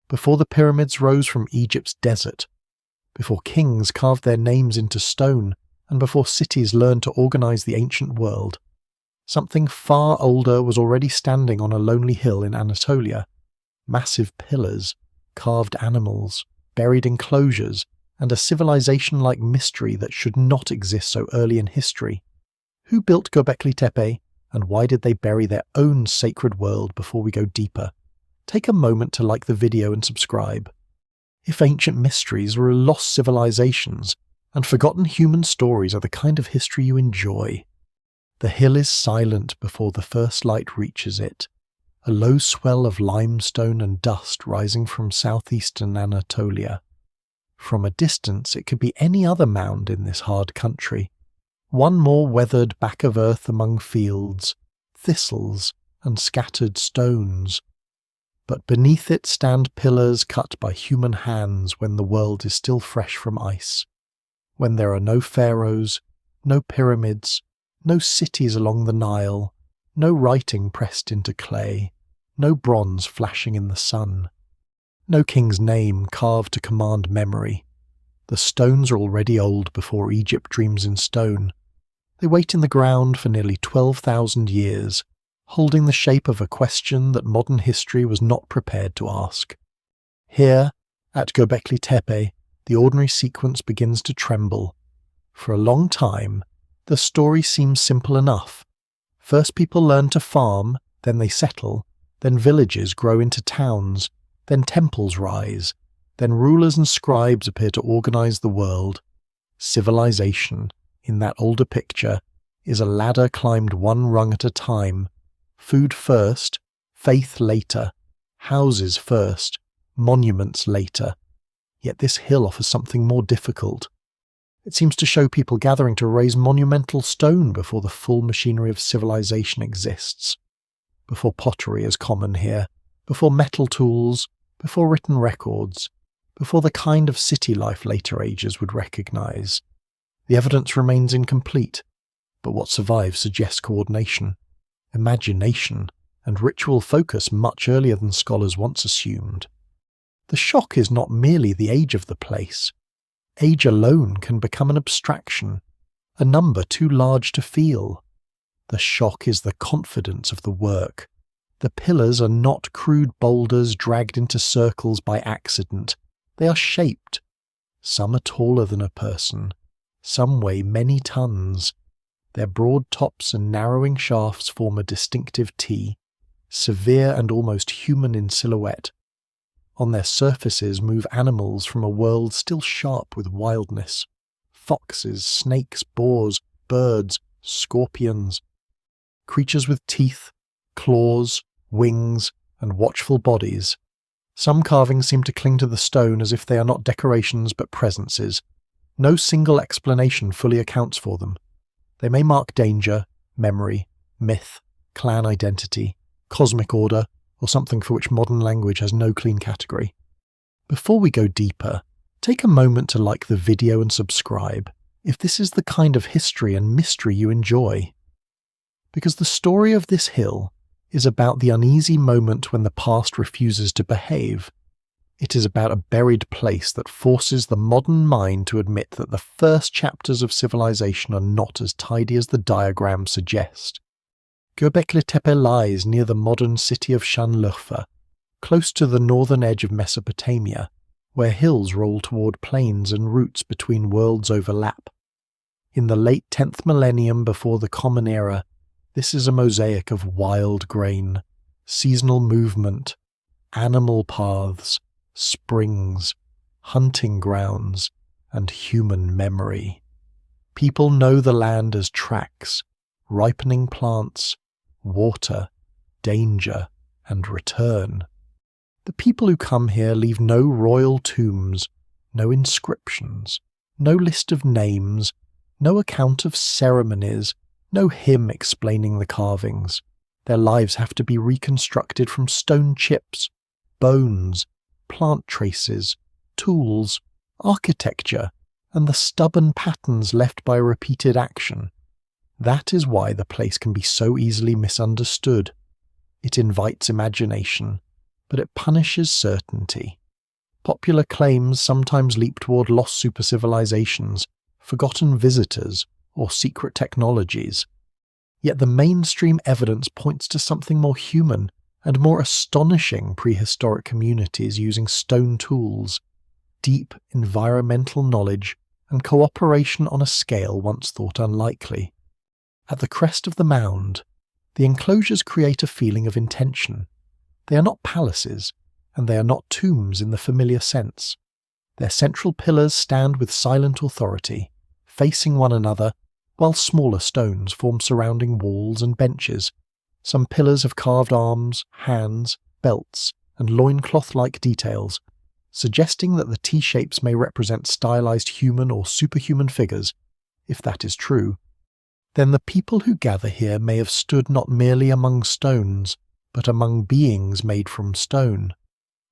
before the pyramids rose from Egypt's desert, before kings carved their names into stone, and before cities learned to organize the ancient world. Something far older was already standing on a lonely hill in Anatolia. Massive pillars, carved animals, buried enclosures, and a civilization-like mystery that should not exist so early in history. Who built Göbekli Tepe, and why did they bury their own sacred world before we go deeper? Take a moment to like the video and subscribe. If ancient mysteries were lost civilizations, and forgotten human stories are the kind of history you enjoy. The hill is silent before the first light reaches it, a low swell of limestone and dust rising from southeastern Anatolia. From a distance it could be any other mound in this hard country, one more weathered back of earth among fields, thistles, and scattered stones. But beneath it stand pillars cut by human hands when the world is still fresh from ice, when there are no pharaohs, no pyramids, no cities along the Nile, no writing pressed into clay, no bronze flashing in the sun, no king's name carved to command memory. The stones are already old before Egypt dreams in stone. They wait in the ground for nearly 12,000 years, holding the shape of a question that modern history was not prepared to ask. Here, at Göbekli Tepe, the ordinary sequence begins to tremble. For a long time, the story seems simple enough. First people learn to farm, then they settle, then villages grow into towns, then temples rise, then rulers and scribes appear to organize the world. Civilization, in that older picture, is a ladder climbed one rung at a time. Food first, faith later, houses first, monuments later. Yet this hill offers something more difficult. It seems to show people gathering to raise monumental stone before the full machinery of civilization exists. Before pottery is common here, before metal tools, before written records, before the kind of city life later ages would recognize. The evidence remains incomplete, but what survives suggests coordination, imagination, and ritual focus much earlier than scholars once assumed. The shock is not merely the age of the place. Age alone can become an abstraction, a number too large to feel. The shock is the confidence of the work. The pillars are not crude boulders dragged into circles by accident. They are shaped. Some are taller than a person. Some weigh many tons. Their broad tops and narrowing shafts form a distinctive T, severe and almost human in silhouette. On their surfaces move animals from a world still sharp with wildness. Foxes, snakes, boars, birds, scorpions. Creatures with teeth, claws, wings, and watchful bodies. Some carvings seem to cling to the stone as if they are not decorations but presences. No single explanation fully accounts for them. They may mark danger, memory, myth, clan identity, cosmic order, or something for which modern language has no clean category. Before we go deeper, take a moment to like the video and subscribe if this is the kind of history and mystery you enjoy. Because the story of this hill is about the uneasy moment when the past refuses to behave. It is about a buried place that forces the modern mind to admit that the first chapters of civilization are not as tidy as the diagrams suggest. Göbekli Tepe lies near the modern city of Şanlıurfa, close to the northern edge of Mesopotamia, where hills roll toward plains and routes between worlds overlap. In the late 10th millennium before the Common Era, this is a mosaic of wild grain, seasonal movement, animal paths, springs, hunting grounds, and human memory. People know the land as tracks, ripening plants, water, danger, and return. The people who come here leave no royal tombs, no inscriptions, no list of names, no account of ceremonies, no hymn explaining the carvings. Their lives have to be reconstructed from stone chips, bones, plant traces, tools, architecture, and the stubborn patterns left by repeated action. That is why the place can be so easily misunderstood. It invites imagination, but it punishes certainty. Popular claims sometimes leap toward lost supercivilizations, forgotten visitors, or secret technologies. Yet the mainstream evidence points to something more human and more astonishing: prehistoric communities using stone tools, deep environmental knowledge, and cooperation on a scale once thought unlikely. At the crest of the mound, the enclosures create a feeling of intention. They are not palaces, and they are not tombs in the familiar sense. Their central pillars stand with silent authority, facing one another, while smaller stones form surrounding walls and benches. Some pillars have carved arms, hands, belts, and loincloth-like details, suggesting that the T-shapes may represent stylized human or superhuman figures. If that is true, then the people who gather here may have stood not merely among stones, but among beings made from stone.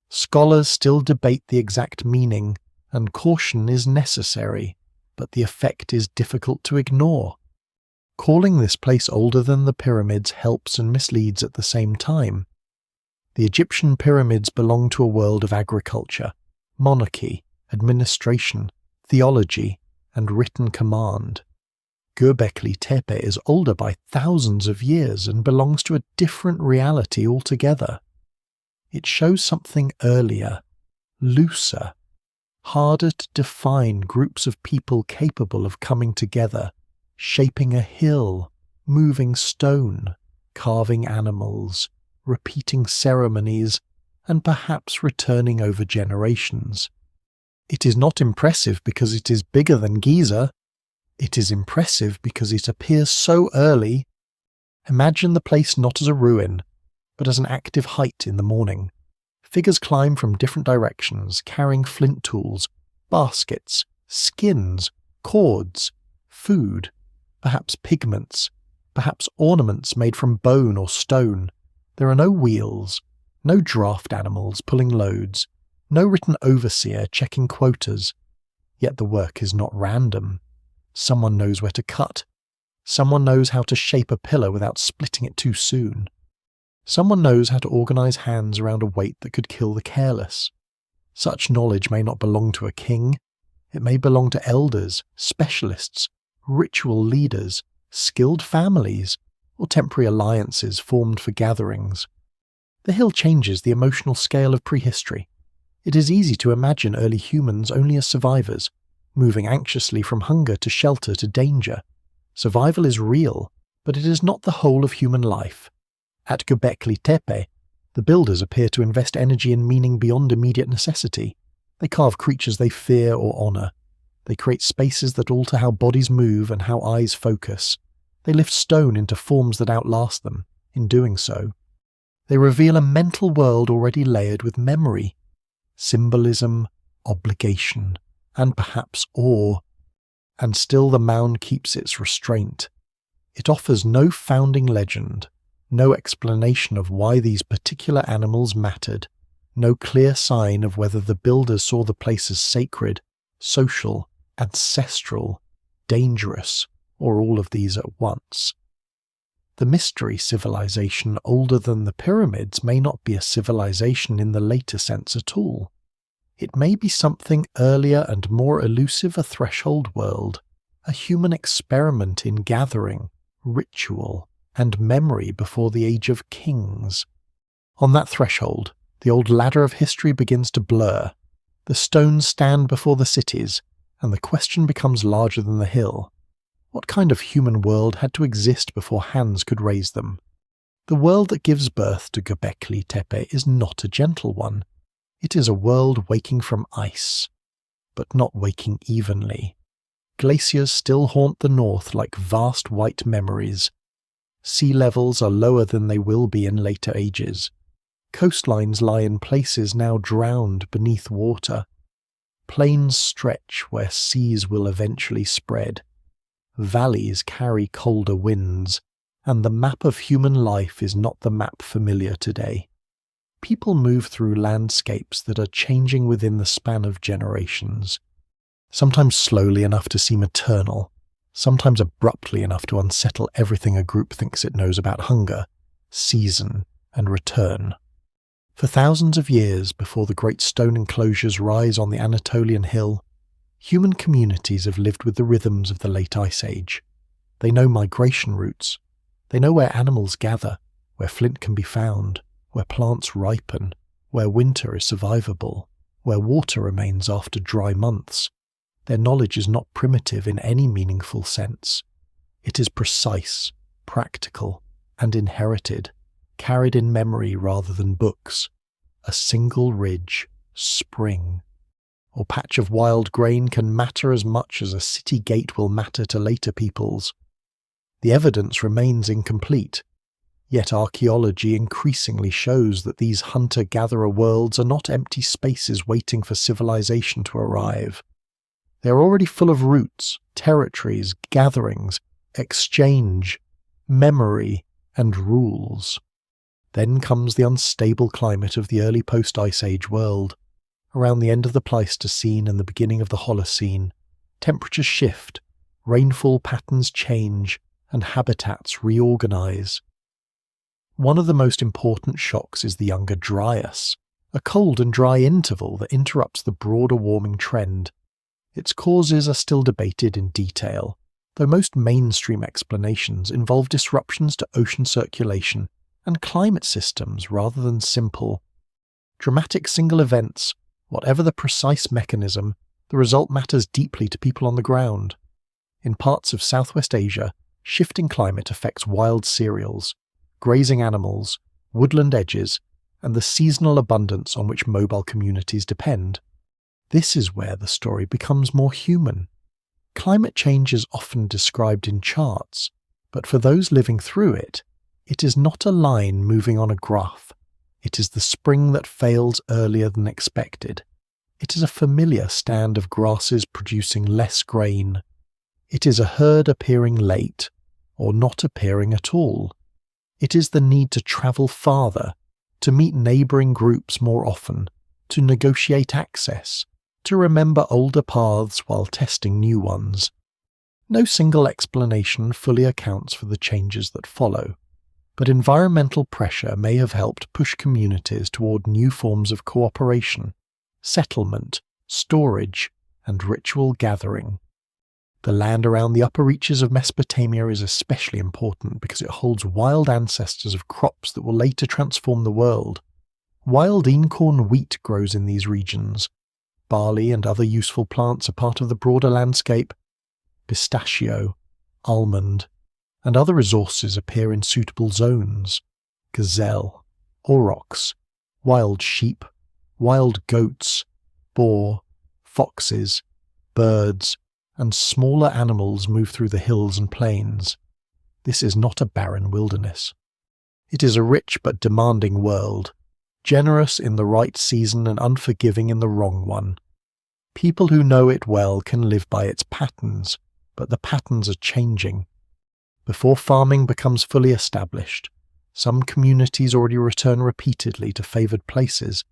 Scholars still debate the exact meaning, and caution is necessary, but the effect is difficult to ignore. Calling this place older than the pyramids helps and misleads at the same time. The Egyptian pyramids belong to a world of agriculture, monarchy, administration, theology, and written command. Göbekli Tepe is older by thousands of years and belongs to a different reality altogether. It shows something earlier, looser, harder to define: groups of people capable of coming together, shaping a hill, moving stone, carving animals, repeating ceremonies, and perhaps returning over generations. It is not impressive because it is bigger than Giza. It is impressive because it appears so early. Imagine the place not as a ruin, but as an active height in the morning. Figures climb from different directions, carrying flint tools, baskets, skins, cords, food, perhaps pigments, perhaps ornaments made from bone or stone. There are no wheels, no draft animals pulling loads, no written overseer checking quotas. Yet the work is not random. Someone knows where to cut. Someone knows how to shape a pillar without splitting it too soon. Someone knows how to organize hands around a weight that could kill the careless. Such knowledge may not belong to a king. It may belong to elders, specialists, ritual leaders, skilled families, or temporary alliances formed for gatherings. The hill changes the emotional scale of prehistory. It is easy to imagine early humans only as survivors, moving anxiously from hunger to shelter to danger. Survival is real, but it is not the whole of human life. At Göbekli Tepe, the builders appear to invest energy in meaning beyond immediate necessity. They carve creatures they fear or honor. They create spaces that alter how bodies move and how eyes focus. They lift stone into forms that outlast them. In doing so, they reveal a mental world already layered with memory, symbolism, obligation, and perhaps awe. And still the mound keeps its restraint. It offers no founding legend, no explanation of why these particular animals mattered, no clear sign of whether the builders saw the place as sacred, social, ancestral, dangerous, or all of these at once. The mystery civilization older than the pyramids may not be a civilization in the later sense at all. It may be something earlier and more elusive: a threshold world, a human experiment in gathering, ritual, and memory before the age of kings. On that threshold, the old ladder of history begins to blur. The stones stand before the cities, and the question becomes larger than the hill. What kind of human world had to exist before hands could raise them? The world that gives birth to Göbekli Tepe is not a gentle one. It is a world waking from ice, but not waking evenly. Glaciers still haunt the north like vast white memories. Sea levels are lower than they will be in later ages. Coastlines lie in places now drowned beneath water. Plains stretch where seas will eventually spread. Valleys carry colder winds, and the map of human life is not the map familiar today. People move through landscapes that are changing within the span of generations, sometimes slowly enough to seem eternal, sometimes abruptly enough to unsettle everything a group thinks it knows about hunger, season, and return. For thousands of years before the great stone enclosures rise on the Anatolian hill, human communities have lived with the rhythms of the late Ice Age. They know migration routes. They know where animals gather, where flint can be found, where plants ripen, where winter is survivable, where water remains after dry months. Their knowledge is not primitive in any meaningful sense. It is precise, practical, and inherited, carried in memory rather than books. A single ridge, spring, or patch of wild grain can matter as much as a city gate will matter to later peoples. The evidence remains incomplete, yet archaeology increasingly shows that these hunter-gatherer worlds are not empty spaces waiting for civilization to arrive. They are already full of roots, territories, gatherings, exchange, memory, and rules. Then comes the unstable climate of the early post-Ice Age world. Around the end of the Pleistocene and the beginning of the Holocene, temperatures shift, rainfall patterns change, and habitats reorganize. One of the most important shocks is the Younger Dryas, a cold and dry interval that interrupts the broader warming trend. Its causes are still debated in detail, though most mainstream explanations involve disruptions to ocean circulation and climate systems rather than simple, dramatic single events. Whatever the precise mechanism, the result matters deeply to people on the ground. In parts of Southwest Asia, shifting climate affects wild cereals, grazing animals, woodland edges, and the seasonal abundance on which mobile communities depend. This is where the story becomes more human. Climate change is often described in charts, but for those living through it, it is not a line moving on a graph. It is the spring that fails earlier than expected. It is a familiar stand of grasses producing less grain. It is a herd appearing late, or not appearing at all. It is the need to travel farther, to meet neighbouring groups more often, to negotiate access, to remember older paths while testing new ones. No single explanation fully accounts for the changes that follow, but environmental pressure may have helped push communities toward new forms of cooperation, settlement, storage, and ritual gathering. The land around the upper reaches of Mesopotamia is especially important because it holds wild ancestors of crops that will later transform the world. Wild incorn wheat grows in these regions. Barley and other useful plants are part of the broader landscape. Pistachio, almond, and other resources appear in suitable zones. Gazelle, aurochs, wild sheep, wild goats, boar, foxes, birds, and smaller animals move through the hills and plains. This is not a barren wilderness. It is a rich but demanding world, generous in the right season and unforgiving in the wrong one. People who know it well can live by its patterns, but the patterns are changing. Before farming becomes fully established, some communities already return repeatedly to favoured places.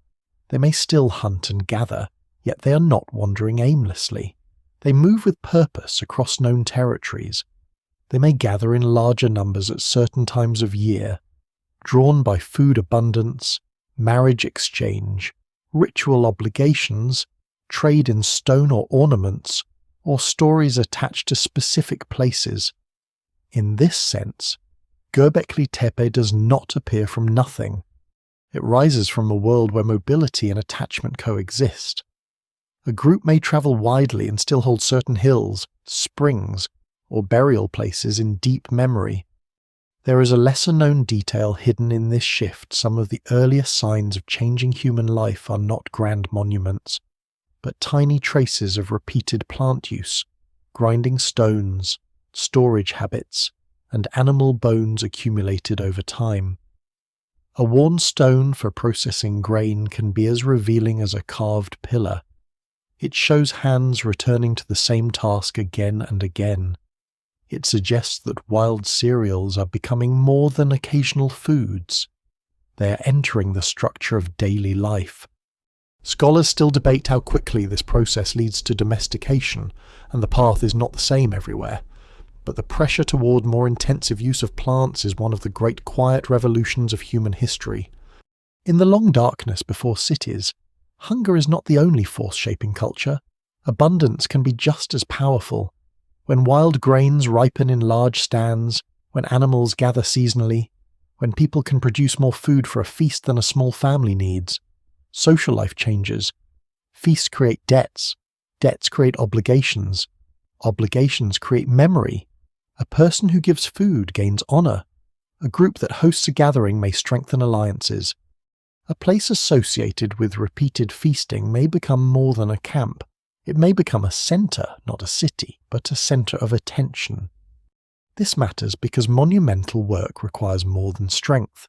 They may still hunt and gather, yet they are not wandering aimlessly. They move with purpose across known territories. They may gather in larger numbers at certain times of year, drawn by food abundance, marriage exchange, ritual obligations, trade in stone or ornaments, or stories attached to specific places. In this sense, Göbekli Tepe does not appear from nothing. It rises from a world where mobility and attachment coexist. A group may travel widely and still hold certain hills, springs, or burial places in deep memory. There is a lesser-known detail hidden in this shift. Some of the earliest signs of changing human life are not grand monuments, but tiny traces of repeated plant use, grinding stones, storage habits, and animal bones accumulated over time. A worn stone for processing grain can be as revealing as a carved pillar. It shows hands returning to the same task again and again. It suggests that wild cereals are becoming more than occasional foods. They are entering the structure of daily life. Scholars still debate how quickly this process leads to domestication, and the path is not the same everywhere. But the pressure toward more intensive use of plants is one of the great quiet revolutions of human history. In the long darkness before cities, hunger is not the only force shaping culture. Abundance can be just as powerful. When wild grains ripen in large stands, when animals gather seasonally, when people can produce more food for a feast than a small family needs, social life changes. Feasts create debts. Debts create obligations. Obligations create memory. A person who gives food gains honor. A group that hosts a gathering may strengthen alliances. A place associated with repeated feasting may become more than a camp. It may become a center, not a city, but a center of attention. This matters because monumental work requires more than strength.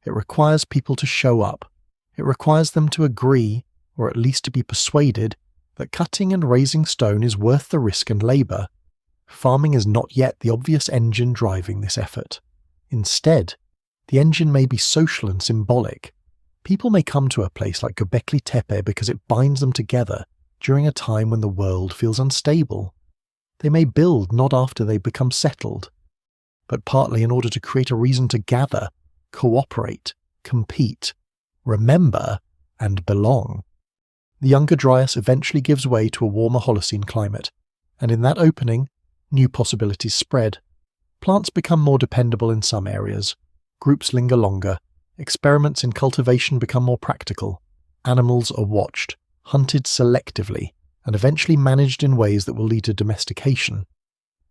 It requires people to show up. It requires them to agree, or at least to be persuaded, that cutting and raising stone is worth the risk and labor. Farming is not yet the obvious engine driving this effort. Instead, the engine may be social and symbolic. People may come to a place like Göbekli Tepe because it binds them together during a time when the world feels unstable. They may build not after they become settled, but partly in order to create a reason to gather, cooperate, compete, remember, and belong. The younger Dryas eventually gives way to a warmer Holocene climate, and in that opening, new possibilities spread. Plants become more dependable in some areas, groups linger longer, experiments in cultivation become more practical, animals are watched, hunted selectively, and eventually managed in ways that will lead to domestication.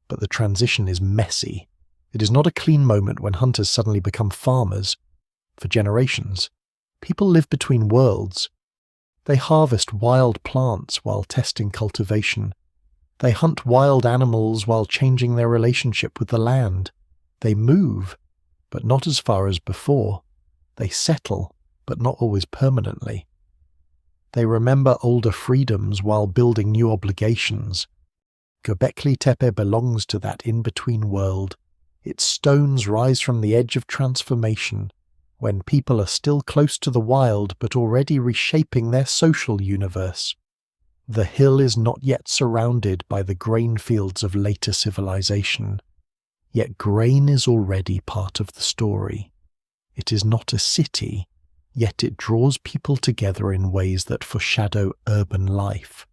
But the transition is messy. It is not a clean moment when hunters suddenly become farmers. For generations, people live between worlds. They harvest wild plants while testing cultivation. They hunt wild animals while changing their relationship with the land. They move, but not as far as before. They settle, but not always permanently. They remember older freedoms while building new obligations. Göbekli Tepe belongs to that in-between world. Its stones rise from the edge of transformation, when people are still close to the wild but already reshaping their social universe. The hill is not yet surrounded by the grain fields of later civilization, yet grain is already part of the story. It is not a city, yet it draws people together in ways that foreshadow urban life.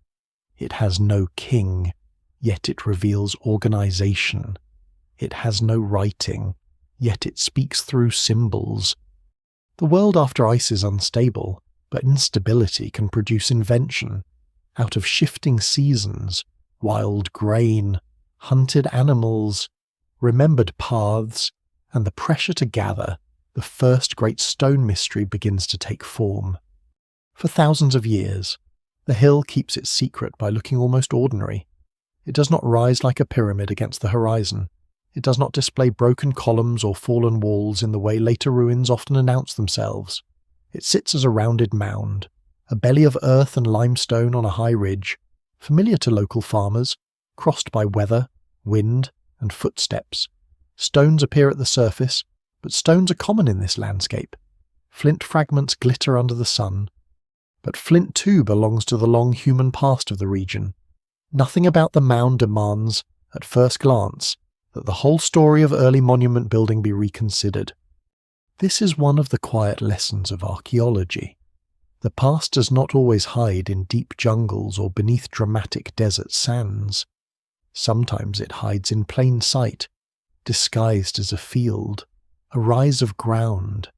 It has no king, yet it reveals organization. It has no writing, yet it speaks through symbols. The world after ice is unstable, but instability can produce invention. Out of shifting seasons, wild grain, hunted animals, remembered paths, and the pressure to gather, the first great stone mystery begins to take form. For thousands of years, the hill keeps its secret by looking almost ordinary. It does not rise like a pyramid against the horizon. It does not display broken columns or fallen walls in the way later ruins often announce themselves. It sits as a rounded mound, a belly of earth and limestone on a high ridge, familiar to local farmers, crossed by weather, wind, and footsteps. Stones appear at the surface, but stones are common in this landscape. Flint fragments glitter under the sun. But flint too belongs to the long human past of the region. Nothing about the mound demands, at first glance, that the whole story of early monument building be reconsidered. This is one of the quiet lessons of archaeology. The past does not always hide in deep jungles or beneath dramatic desert sands. Sometimes it hides in plain sight, disguised as a field, a rise of ground,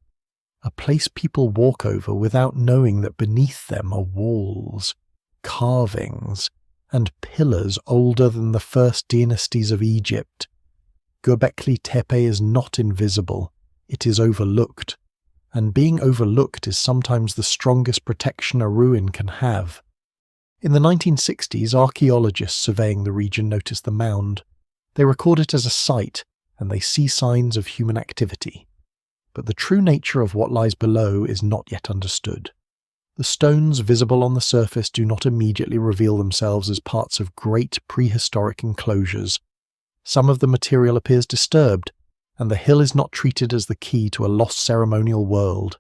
a place people walk over without knowing that beneath them are walls, carvings, and pillars older than the first dynasties of Egypt. Göbekli Tepe is not invisible, it is overlooked, and being overlooked is sometimes the strongest protection a ruin can have. In the 1960s, archaeologists surveying the region noticed the mound. They record it as a site, and they see signs of human activity. But the true nature of what lies below is not yet understood. The stones visible on the surface do not immediately reveal themselves as parts of great prehistoric enclosures. Some of the material appears disturbed, and the hill is not treated as the key to a lost ceremonial world.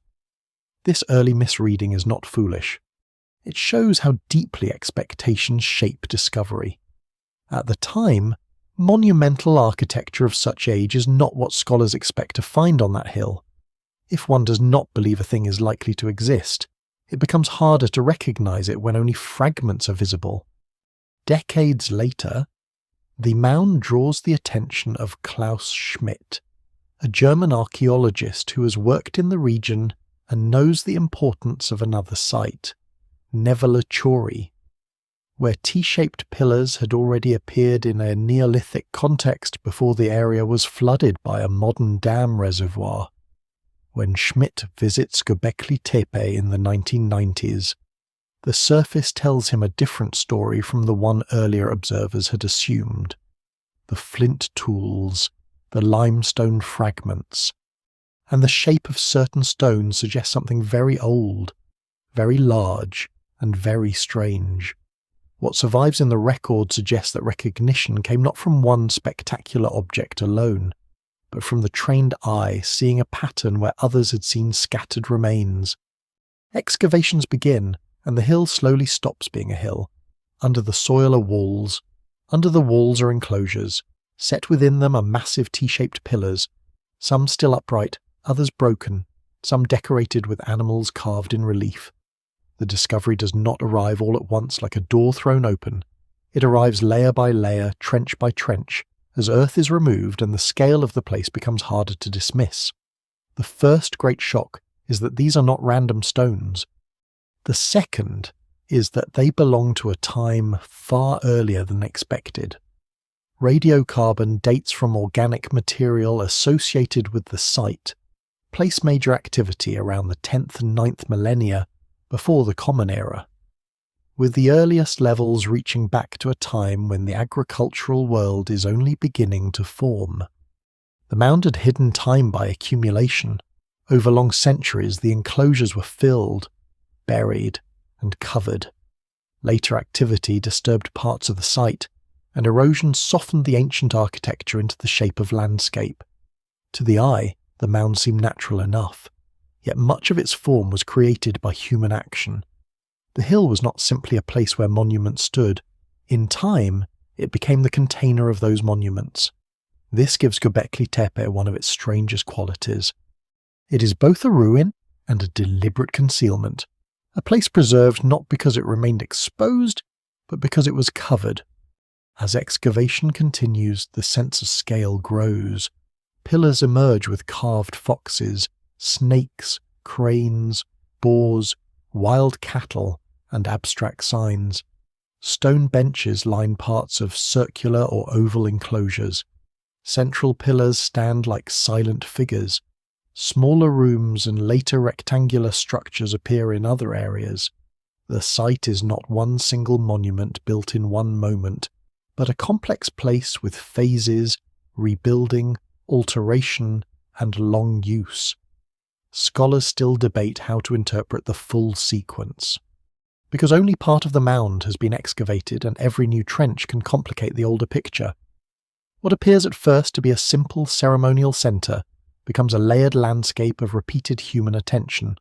This early misreading is not foolish. It shows how deeply expectations shape discovery. At the time, monumental architecture of such age is not what scholars expect to find on that hill. If one does not believe a thing is likely to exist, it becomes harder to recognize it when only fragments are visible. Decades later, the mound draws the attention of Klaus Schmidt, a German archaeologist who has worked in the region and knows the importance of another site, Nevelachori, where T-shaped pillars had already appeared in a Neolithic context before the area was flooded by a modern dam reservoir. When Schmidt visits Göbekli Tepe in the 1990s, the surface tells him a different story from the one earlier observers had assumed. The flint tools, the limestone fragments, and the shape of certain stones suggest something very old, very large, and very strange. What survives in the record suggests that recognition came not from one spectacular object alone, but from the trained eye seeing a pattern where others had seen scattered remains. Excavations begin, and the hill slowly stops being a hill. Under the soil are walls. Under the walls are enclosures. Set within them are massive T-shaped pillars, some still upright, others broken, some decorated with animals carved in relief. The discovery does not arrive all at once like a door thrown open. It arrives layer by layer, trench by trench, as earth is removed and the scale of the place becomes harder to dismiss. The first great shock is that these are not random stones. The second is that they belong to a time far earlier than expected. Radiocarbon dates from organic material associated with the site place major activity around the 10th and 9th millennia before the Common Era, with the earliest levels reaching back to a time when the agricultural world is only beginning to form. The mound had hidden time by accumulation. Over long centuries, the enclosures were filled, buried, and covered. Later activity disturbed parts of the site, and erosion softened the ancient architecture into the shape of landscape. To the eye, the mound seemed natural enough, yet much of its form was created by human action. The hill was not simply a place where monuments stood. In time, it became the container of those monuments. This gives Göbekli Tepe one of its strangest qualities. It is both a ruin and a deliberate concealment, a place preserved not because it remained exposed, but because it was covered. As excavation continues, the sense of scale grows. Pillars emerge with carved foxes, snakes, cranes, boars, wild cattle, and abstract signs. Stone benches line parts of circular or oval enclosures. Central pillars stand like silent figures. Smaller rooms and later rectangular structures appear in other areas. The site is not one single monument built in one moment, but a complex place with phases, rebuilding, alteration, and long use. Scholars still debate how to interpret the full sequence. Because only part of the mound has been excavated and every new trench can complicate the older picture. What appears at first to be a simple ceremonial centre becomes a layered landscape of repeated human attention.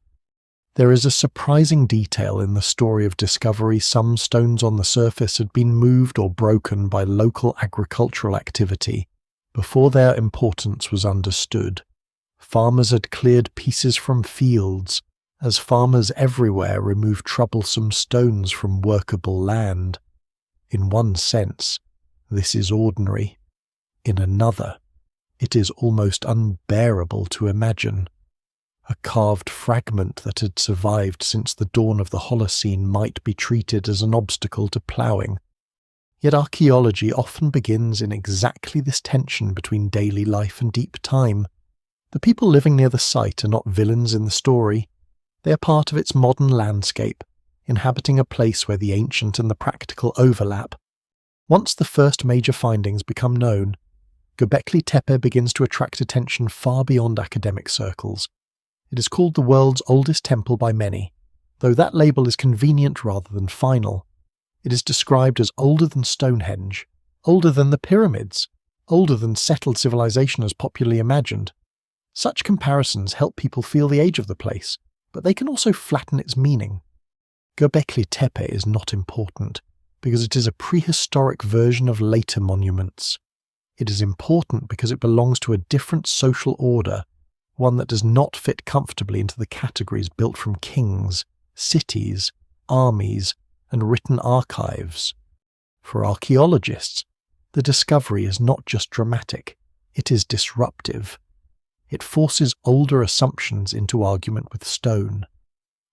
There is a surprising detail in the story of discovery. Some stones on the surface had been moved or broken by local agricultural activity before their importance was understood. Farmers had cleared pieces from fields, as farmers everywhere removed troublesome stones from workable land. In one sense, this is ordinary. In another, it is almost unbearable to imagine. A carved fragment that had survived since the dawn of the Holocene might be treated as an obstacle to ploughing. Yet archaeology often begins in exactly this tension between daily life and deep time. The people living near the site are not villains in the story. They are part of its modern landscape, inhabiting a place where the ancient and the practical overlap. Once the first major findings become known, Göbekli Tepe begins to attract attention far beyond academic circles. It is called the world's oldest temple by many, though that label is convenient rather than final. It is described as older than Stonehenge, older than the pyramids, older than settled civilization as popularly imagined. Such comparisons help people feel the age of the place, but they can also flatten its meaning. Göbekli Tepe is not important, because it is a prehistoric version of later monuments. It is important because it belongs to a different social order, one that does not fit comfortably into the categories built from kings, cities, armies, and written archives. For archaeologists, the discovery is not just dramatic, it is disruptive. It forces older assumptions into argument with stone.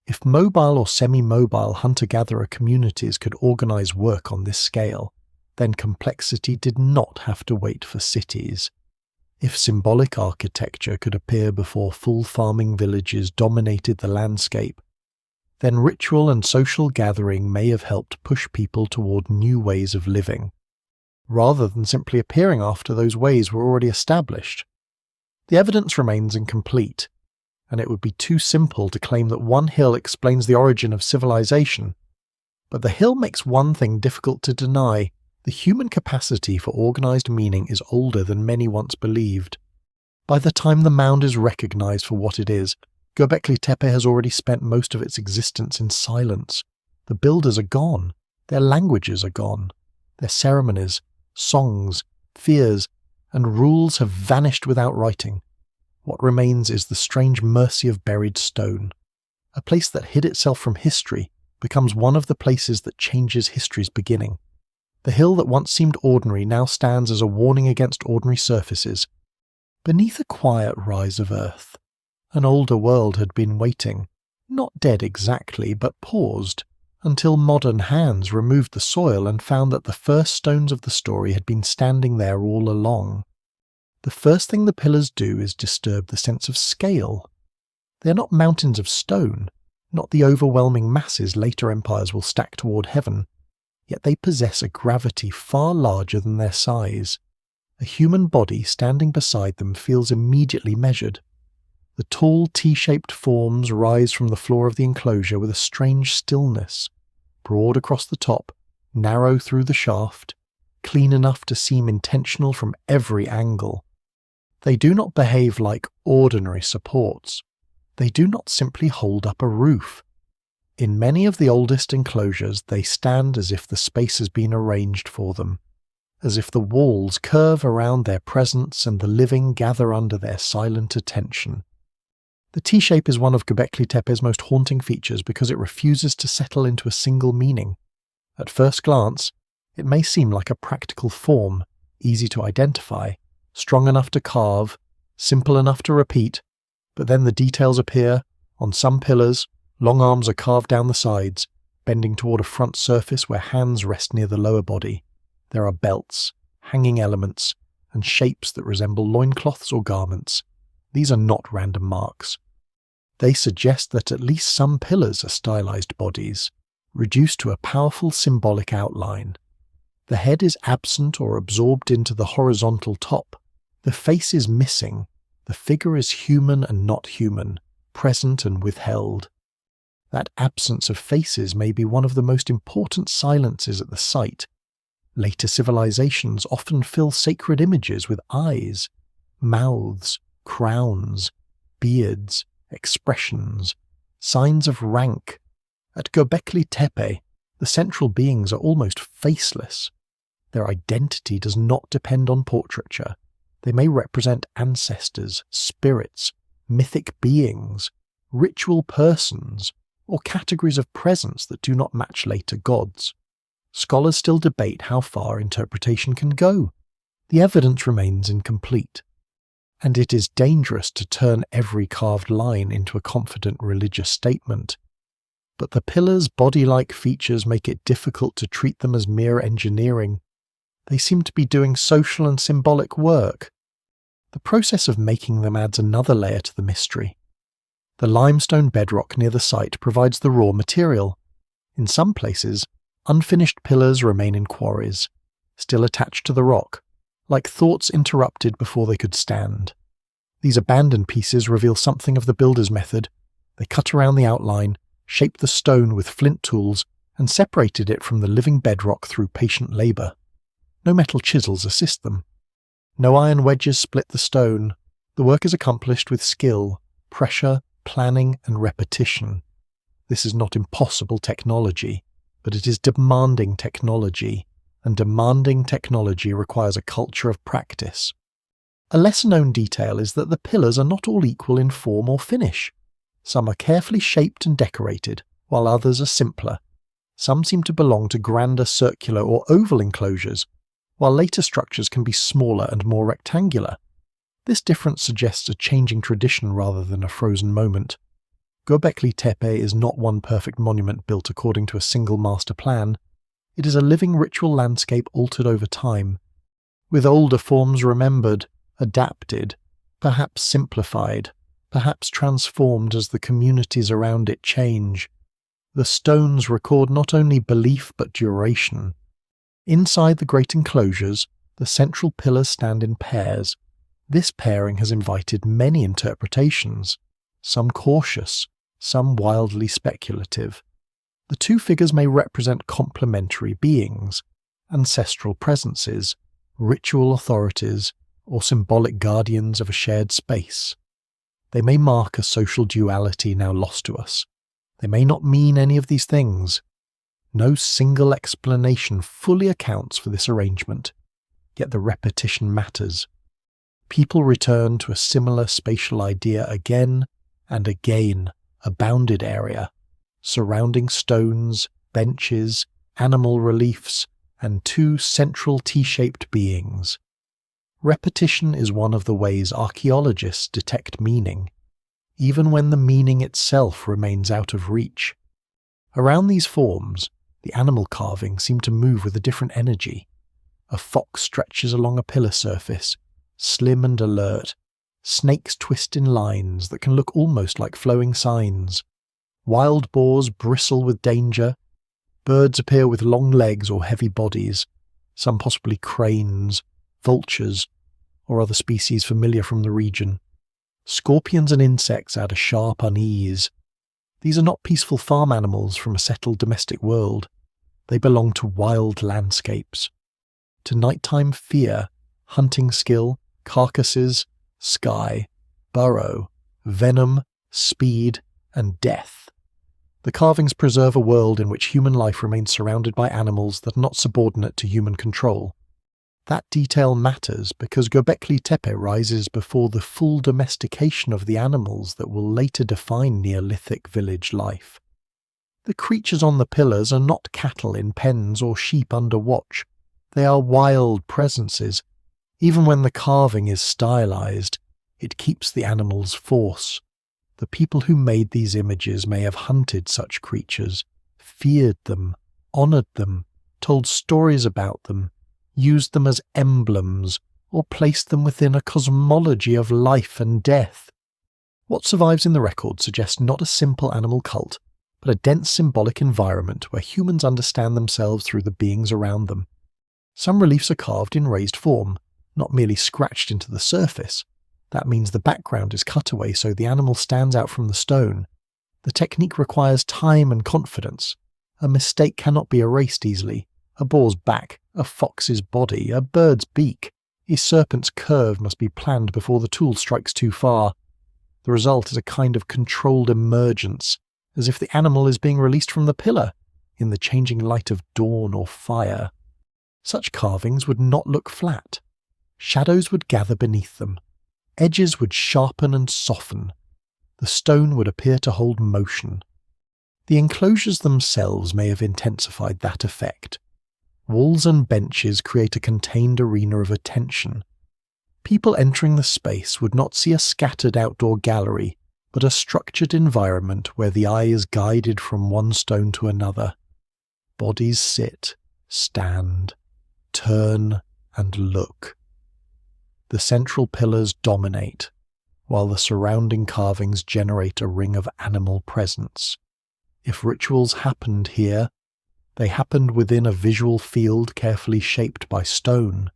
If mobile or semi-mobile hunter-gatherer communities could organize work on this scale, then complexity did not have to wait for cities. If symbolic architecture could appear before full farming villages dominated the landscape, then ritual and social gathering may have helped push people toward new ways of living, rather than simply appearing after those ways were already established. The evidence remains incomplete, and it would be too simple to claim that one hill explains the origin of civilization. But the hill makes one thing difficult to deny: the human capacity for organized meaning is older than many once believed. By the time the mound is recognized for what it is, Göbekli Tepe has already spent most of its existence in silence. The builders are gone, their languages are gone, their ceremonies, songs, fears, and rules have vanished without writing. What remains is the strange mercy of buried stone. A place that hid itself from history becomes one of the places that changes history's beginning. The hill that once seemed ordinary now stands as a warning against ordinary surfaces. Beneath a quiet rise of earth, an older world had been waiting, not dead exactly, but paused, until modern hands removed the soil and found that the first stones of the story had been standing there all along. The first thing the pillars do is disturb the sense of scale. They are not mountains of stone, not the overwhelming masses later empires will stack toward heaven, yet they possess a gravity far larger than their size. A human body standing beside them feels immediately measured. The tall T-shaped forms rise from the floor of the enclosure with a strange stillness, broad across the top, narrow through the shaft, clean enough to seem intentional from every angle. They do not behave like ordinary supports. They do not simply hold up a roof. In many of the oldest enclosures, they stand as if the space has been arranged for them, as if the walls curve around their presence and the living gather under their silent attention. The T-shape is one of Göbekli Tepe's most haunting features because it refuses to settle into a single meaning. At first glance, it may seem like a practical form, easy to identify, strong enough to carve, simple enough to repeat, but then the details appear. On some pillars, long arms are carved down the sides, bending toward a front surface where hands rest near the lower body. There are belts, hanging elements, and shapes that resemble loincloths or garments. These are not random marks. They suggest that at least some pillars are stylized bodies, reduced to a powerful symbolic outline. The head is absent or absorbed into the horizontal top. The face is missing. The figure is human and not human, present and withheld. That absence of faces may be one of the most important silences at the site. Later civilizations often fill sacred images with eyes, mouths, crowns, beards, expressions, signs of rank. At Göbekli Tepe, the central beings are almost faceless. Their identity does not depend on portraiture. They may represent ancestors, spirits, mythic beings, ritual persons, or categories of presence that do not match later gods. Scholars still debate how far interpretation can go. The evidence remains incomplete, and it is dangerous to turn every carved line into a confident religious statement. But the pillars' body-like features make it difficult to treat them as mere engineering. They seem to be doing social and symbolic work. The process of making them adds another layer to the mystery. The limestone bedrock near the site provides the raw material. In some places, unfinished pillars remain in quarries, still attached to the rock, like thoughts interrupted before they could stand. These abandoned pieces reveal something of the builder's method. They cut around the outline, shaped the stone with flint tools, and separated it from the living bedrock through patient labour. No metal chisels assist them. No iron wedges split the stone. The work is accomplished with skill, pressure, planning, and repetition. This is not impossible technology, but it is demanding technology, and demanding technology requires a culture of practice. A lesser-known detail is that the pillars are not all equal in form or finish. Some are carefully shaped and decorated, while others are simpler. Some seem to belong to grander circular or oval enclosures, while later structures can be smaller and more rectangular. This difference suggests a changing tradition rather than a frozen moment. Göbekli Tepe is not one perfect monument built according to a single master plan. It is a living ritual landscape altered over time, with older forms remembered, adapted, perhaps simplified, perhaps transformed as the communities around it change. The stones record not only belief but duration. Inside the great enclosures, the central pillars stand in pairs. This pairing has invited many interpretations, some cautious, some wildly speculative. The two figures may represent complementary beings, ancestral presences, ritual authorities, or symbolic guardians of a shared space. They may mark a social duality now lost to us. They may not mean any of these things. No single explanation fully accounts for this arrangement, yet the repetition matters. People return to a similar spatial idea again and again, a bounded area, surrounding stones, benches, animal reliefs, and two central T-shaped beings. Repetition is one of the ways archaeologists detect meaning, even when the meaning itself remains out of reach. Around these forms, the animal carvings seem to move with a different energy. A fox stretches along a pillar surface, slim and alert. Snakes twist in lines that can look almost like flowing signs. Wild boars bristle with danger. Birds appear with long legs or heavy bodies, some possibly cranes, vultures, or other species familiar from the region. Scorpions and insects add a sharp unease. These are not peaceful farm animals from a settled domestic world. They belong to wild landscapes, to nighttime fear, hunting skill, carcasses, sky, burrow, venom, speed, and death. The carvings preserve a world in which human life remains surrounded by animals that are not subordinate to human control. That detail matters because Göbekli Tepe rises before the full domestication of the animals that will later define Neolithic village life. The creatures on the pillars are not cattle in pens or sheep under watch. They are wild presences. Even when the carving is stylized, it keeps the animal's force. The people who made these images may have hunted such creatures, feared them, honored them, told stories about them, used them as emblems, or placed them within a cosmology of life and death. What survives in the record suggests not a simple animal cult, but a dense symbolic environment where humans understand themselves through the beings around them. Some reliefs are carved in raised form, not merely scratched into the surface. That means the background is cut away so the animal stands out from the stone. The technique requires time and confidence. A mistake cannot be erased easily. A boar's back, a fox's body, a bird's beak, a serpent's curve must be planned before the tool strikes too far. The result is a kind of controlled emergence, as if the animal is being released from the pillar, in the changing light of dawn or fire. Such carvings would not look flat. Shadows would gather beneath them. Edges would sharpen and soften. The stone would appear to hold motion. The enclosures themselves may have intensified that effect. Walls and benches create a contained arena of attention. People entering the space would not see a scattered outdoor gallery, but a structured environment where the eye is guided from one stone to another. Bodies sit, stand, turn, and look. The central pillars dominate, while the surrounding carvings generate a ring of animal presence. If rituals happened here, they happened within a visual field carefully shaped by stone.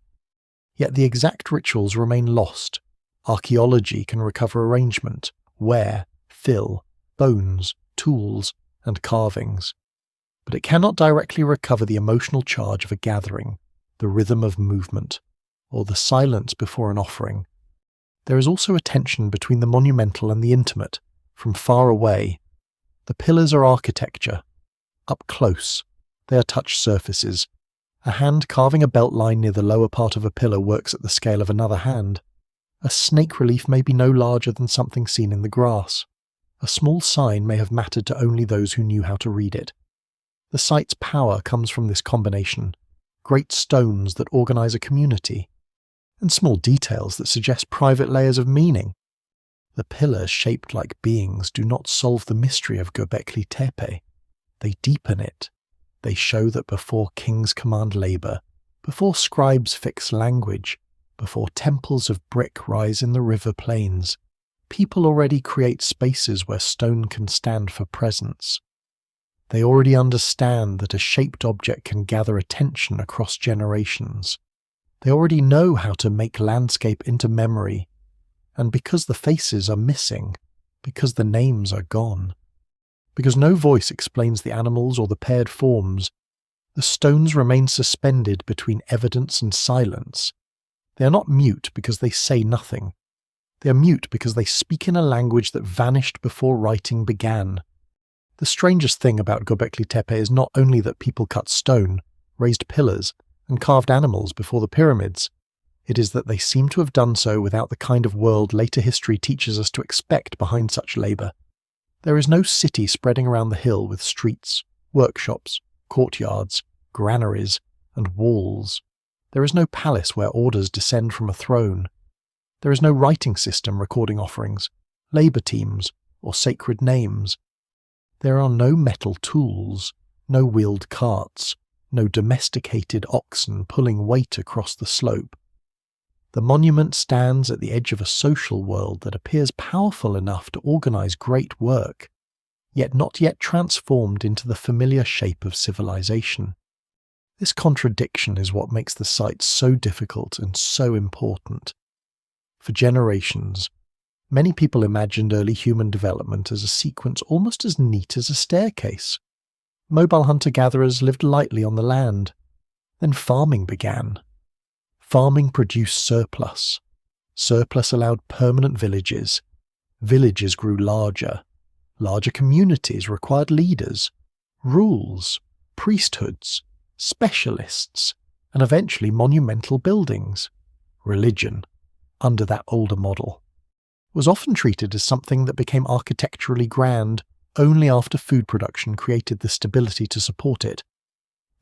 Yet the exact rituals remain lost. Archaeology can recover arrangement, wear, fill, bones, tools, and carvings. But it cannot directly recover the emotional charge of a gathering, the rhythm of movement, or the silence before an offering. There is also a tension between the monumental and the intimate, from far away. The pillars are architecture. Up close, they are touch surfaces. A hand carving a belt line near the lower part of a pillar works at the scale of another hand. A snake relief may be no larger than something seen in the grass. A small sign may have mattered to only those who knew how to read it. The site's power comes from this combination: great stones that organize a community, and small details that suggest private layers of meaning. The pillars shaped like beings do not solve the mystery of Göbekli Tepe. They deepen it. They show that before kings command labour, before scribes fix language, before temples of brick rise in the river plains, people already create spaces where stone can stand for presence. They already understand that a shaped object can gather attention across generations. They already know how to make landscape into memory. And because the faces are missing, because the names are gone, because no voice explains the animals or the paired forms, the stones remain suspended between evidence and silence. They are not mute because they say nothing. They are mute because they speak in a language that vanished before writing began. The strangest thing about Göbekli Tepe is not only that people cut stone, raised pillars, and carved animals before the pyramids. It is that they seem to have done so without the kind of world later history teaches us to expect behind such labour. There is no city spreading around the hill with streets, workshops, courtyards, granaries, and walls. There is no palace where orders descend from a throne. There is no writing system recording offerings, labour teams, or sacred names. There are no metal tools, no wheeled carts, no domesticated oxen pulling weight across the slope. The monument stands at the edge of a social world that appears powerful enough to organise great work, yet not yet transformed into the familiar shape of civilization. This contradiction is what makes the site so difficult and so important. For generations, many people imagined early human development as a sequence almost as neat as a staircase. Mobile hunter-gatherers lived lightly on the land. Then farming began. Farming produced surplus. Surplus allowed permanent villages. Villages grew larger. Larger communities required leaders, rules, priesthoods, specialists, and eventually monumental buildings. Religion, under that older model, was often treated as something that became architecturally grand only after food production created the stability to support it.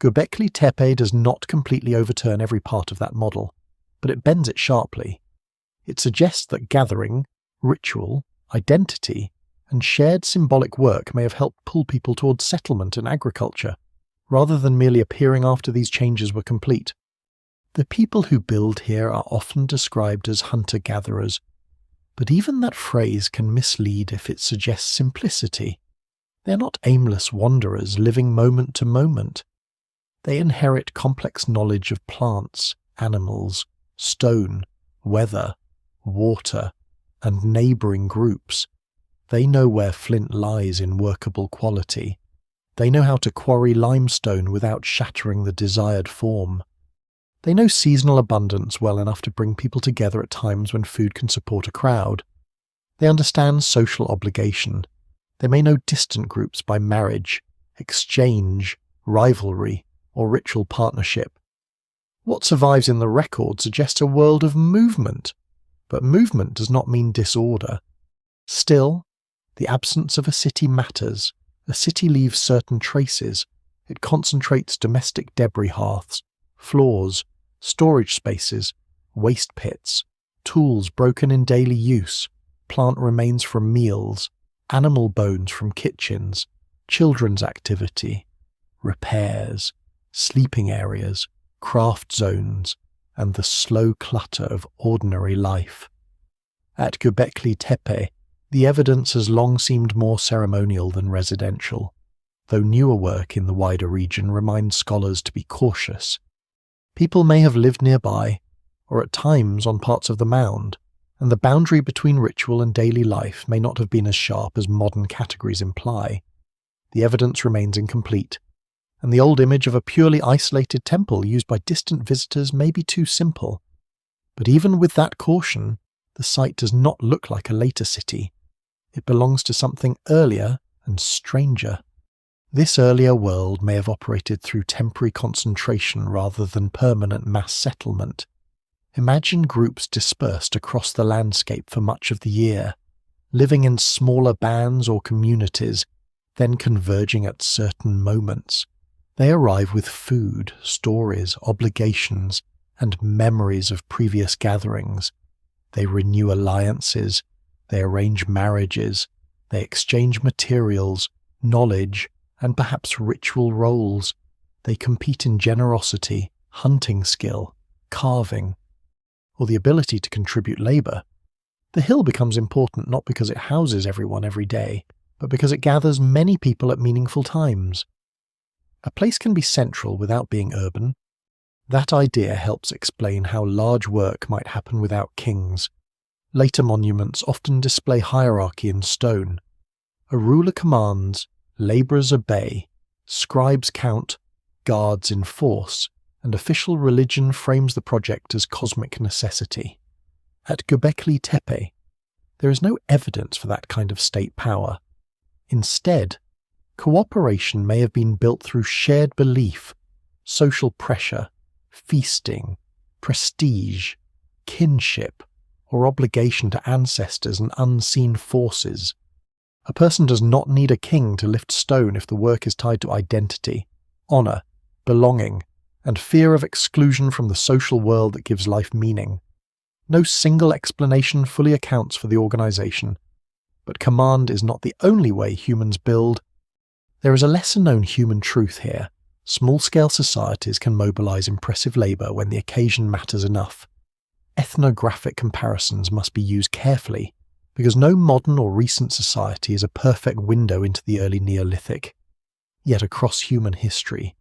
Göbekli Tepe does not completely overturn every part of that model, but it bends it sharply. It suggests that gathering, ritual, identity, and shared symbolic work may have helped pull people towards settlement and agriculture, rather than merely appearing after these changes were complete. The people who build here are often described as hunter-gatherers, but even that phrase can mislead if it suggests simplicity. They are not aimless wanderers living moment to moment. They inherit complex knowledge of plants, animals, stone, weather, water, and neighbouring groups. They know where flint lies in workable quality. They know how to quarry limestone without shattering the desired form. They know seasonal abundance well enough to bring people together at times when food can support a crowd. They understand social obligation. They may know distant groups by marriage, exchange, rivalry, or ritual partnership. What survives in the record suggests a world of movement, but movement does not mean disorder. Still, the absence of a city matters. A city leaves certain traces. It concentrates domestic debris hearths, floors, storage spaces, waste pits, tools broken in daily use, plant remains from meals, animal bones from kitchens, children's activity, repairs, sleeping areas, craft zones, and the slow clutter of ordinary life. At Göbekli Tepe, the evidence has long seemed more ceremonial than residential, though newer work in the wider region reminds scholars to be cautious. People may have lived nearby, or at times on parts of the mound, and the boundary between ritual and daily life may not have been as sharp as modern categories imply. The evidence remains incomplete, and the old image of a purely isolated temple used by distant visitors may be too simple. But even with that caution, the site does not look like a later city. It belongs to something earlier and stranger. This earlier world may have operated through temporary concentration rather than permanent mass settlement. Imagine groups dispersed across the landscape for much of the year, living in smaller bands or communities, then converging at certain moments. They arrive with food, stories, obligations, and memories of previous gatherings. They renew alliances, they arrange marriages, they exchange materials, knowledge, and perhaps ritual roles. They compete in generosity, hunting skill, carving, or the ability to contribute labour. The hill becomes important not because it houses everyone every day, but because it gathers many people at meaningful times. A place can be central without being urban. That idea helps explain how large work might happen without kings. Later monuments often display hierarchy in stone. A ruler commands, labourers obey, scribes count, guards enforce, and official religion frames the project as cosmic necessity. At Göbekli Tepe, there is no evidence for that kind of state power. Instead, cooperation may have been built through shared belief, social pressure, feasting, prestige, kinship, or obligation to ancestors and unseen forces. A person does not need a king to lift stone if the work is tied to identity, honour, belonging, and fear of exclusion from the social world that gives life meaning. No single explanation fully accounts for the organisation, but command is not the only way humans build. There is a lesser-known human truth here. Small-scale societies can mobilise impressive labour when the occasion matters enough. Ethnographic comparisons must be used carefully, because no modern or recent society is a perfect window into the early Neolithic. Yet across human history,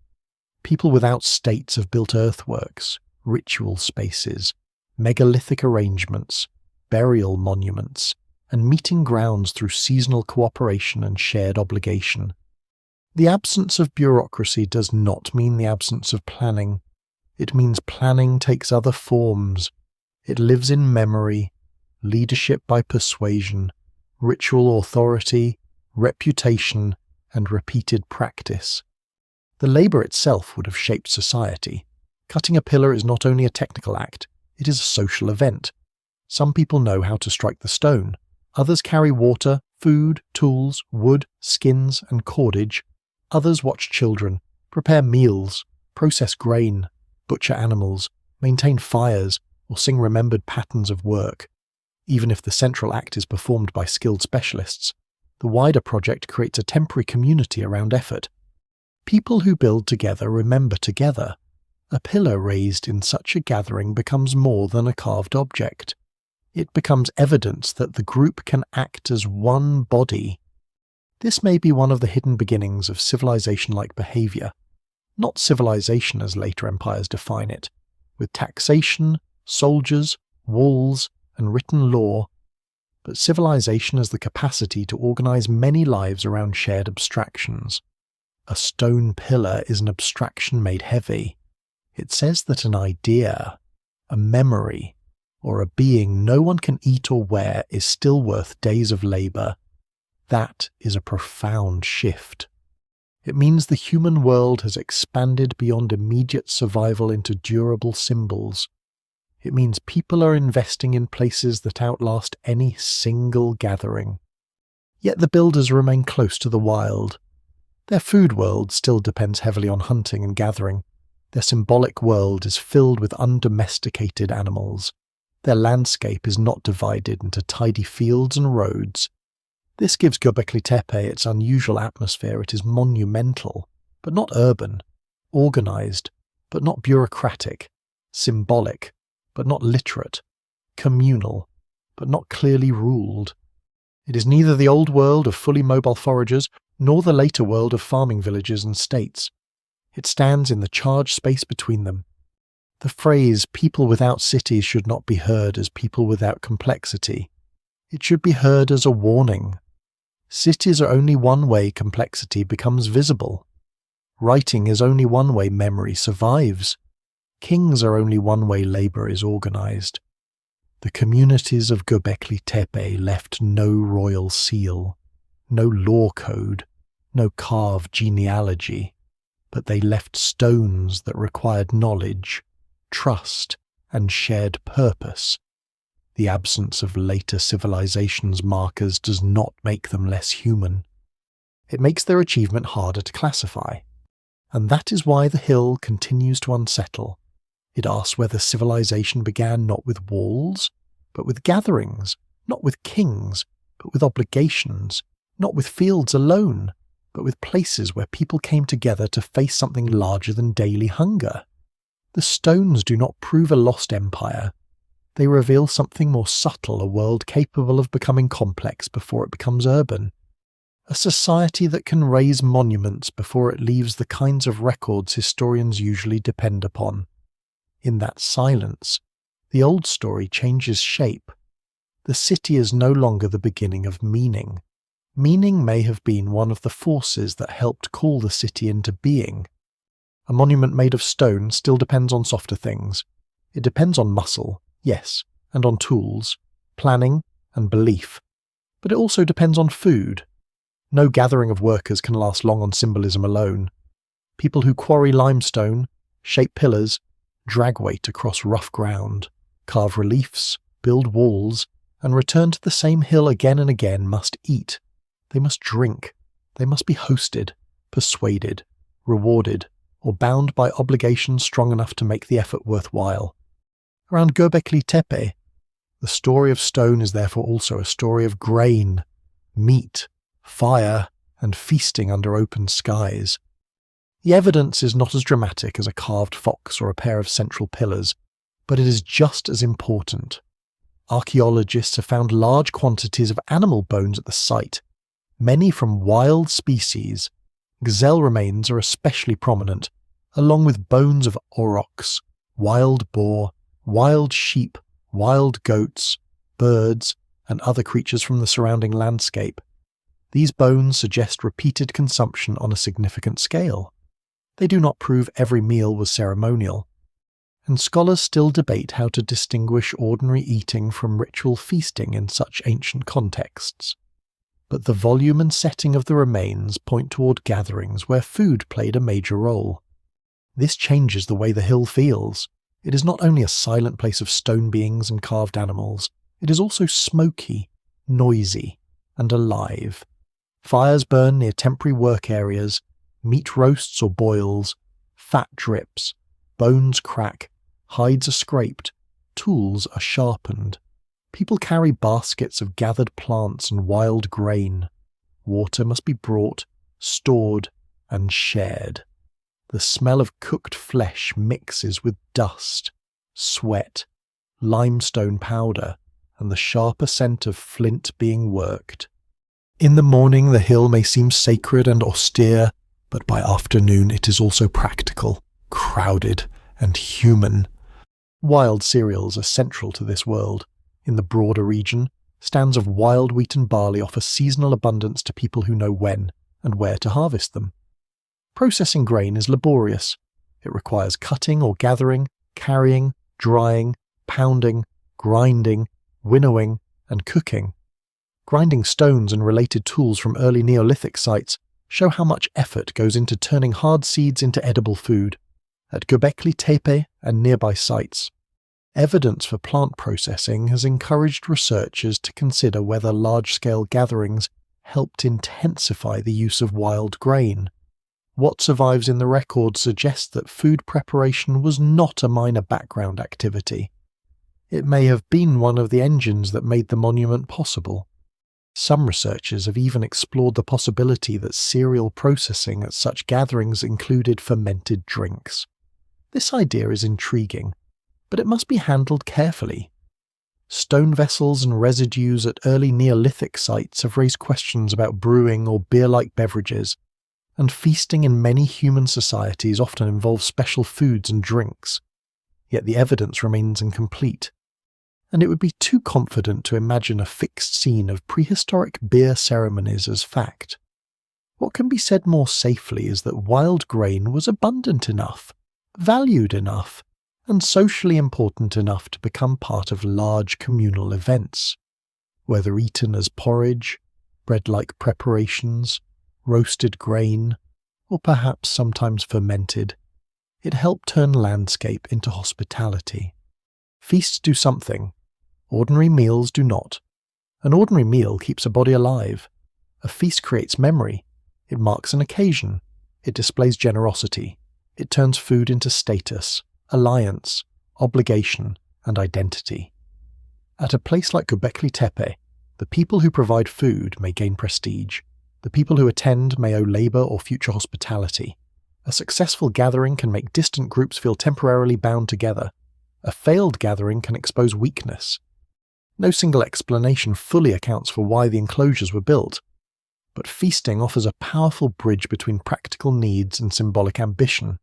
people without states have built earthworks, ritual spaces, megalithic arrangements, burial monuments, and meeting grounds through seasonal cooperation and shared obligation. The absence of bureaucracy does not mean the absence of planning. It means planning takes other forms. It lives in memory, leadership by persuasion, ritual authority, reputation, and repeated practice. The labour itself would have shaped society. Cutting a pillar is not only a technical act, it is a social event. Some people know how to strike the stone. Others carry water, food, tools, wood, skins, and cordage. Others watch children, prepare meals, process grain, butcher animals, maintain fires, or sing remembered patterns of work. Even if the central act is performed by skilled specialists, the wider project creates a temporary community around effort. People who build together remember together. A pillar raised in such a gathering becomes more than a carved object. It becomes evidence that the group can act as one body. This may be one of the hidden beginnings of civilization-like behaviour, not civilization as later empires define it, with taxation, soldiers, walls, and written law, but civilization as the capacity to organise many lives around shared abstractions. A stone pillar is an abstraction made heavy. It says that an idea, a memory, or a being no one can eat or wear is still worth days of labour. That is a profound shift. It means the human world has expanded beyond immediate survival into durable symbols. It means people are investing in places that outlast any single gathering. Yet the builders remain close to the wild. Their food world still depends heavily on hunting and gathering. Their symbolic world is filled with undomesticated animals. Their landscape is not divided into tidy fields and roads. This gives Göbekli Tepe its unusual atmosphere. It is monumental, but not urban, organised, but not bureaucratic, symbolic, but not literate, communal, but not clearly ruled. It is neither the old world of fully mobile foragers, nor the later world of farming villages and states. It stands in the charged space between them. The phrase "people without cities" should not be heard as people without complexity. It should be heard as a warning. Cities are only one way complexity becomes visible. Writing is only one way memory survives. Kings are only one way labour is organised. The communities of Göbekli Tepe left no royal seal, no law code, no carved genealogy, but they left stones that required knowledge, trust, and shared purpose. The absence of later civilizations' markers does not make them less human. It makes their achievement harder to classify. And that is why the hill continues to unsettle. It asks whether civilization began not with walls, but with gatherings, not with kings, but with obligations, not with fields alone, but with places where people came together to face something larger than daily hunger. The stones do not prove a lost empire. They reveal something more subtle, a world capable of becoming complex before it becomes urban. A society that can raise monuments before it leaves the kinds of records historians usually depend upon. In that silence, the old story changes shape. The city is no longer the beginning of meaning. Meaning may have been one of the forces that helped call the city into being. A monument made of stone still depends on softer things. It depends on muscle, yes, and on tools, planning, and belief. But it also depends on food. No gathering of workers can last long on symbolism alone. People who quarry limestone, shape pillars, drag weight across rough ground, carve reliefs, build walls, and return to the same hill again and again must eat. They must drink. They must be hosted, persuaded, rewarded, or bound by obligations strong enough to make the effort worthwhile. Around Göbekli Tepe, the story of stone is therefore also a story of grain, meat, fire, and feasting under open skies. The evidence is not as dramatic as a carved fox or a pair of central pillars, but it is just as important. Archaeologists have found large quantities of animal bones at the site, many from wild species. Gazelle remains are especially prominent, along with bones of aurochs, wild boar, wild sheep, wild goats, birds, and other creatures from the surrounding landscape. These bones suggest repeated consumption on a significant scale. They do not prove every meal was ceremonial, and scholars still debate how to distinguish ordinary eating from ritual feasting in such ancient contexts. But the volume and setting of the remains point toward gatherings where food played a major role. This changes the way the hill feels. It is not only a silent place of stone beings and carved animals, it is also smoky, noisy, and alive. Fires burn near temporary work areas, meat roasts or boils, fat drips, bones crack, hides are scraped, tools are sharpened. People carry baskets of gathered plants and wild grain. Water must be brought, stored, and shared. The smell of cooked flesh mixes with dust, sweat, limestone powder, and the sharper scent of flint being worked. In the morning the hill may seem sacred and austere, but by afternoon it is also practical, crowded, and human. Wild cereals are central to this world. In the broader region, stands of wild wheat and barley offer seasonal abundance to people who know when and where to harvest them. Processing grain is laborious. It requires cutting or gathering, carrying, drying, pounding, grinding, winnowing, and cooking. Grinding stones and related tools from early Neolithic sites show how much effort goes into turning hard seeds into edible food. At Göbekli Tepe and nearby sites, evidence for plant processing has encouraged researchers to consider whether large-scale gatherings helped intensify the use of wild grain. What survives in the record suggests that food preparation was not a minor background activity. It may have been one of the engines that made the monument possible. Some researchers have even explored the possibility that cereal processing at such gatherings included fermented drinks. This idea is intriguing, but it must be handled carefully. Stone vessels and residues at early Neolithic sites have raised questions about brewing or beer-like beverages, and feasting in many human societies often involves special foods and drinks. Yet the evidence remains incomplete, and it would be too confident to imagine a fixed scene of prehistoric beer ceremonies as fact. What can be said more safely is that wild grain was abundant enough, valued enough, and socially important enough to become part of large communal events. Whether eaten as porridge, bread-like preparations, roasted grain, or perhaps sometimes fermented, it helped turn landscape into hospitality. Feasts do something. Ordinary meals do not. An ordinary meal keeps a body alive. A feast creates memory. It marks an occasion. It displays generosity. It turns food into status, alliance, obligation, and identity. At a place like Göbekli Tepe, the people who provide food may gain prestige. The people who attend may owe labour or future hospitality. A successful gathering can make distant groups feel temporarily bound together. A failed gathering can expose weakness. No single explanation fully accounts for why the enclosures were built, but feasting offers a powerful bridge between practical needs and symbolic ambition.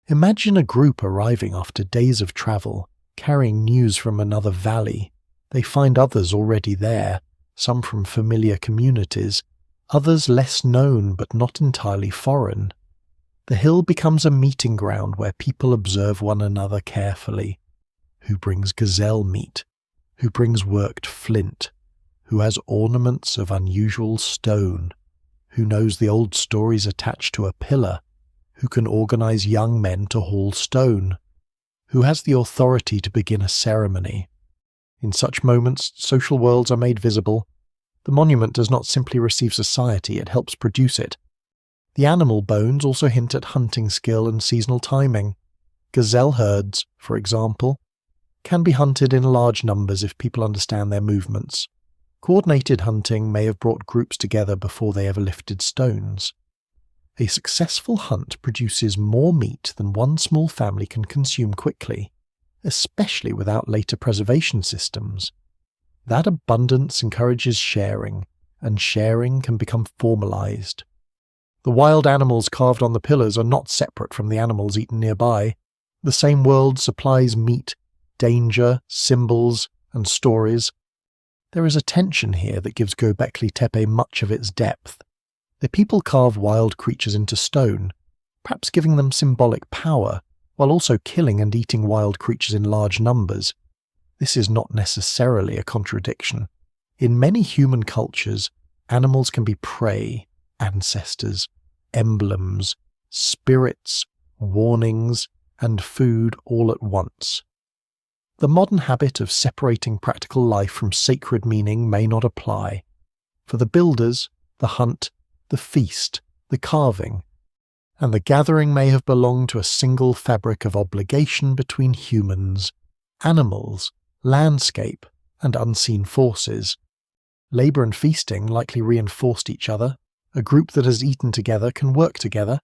Imagine a group arriving after days of travel, carrying news from another valley. They find others already there, some from familiar communities, others less known but not entirely foreign. The hill becomes a meeting ground where people observe one another carefully. Who brings gazelle meat? Who brings worked flint? Who has ornaments of unusual stone? Who knows the old stories attached to a pillar? Who can organize young men to haul stone? Who has the authority to begin a ceremony? In such moments, social worlds are made visible. The monument does not simply receive society, it helps produce it. The animal bones also hint at hunting skill and seasonal timing. Gazelle herds, for example, can be hunted in large numbers if people understand their movements. Coordinated hunting may have brought groups together before they ever lifted stones. A successful hunt produces more meat than one small family can consume quickly, especially without later preservation systems. That abundance encourages sharing, and sharing can become formalized. The wild animals carved on the pillars are not separate from the animals eaten nearby. The same world supplies meat, danger, symbols, and stories. There is a tension here that gives Göbekli Tepe much of its depth. The people carve wild creatures into stone, perhaps giving them symbolic power, while also killing and eating wild creatures in large numbers. This is not necessarily a contradiction. In many human cultures, animals can be prey, ancestors, emblems, spirits, warnings, and food all at once. The modern habit of separating practical life from sacred meaning may not apply. For the builders, the hunt, the feast, the carving, and the gathering may have belonged to a single fabric of obligation between humans, animals, landscape, and unseen forces. Labour and feasting likely reinforced each other. A group that has eaten together can work together.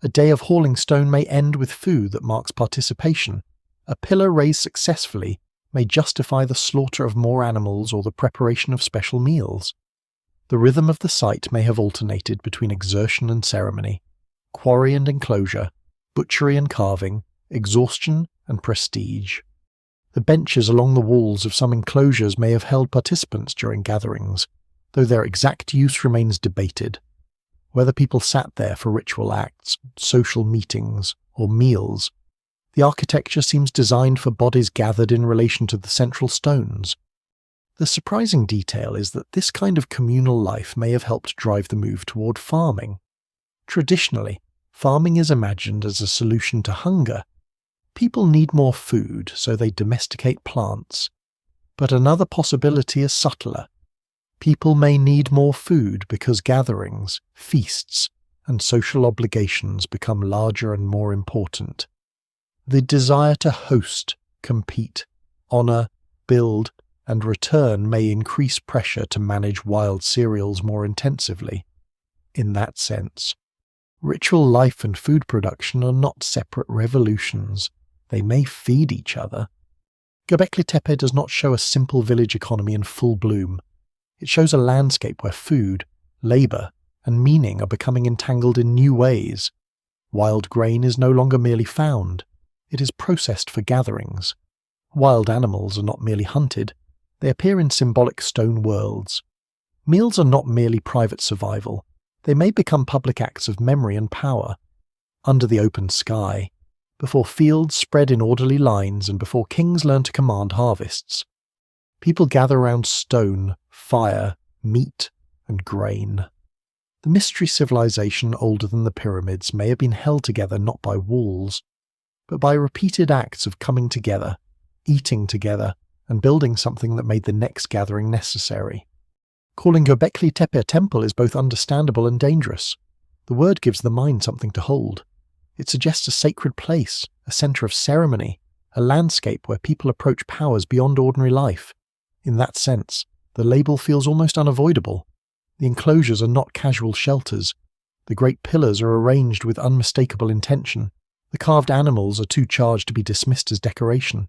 A day of hauling stone may end with food that marks participation. A pillar raised successfully may justify the slaughter of more animals or the preparation of special meals. The rhythm of the site may have alternated between exertion and ceremony, quarry and enclosure, butchery and carving, exhaustion and prestige. The benches along the walls of some enclosures may have held participants during gatherings, though their exact use remains debated. Whether people sat there for ritual acts, social meetings, or meals, the architecture seems designed for bodies gathered in relation to the central stones. The surprising detail is that this kind of communal life may have helped drive the move toward farming. Traditionally, farming is imagined as a solution to hunger. People need more food, so they domesticate plants. But another possibility is subtler. People may need more food because gatherings, feasts, and social obligations become larger and more important. The desire to host, compete, honour, build, and return may increase pressure to manage wild cereals more intensively. In that sense, ritual life and food production are not separate revolutions. They may feed each other. Göbekli Tepe does not show a simple village economy in full bloom. It shows a landscape where food, labour, and meaning are becoming entangled in new ways. Wild grain is no longer merely found. It is processed for gatherings. Wild animals are not merely hunted. They appear in symbolic stone worlds. Meals are not merely private survival. They may become public acts of memory and power. Under the open sky, before fields spread in orderly lines and before kings learn to command harvests, people gather around stone, fire, meat, and grain. The mystery civilization older than the pyramids may have been held together not by walls, but by repeated acts of coming together, eating together, and building something that made the next gathering necessary. Calling Göbekli Tepe a temple is both understandable and dangerous. The word gives the mind something to hold. It suggests a sacred place, a centre of ceremony, a landscape where people approach powers beyond ordinary life. In that sense, the label feels almost unavoidable. The enclosures are not casual shelters. The great pillars are arranged with unmistakable intention. The carved animals are too charged to be dismissed as decoration.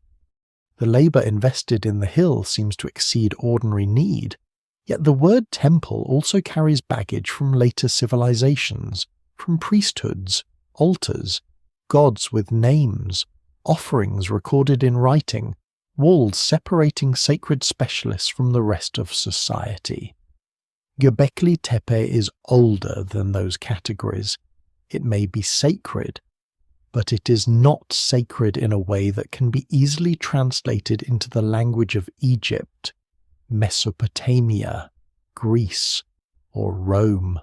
The labour invested in the hill seems to exceed ordinary need. Yet the word temple also carries baggage from later civilizations, from priesthoods, altars, gods with names, offerings recorded in writing, walls separating sacred specialists from the rest of society. Göbekli Tepe is older than those categories. It may be sacred, but it is not sacred in a way that can be easily translated into the language of Egypt, Mesopotamia, Greece, or Rome.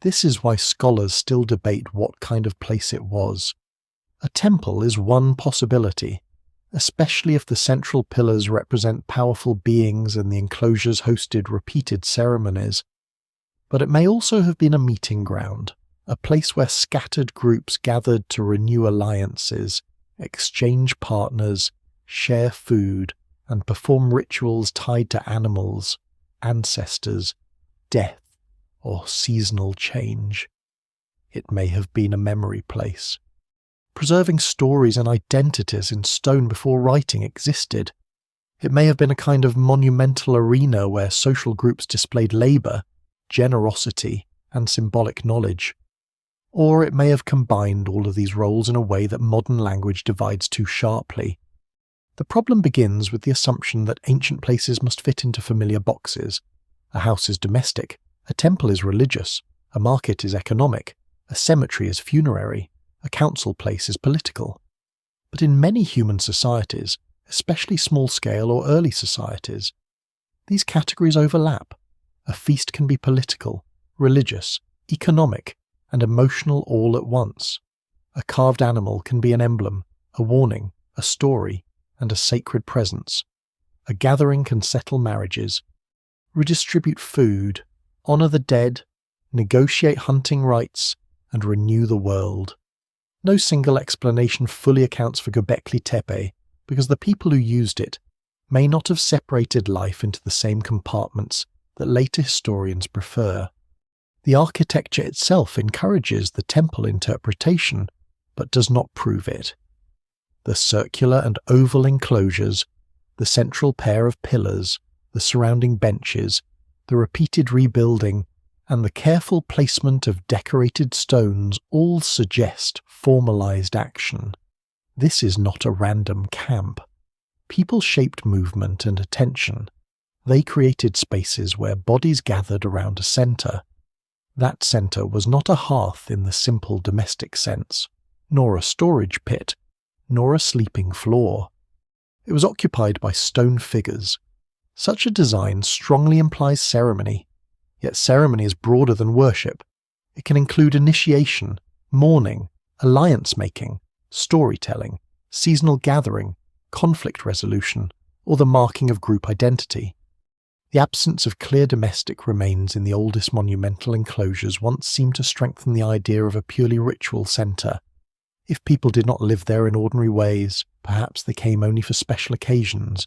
This is why scholars still debate what kind of place it was. A temple is one possibility, especially if the central pillars represent powerful beings and the enclosures hosted repeated ceremonies. But it may also have been a meeting ground, a place where scattered groups gathered to renew alliances, exchange partners, share food, and perform rituals tied to animals, ancestors, death, or seasonal change. It may have been a memory place, preserving stories and identities in stone before writing existed. It may have been a kind of monumental arena where social groups displayed labour, generosity, and symbolic knowledge. Or it may have combined all of these roles in a way that modern language divides too sharply. The problem begins with the assumption that ancient places must fit into familiar boxes. A house is domestic, a temple is religious, a market is economic, a cemetery is funerary, a council place is political. But in many human societies, especially small-scale or early societies, these categories overlap. A feast can be political, religious, economic, and emotional all at once. A carved animal can be an emblem, a warning, a story, and a sacred presence. A gathering can settle marriages, redistribute food, honour the dead, negotiate hunting rights, and renew the world. No single explanation fully accounts for Göbekli Tepe because the people who used it may not have separated life into the same compartments that later historians prefer. The architecture itself encourages the temple interpretation, but does not prove it. The circular and oval enclosures, the central pair of pillars, the surrounding benches, the repeated rebuilding, and the careful placement of decorated stones all suggest formalized action. This is not a random camp. People shaped movement and attention. They created spaces where bodies gathered around a center. That center was not a hearth in the simple domestic sense, nor a storage pit, nor a sleeping floor. It was occupied by stone figures. Such a design strongly implies ceremony, yet ceremony is broader than worship. It can include initiation, mourning, alliance-making, storytelling, seasonal gathering, conflict resolution, or the marking of group identity. The absence of clear domestic remains in the oldest monumental enclosures once seemed to strengthen the idea of a purely ritual centre. If people did not live there in ordinary ways, perhaps they came only for special occasions.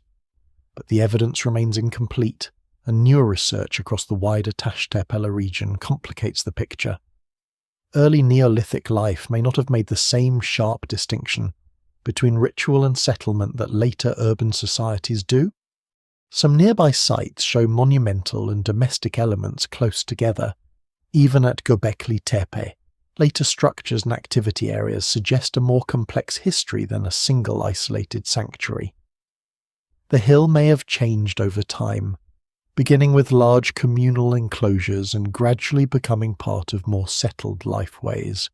But the evidence remains incomplete, and newer research across the wider Tashtepela region complicates the picture. Early Neolithic life may not have made the same sharp distinction between ritual and settlement that later urban societies do. Some nearby sites show monumental and domestic elements close together. Even at Göbekli Tepe, later structures and activity areas suggest a more complex history than a single isolated sanctuary. The hill may have changed over time, beginning with large communal enclosures and gradually becoming part of more settled lifeways.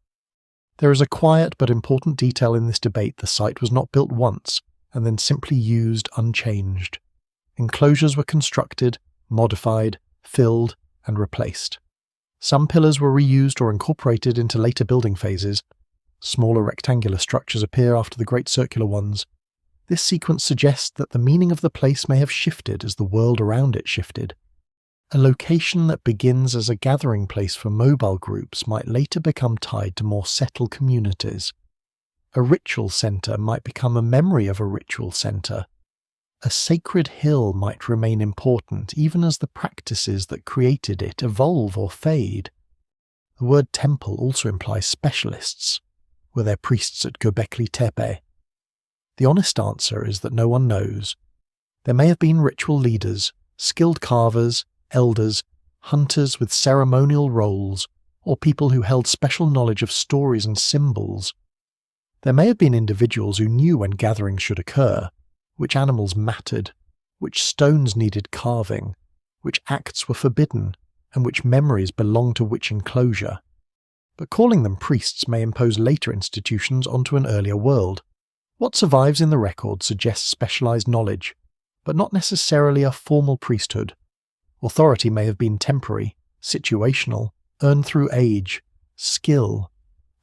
There is a quiet but important detail in this debate: the site was not built once and then simply used unchanged. Enclosures were constructed, modified, filled, and replaced. Some pillars were reused or incorporated into later building phases. Smaller rectangular structures appear after the great circular ones. This sequence suggests that the meaning of the place may have shifted as the world around it shifted. A location that begins as a gathering place for mobile groups might later become tied to more settled communities. A ritual centre might become a memory of a ritual centre. A sacred hill might remain important even as the practices that created it evolve or fade. The word temple also implies specialists. Were there priests at Göbekli Tepe? The honest answer is that no one knows. There may have been ritual leaders, skilled carvers, elders, hunters with ceremonial roles, or people who held special knowledge of stories and symbols. There may have been individuals who knew when gatherings should occur, which animals mattered, which stones needed carving, which acts were forbidden, and which memories belonged to which enclosure. But calling them priests may impose later institutions onto an earlier world. What survives in the record suggests specialized knowledge, but not necessarily a formal priesthood. Authority may have been temporary, situational, earned through age, skill,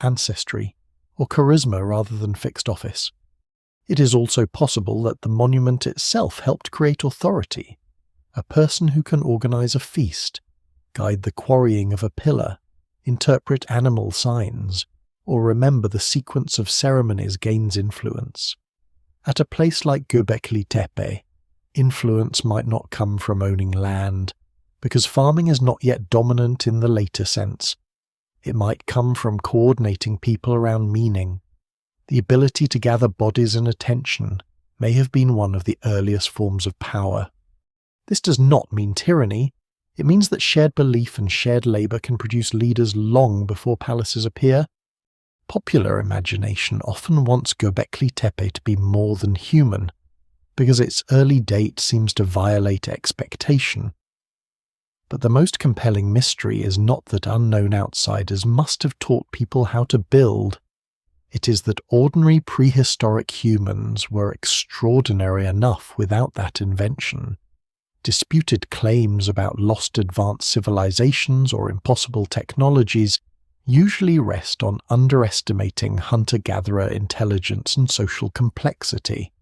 ancestry, or charisma rather than fixed office. It is also possible that the monument itself helped create authority, a person who can organize a feast, guide the quarrying of a pillar, interpret animal signs, or remember the sequence of ceremonies gains influence. At a place like Göbekli Tepe, influence might not come from owning land, because farming is not yet dominant in the later sense. It might come from coordinating people around meaning. The ability to gather bodies and attention may have been one of the earliest forms of power. This does not mean tyranny. It means that shared belief and shared labour can produce leaders long before palaces appear. Popular imagination often wants Göbekli Tepe to be more than human, because its early date seems to violate expectation. But the most compelling mystery is not that unknown outsiders must have taught people how to build. It is that ordinary prehistoric humans were extraordinary enough without that invention. Disputed claims about lost advanced civilizations or impossible technologies usually rest on underestimating hunter-gatherer intelligence and social complexity.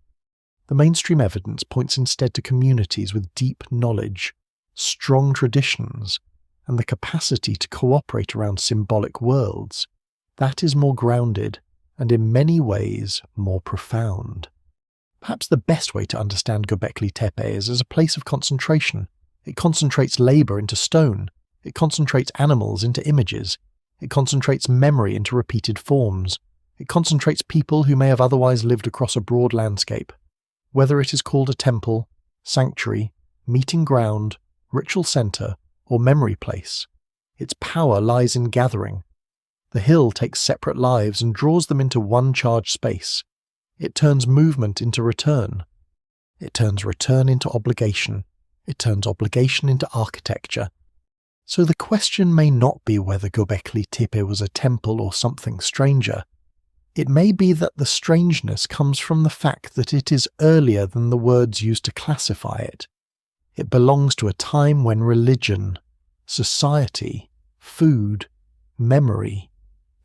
The mainstream evidence points instead to communities with deep knowledge, strong traditions, and the capacity to cooperate around symbolic worlds. That is more grounded, and in many ways more profound. Perhaps the best way to understand Göbekli Tepe is as a place of concentration. It concentrates labour into stone. It concentrates animals into images. It concentrates memory into repeated forms. It concentrates people who may have otherwise lived across a broad landscape. Whether it is called a temple, sanctuary, meeting ground, ritual centre, or memory place, its power lies in gathering. The hill takes separate lives and draws them into one charged space. It turns movement into return. It turns return into obligation. It turns obligation into architecture. So the question may not be whether Göbekli Tepe was a temple or something stranger. It may be that the strangeness comes from the fact that it is earlier than the words used to classify it. It belongs to a time when religion, society, food, memory,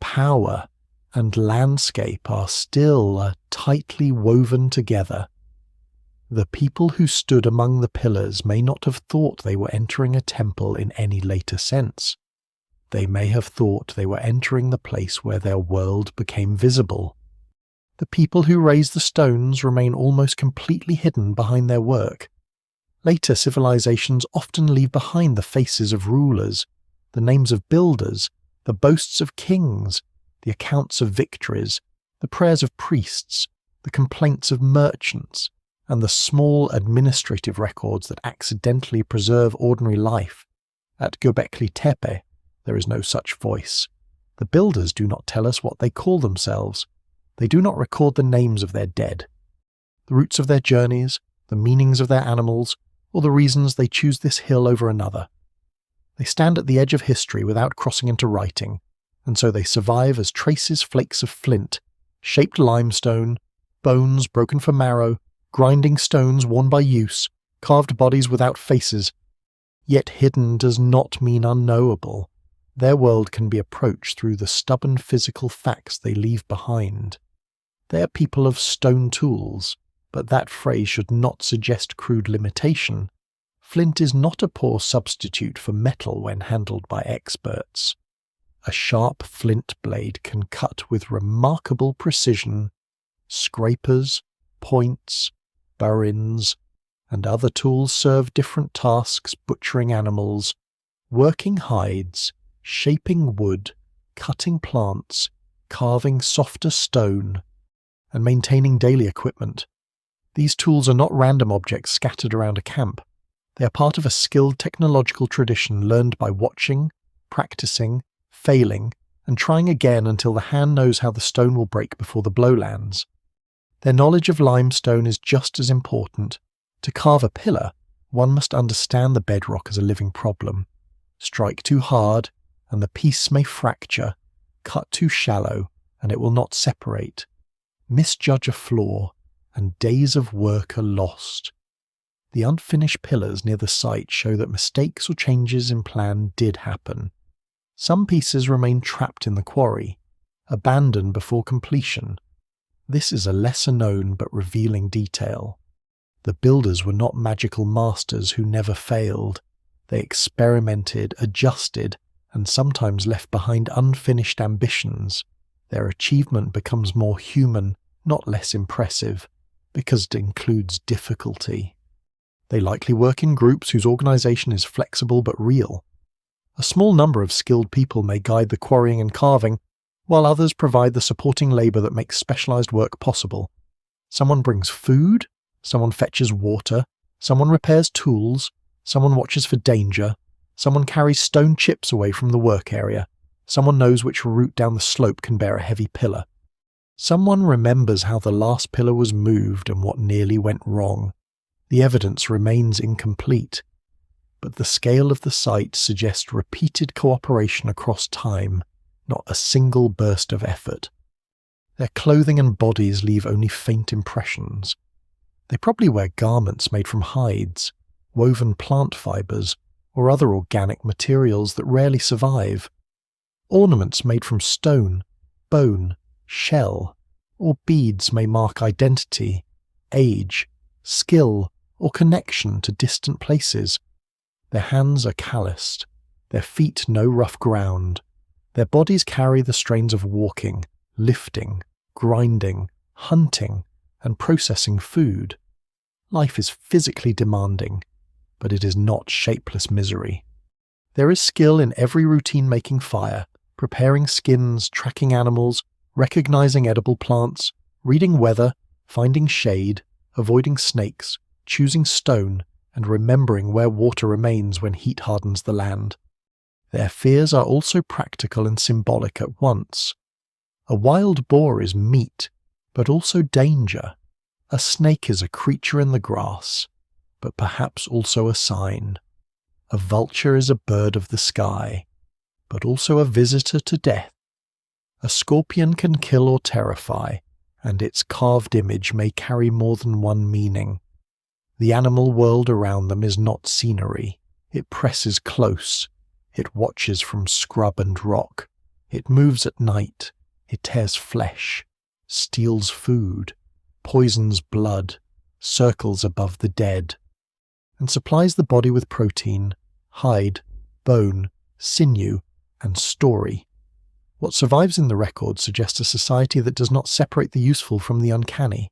power, and landscape are still tightly woven together. The people who stood among the pillars may not have thought they were entering a temple in any later sense. They may have thought they were entering the place where their world became visible. The people who raised the stones remain almost completely hidden behind their work. Later civilizations often leave behind the faces of rulers, the names of builders, the boasts of kings, the accounts of victories, the prayers of priests, the complaints of merchants, and the small administrative records that accidentally preserve ordinary life. At Göbekli Tepe, there is no such voice. The builders do not tell us what they call themselves. They do not record the names of their dead, the routes of their journeys, the meanings of their animals, or the reasons they choose this hill over another. They stand at the edge of history without crossing into writing, and so they survive as traces flakes of flint, shaped limestone, bones broken for marrow, grinding stones worn by use, carved bodies without faces. Yet hidden does not mean unknowable. Their world can be approached through the stubborn physical facts they leave behind. They are people of stone tools, but that phrase should not suggest crude limitation. Flint is not a poor substitute for metal when handled by experts. A sharp flint blade can cut with remarkable precision. Scrapers, points, burins, and other tools serve different tasks: butchering animals, working hides, shaping wood, cutting plants, carving softer stone, and maintaining daily equipment. These tools are not random objects scattered around a camp. They are part of a skilled technological tradition learned by watching, practicing, failing, and trying again until the hand knows how the stone will break before the blow lands. Their knowledge of limestone is just as important. To carve a pillar, one must understand the bedrock as a living problem. Strike too hard, and the piece may fracture. Cut too shallow, and it will not separate. Misjudge a flaw, and days of work are lost. The unfinished pillars near the site show that mistakes or changes in plan did happen. Some pieces remain trapped in the quarry, abandoned before completion. This is a lesser-known but revealing detail. The builders were not magical masters who never failed. They experimented, adjusted, and sometimes left behind unfinished ambitions. Their achievement becomes more human, not less impressive, because it includes difficulty. They likely work in groups whose organization is flexible but real. A small number of skilled people may guide the quarrying and carving, while others provide the supporting labor that makes specialized work possible. Someone brings food, someone fetches water, someone repairs tools, someone watches for danger, someone carries stone chips away from the work area, someone knows which route down the slope can bear a heavy pillar. Someone remembers how the last pillar was moved and what nearly went wrong. The evidence remains incomplete, but the scale of the site suggests repeated cooperation across time, not a single burst of effort. Their clothing and bodies leave only faint impressions. They probably wear garments made from hides, woven plant fibers, or other organic materials that rarely survive. Ornaments made from stone, bone, shell, or beads may mark identity, age, skill, or connection to distant places. Their hands are calloused, their feet no rough ground. Their bodies carry the strains of walking, lifting, grinding, hunting, and processing food. Life is physically demanding, but it is not shapeless misery. There is skill in every routine: making fire, preparing skins, tracking animals, recognizing edible plants, reading weather, finding shade, avoiding snakes, choosing stone, and remembering where water remains when heat hardens the land. Their fears are also practical and symbolic at once. A wild boar is meat, but also danger. A snake is a creature in the grass, but perhaps also a sign. A vulture is a bird of the sky, but also a visitor to death. A scorpion can kill or terrify, and its carved image may carry more than one meaning. The animal world around them is not scenery. It presses close. It watches from scrub and rock. It moves at night. It tears flesh, steals food, poisons blood, circles above the dead, and supplies the body with protein, hide, bone, sinew, and story. What survives in the record suggests a society that does not separate the useful from the uncanny.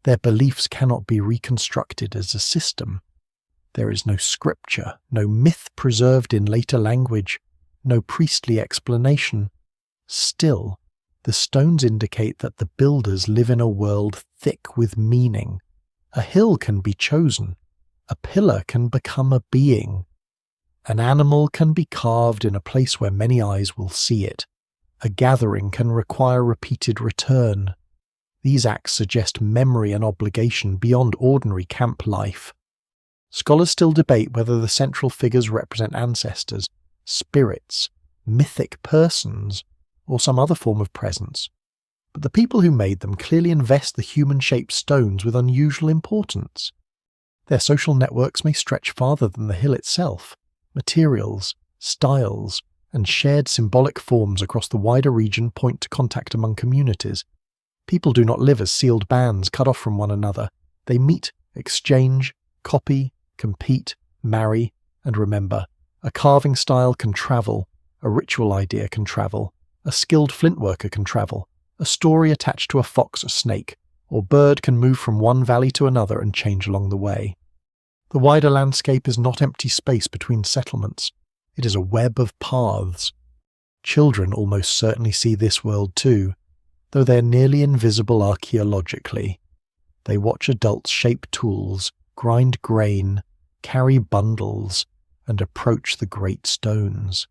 Their beliefs cannot be reconstructed as a system. There is no scripture, no myth preserved in later language, no priestly explanation. Still, the stones indicate that the builders live in a world thick with meaning. A hill can be chosen. A pillar can become a being. An animal can be carved in a place where many eyes will see it. A gathering can require repeated return. These acts suggest memory and obligation beyond ordinary camp life. Scholars still debate whether the central figures represent ancestors, spirits, mythic persons, or some other form of presence, but the people who made them clearly invest the human-shaped stones with unusual importance. Their social networks may stretch farther than the hill itself. Materials, styles, and shared symbolic forms across the wider region point to contact among communities. People do not live as sealed bands cut off from one another. They meet, exchange, copy, compete, marry, and remember. A carving style can travel, a ritual idea can travel, a skilled flintworker can travel, a story attached to a fox or snake, or bird can move from one valley to another and change along the way. The wider landscape is not empty space between settlements. It is a web of paths. Children almost certainly see this world too, though they are nearly invisible archaeologically. They watch adults shape tools, grind grain, carry bundles, and approach the great stones.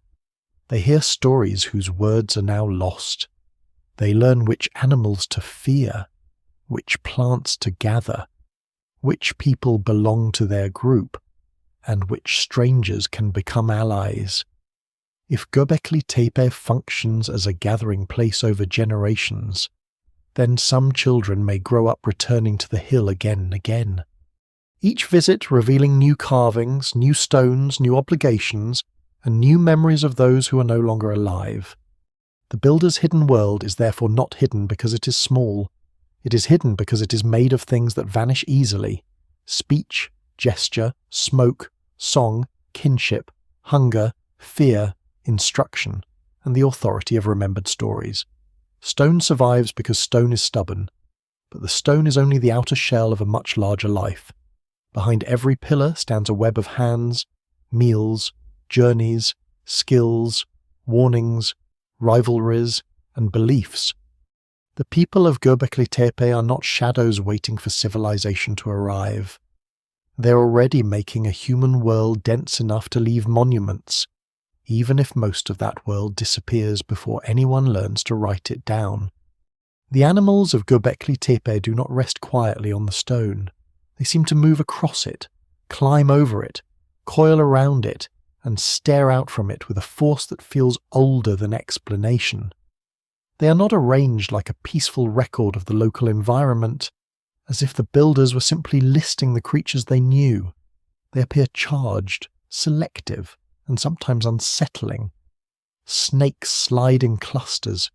They hear stories whose words are now lost. They learn which animals to fear, which plants to gather, which people belong to their group, and which strangers can become allies. If Göbekli Tepe functions as a gathering place over generations, then some children may grow up returning to the hill again and again. Each visit revealing new carvings, new stones, new obligations, and new memories of those who are no longer alive. The builder's hidden world is therefore not hidden because it is small. It is hidden because it is made of things that vanish easily: speech, gesture, smoke, song, kinship, hunger, fear, instruction, and the authority of remembered stories. Stone survives because stone is stubborn, but the stone is only the outer shell of a much larger life. Behind every pillar stands a web of hands, meals, journeys, skills, warnings, rivalries, and beliefs. The people of Göbekli Tepe are not shadows waiting for civilization to arrive. They're already making a human world dense enough to leave monuments, even if most of that world disappears before anyone learns to write it down. The animals of Göbekli Tepe do not rest quietly on the stone. They seem to move across it, climb over it, coil around it, and stare out from it with a force that feels older than explanation. They are not arranged like a peaceful record of the local environment, as if the builders were simply listing the creatures they knew. They appear charged, selective, and sometimes unsettling. Snakes slide in clusters.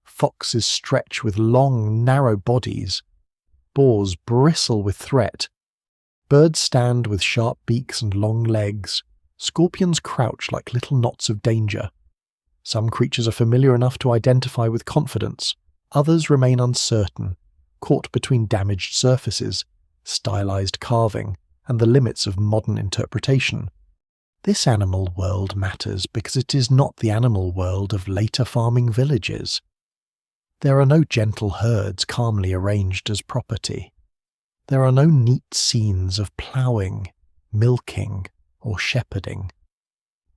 Foxes stretch with long, narrow bodies. Boars bristle with threat. Birds stand with sharp beaks and long legs. Scorpions crouch like little knots of danger. Some creatures are familiar enough to identify with confidence. Others remain uncertain, caught between damaged surfaces, stylized carving, and the limits of modern interpretation. This animal world matters because it is not the animal world of later farming villages. There are no gentle herds calmly arranged as property. There are no neat scenes of ploughing, milking, or shepherding.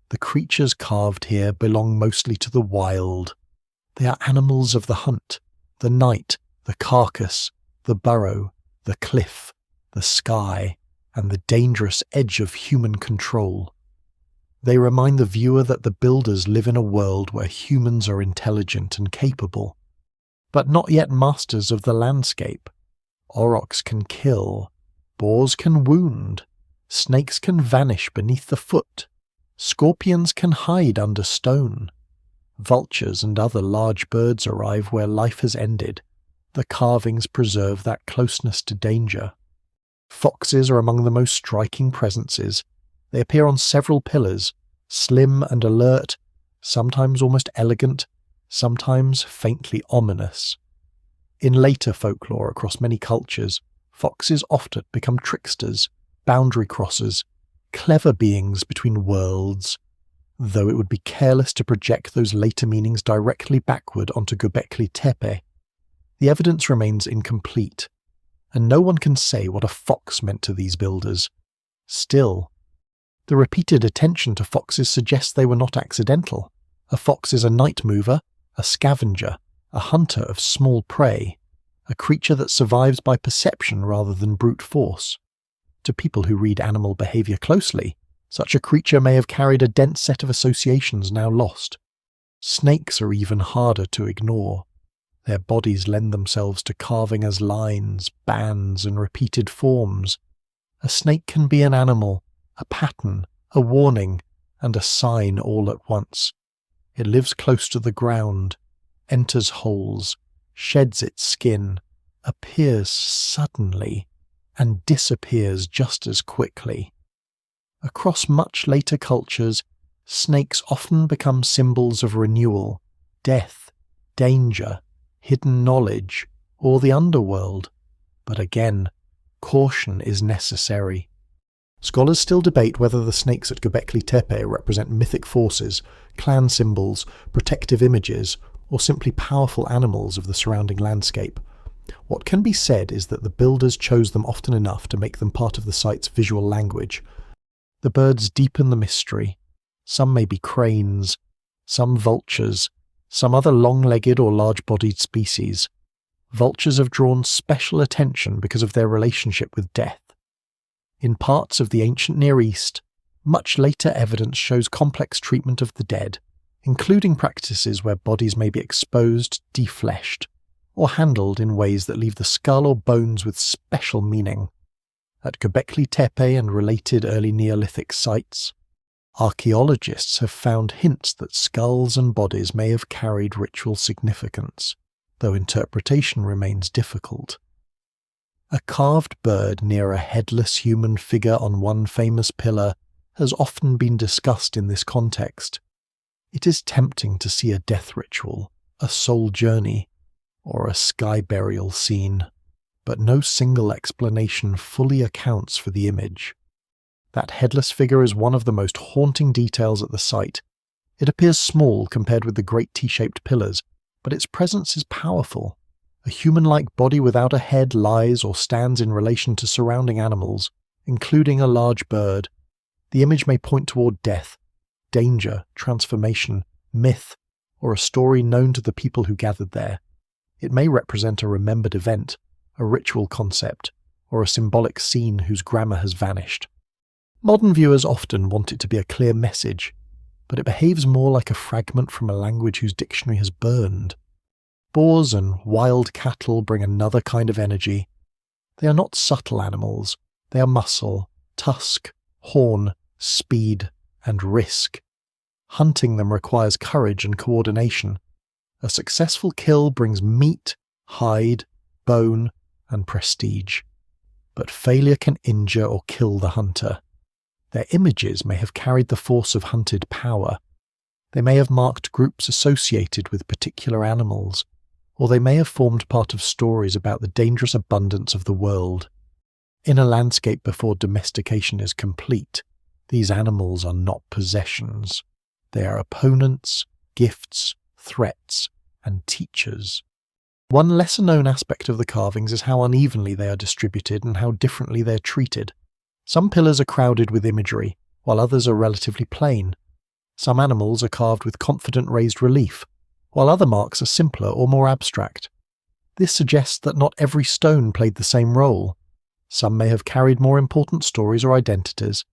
The creatures carved here belong mostly to the wild. They are animals of the hunt, the night, the carcass, the burrow, the cliff, the sky, and the dangerous edge of human control. They remind the viewer that the builders live in a world where humans are intelligent and capable, but not yet masters of the landscape. Aurochs can kill, boars can wound, snakes can vanish beneath the foot, scorpions can hide under stone. Vultures and other large birds arrive where life has ended. The carvings preserve that closeness to danger. Foxes are among the most striking presences. They appear on several pillars, slim and alert, sometimes almost elegant, sometimes faintly ominous. In later folklore across many cultures, foxes often become tricksters, boundary crossers, clever beings between worlds, though it would be careless to project those later meanings directly backward onto Göbekli Tepe. The evidence remains incomplete, and no one can say what a fox meant to these builders. Still, the repeated attention to foxes suggests they were not accidental. A fox is a night mover, a scavenger, a hunter of small prey, a creature that survives by perception rather than brute force. To people who read animal behavior closely, such a creature may have carried a dense set of associations now lost. Snakes are even harder to ignore. Their bodies lend themselves to carving as lines, bands, and repeated forms. A snake can be an animal, a pattern, a warning, and a sign all at once. It lives close to the ground, enters holes, sheds its skin, appears suddenly, and disappears just as quickly. Across much later cultures, snakes often become symbols of renewal, death, danger, hidden knowledge, or the underworld. But again, caution is necessary. Scholars still debate whether the snakes at Göbekli Tepe represent mythic forces, clan symbols, protective images, or simply powerful animals of the surrounding landscape. What can be said is that the builders chose them often enough to make them part of the site's visual language. The birds deepen the mystery. Some may be cranes, some vultures, some other long-legged or large-bodied species. Vultures have drawn special attention because of their relationship with death. In parts of the ancient Near East, much later evidence shows complex treatment of the dead, including practices where bodies may be exposed, defleshed, or handled in ways that leave the skull or bones with special meaning. At Göbekli Tepe and related early Neolithic sites, archaeologists have found hints that skulls and bodies may have carried ritual significance, though interpretation remains difficult. A carved bird near a headless human figure on one famous pillar has often been discussed in this context. It is tempting to see a death ritual, a soul journey, or a sky burial scene, but no single explanation fully accounts for the image. That headless figure is one of the most haunting details at the site. It appears small compared with the great T-shaped pillars, but its presence is powerful. A human-like body without a head lies or stands in relation to surrounding animals, including a large bird. The image may point toward death, danger, transformation, myth, or a story known to the people who gathered there. It may represent a remembered event, a ritual concept, or a symbolic scene whose grammar has vanished. Modern viewers often want it to be a clear message, but it behaves more like a fragment from a language whose dictionary has burned. Boars and wild cattle bring another kind of energy. They are not subtle animals. They are muscle, tusk, horn, speed, and risk. Hunting them requires courage and coordination. A successful kill brings meat, hide, bone, and prestige. But failure can injure or kill the hunter. Their images may have carried the force of hunted power. They may have marked groups associated with particular animals, or they may have formed part of stories about the dangerous abundance of the world. In a landscape before domestication is complete, these animals are not possessions. They are opponents, gifts, threats, and teachers. One lesser-known aspect of the carvings is how unevenly they are distributed and how differently they are treated. Some pillars are crowded with imagery, while others are relatively plain. Some animals are carved with confident raised relief, while other marks are simpler or more abstract. This suggests that not every stone played the same role. Some may have carried more important stories or identities.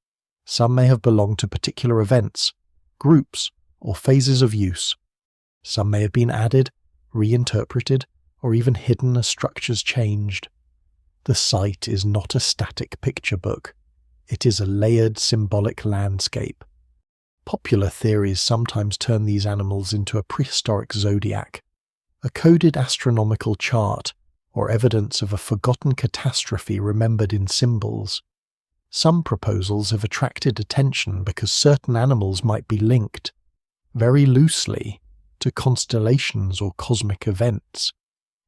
Some may have belonged to particular events, groups, or phases of use. Some may have been added, reinterpreted, or even hidden as structures changed. The site is not a static picture book. It is a layered symbolic landscape. Popular theories sometimes turn these animals into a prehistoric zodiac, a coded astronomical chart, or evidence of a forgotten catastrophe remembered in symbols. Some proposals have attracted attention because certain animals might be linked, very loosely, to constellations or cosmic events.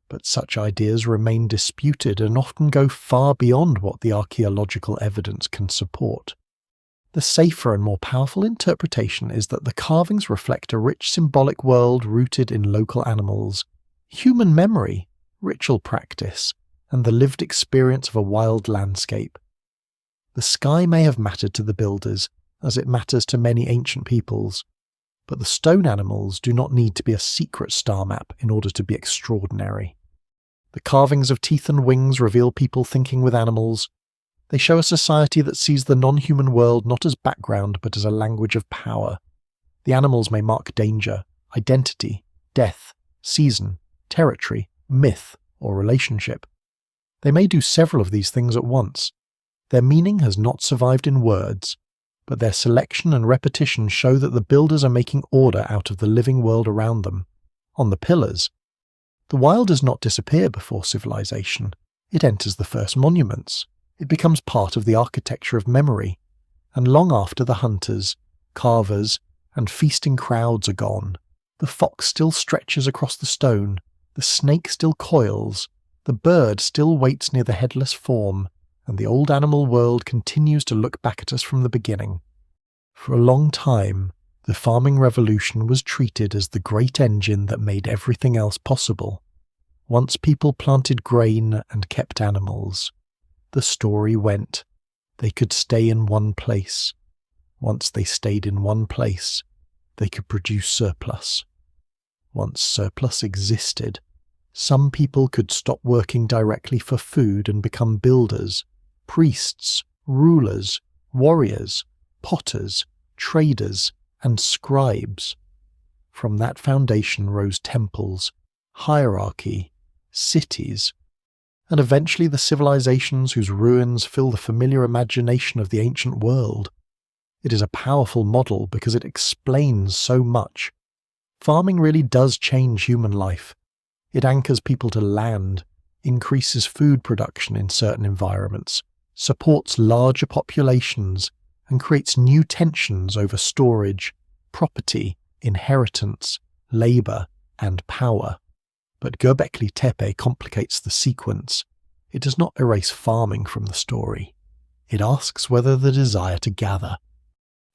But such ideas remain disputed and often go far beyond what the archaeological evidence can support. The safer and more powerful interpretation is that the carvings reflect a rich symbolic world rooted in local animals, human memory, ritual practice, and the lived experience of a wild landscape. The sky may have mattered to the builders, as it matters to many ancient peoples, but the stone animals do not need to be a secret star map in order to be extraordinary. The carvings of teeth and wings reveal people thinking with animals. They show a society that sees the non-human world not as background but as a language of power. The animals may mark danger, identity, death, season, territory, myth, or relationship. They may do several of these things at once. Their meaning has not survived in words, but their selection and repetition show that the builders are making order out of the living world around them. On the pillars, the wild does not disappear before civilization. It enters the first monuments. It becomes part of the architecture of memory, and long after the hunters, carvers, and feasting crowds are gone, the fox still stretches across the stone, the snake still coils, the bird still waits near the headless form, and the old animal world continues to look back at us from the beginning. For a long time, the farming revolution was treated as the great engine that made everything else possible. Once people planted grain and kept animals, the story went, they could stay in one place. Once they stayed in one place, they could produce surplus. Once surplus existed, some people could stop working directly for food and become builders, priests, rulers, warriors, potters, traders, and scribes. From that foundation rose temples, hierarchy, cities, and eventually the civilizations whose ruins fill the familiar imagination of the ancient world. It is a powerful model because it explains so much. Farming really does change human life. It anchors people to land, increases food production in certain environments, supports larger populations, and creates new tensions over storage, property, inheritance, labour, and power. But Göbekli Tepe complicates the sequence. It does not erase farming from the story. It asks whether the desire to gather,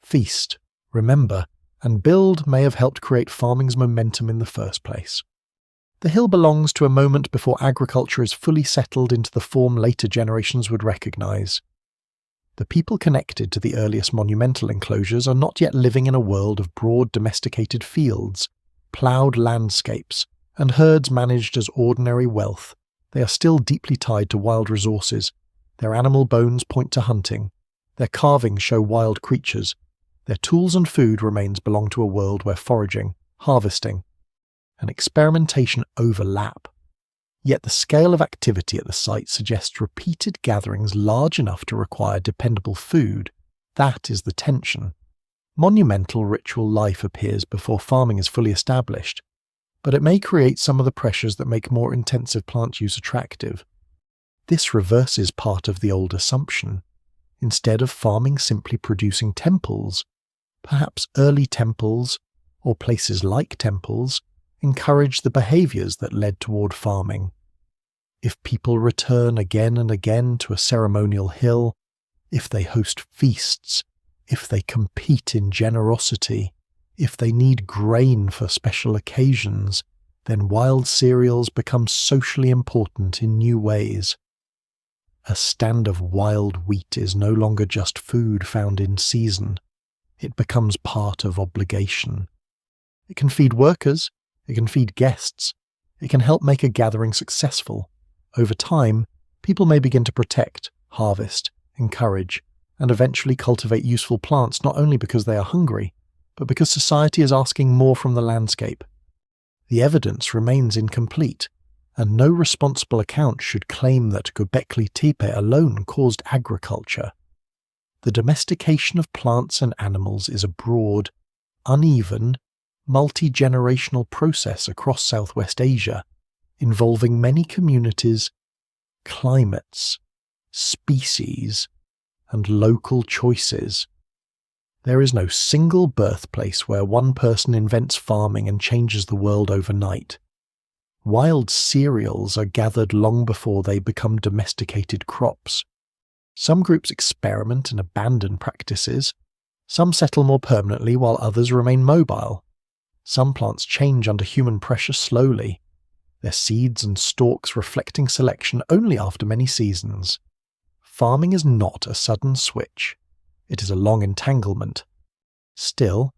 feast, remember, and build may have helped create farming's momentum in the first place. The hill belongs to a moment before agriculture is fully settled into the form later generations would recognise. The people connected to the earliest monumental enclosures are not yet living in a world of broad domesticated fields, ploughed landscapes, and herds managed as ordinary wealth. They are still deeply tied to wild resources. Their animal bones point to hunting. Their carvings show wild creatures. Their tools and food remains belong to a world where foraging, harvesting, and experimentation overlap. Yet the scale of activity at the site suggests repeated gatherings large enough to require dependable food. That is the tension. Monumental ritual life appears before farming is fully established, but it may create some of the pressures that make more intensive plant use attractive. This reverses part of the old assumption. Instead of farming simply producing temples, perhaps early temples, or places like temples, encourage the behaviours that led toward farming. If people return again and again to a ceremonial hill, if they host feasts, if they compete in generosity, if they need grain for special occasions, then wild cereals become socially important in new ways. A stand of wild wheat is no longer just food found in season. It becomes part of obligation. It can feed workers, it can feed guests, it can help make a gathering successful. Over time, people may begin to protect, harvest, encourage, and eventually cultivate useful plants not only because they are hungry, but because society is asking more from the landscape. The evidence remains incomplete, and no responsible account should claim that Göbekli Tepe alone caused agriculture. The domestication of plants and animals is a broad, uneven, multi-generational process across Southwest Asia, involving many communities, climates, species, and local choices. There is no single birthplace where one person invents farming and changes the world overnight. Wild cereals are gathered long before they become domesticated crops. Some groups experiment and abandon practices. Some settle more permanently while others remain mobile. Some plants change under human pressure slowly, their seeds and stalks reflecting selection only after many seasons. Farming is not a sudden switch. It is a long entanglement. Still,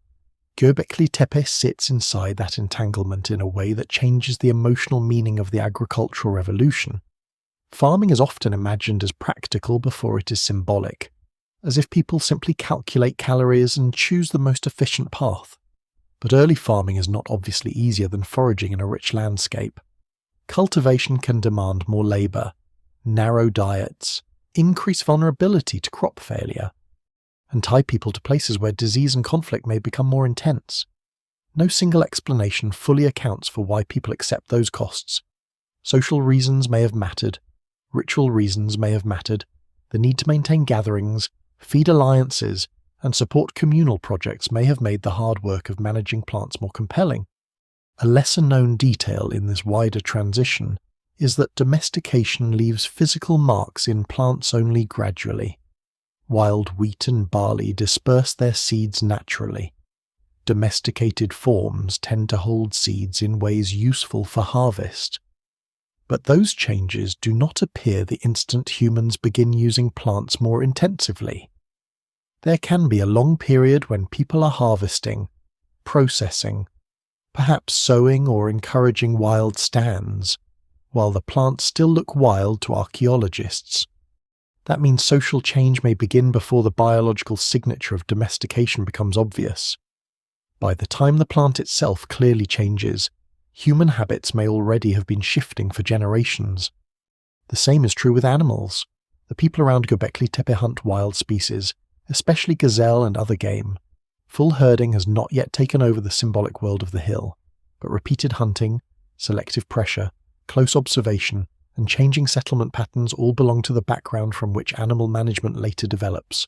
Göbekli Tepe sits inside that entanglement in a way that changes the emotional meaning of the agricultural revolution. Farming is often imagined as practical before it is symbolic, as if people simply calculate calories and choose the most efficient path. But early farming is not obviously easier than foraging in a rich landscape. Cultivation can demand more labour, narrow diets, increase vulnerability to crop failure, and tie people to places where disease and conflict may become more intense. No single explanation fully accounts for why people accept those costs. Social reasons may have mattered, ritual reasons may have mattered, The need to maintain gatherings, feed alliances, and support communal projects may have made the hard work of managing plants more compelling. A lesser-known detail in this wider transition is that domestication leaves physical marks in plants only gradually. Wild wheat and barley disperse their seeds naturally. Domesticated forms tend to hold seeds in ways useful for harvest. But those changes do not appear the instant humans begin using plants more intensively. There can be a long period when people are harvesting, processing, perhaps sowing or encouraging wild stands, while the plants still look wild to archaeologists. That means social change may begin before the biological signature of domestication becomes obvious. By the time the plant itself clearly changes, human habits may already have been shifting for generations. The same is true with animals. The people around Göbekli Tepe hunt wild species, especially gazelle and other game. Full herding has not yet taken over the symbolic world of the hill, but repeated hunting, selective pressure, close observation, and changing settlement patterns all belong to the background from which animal management later develops.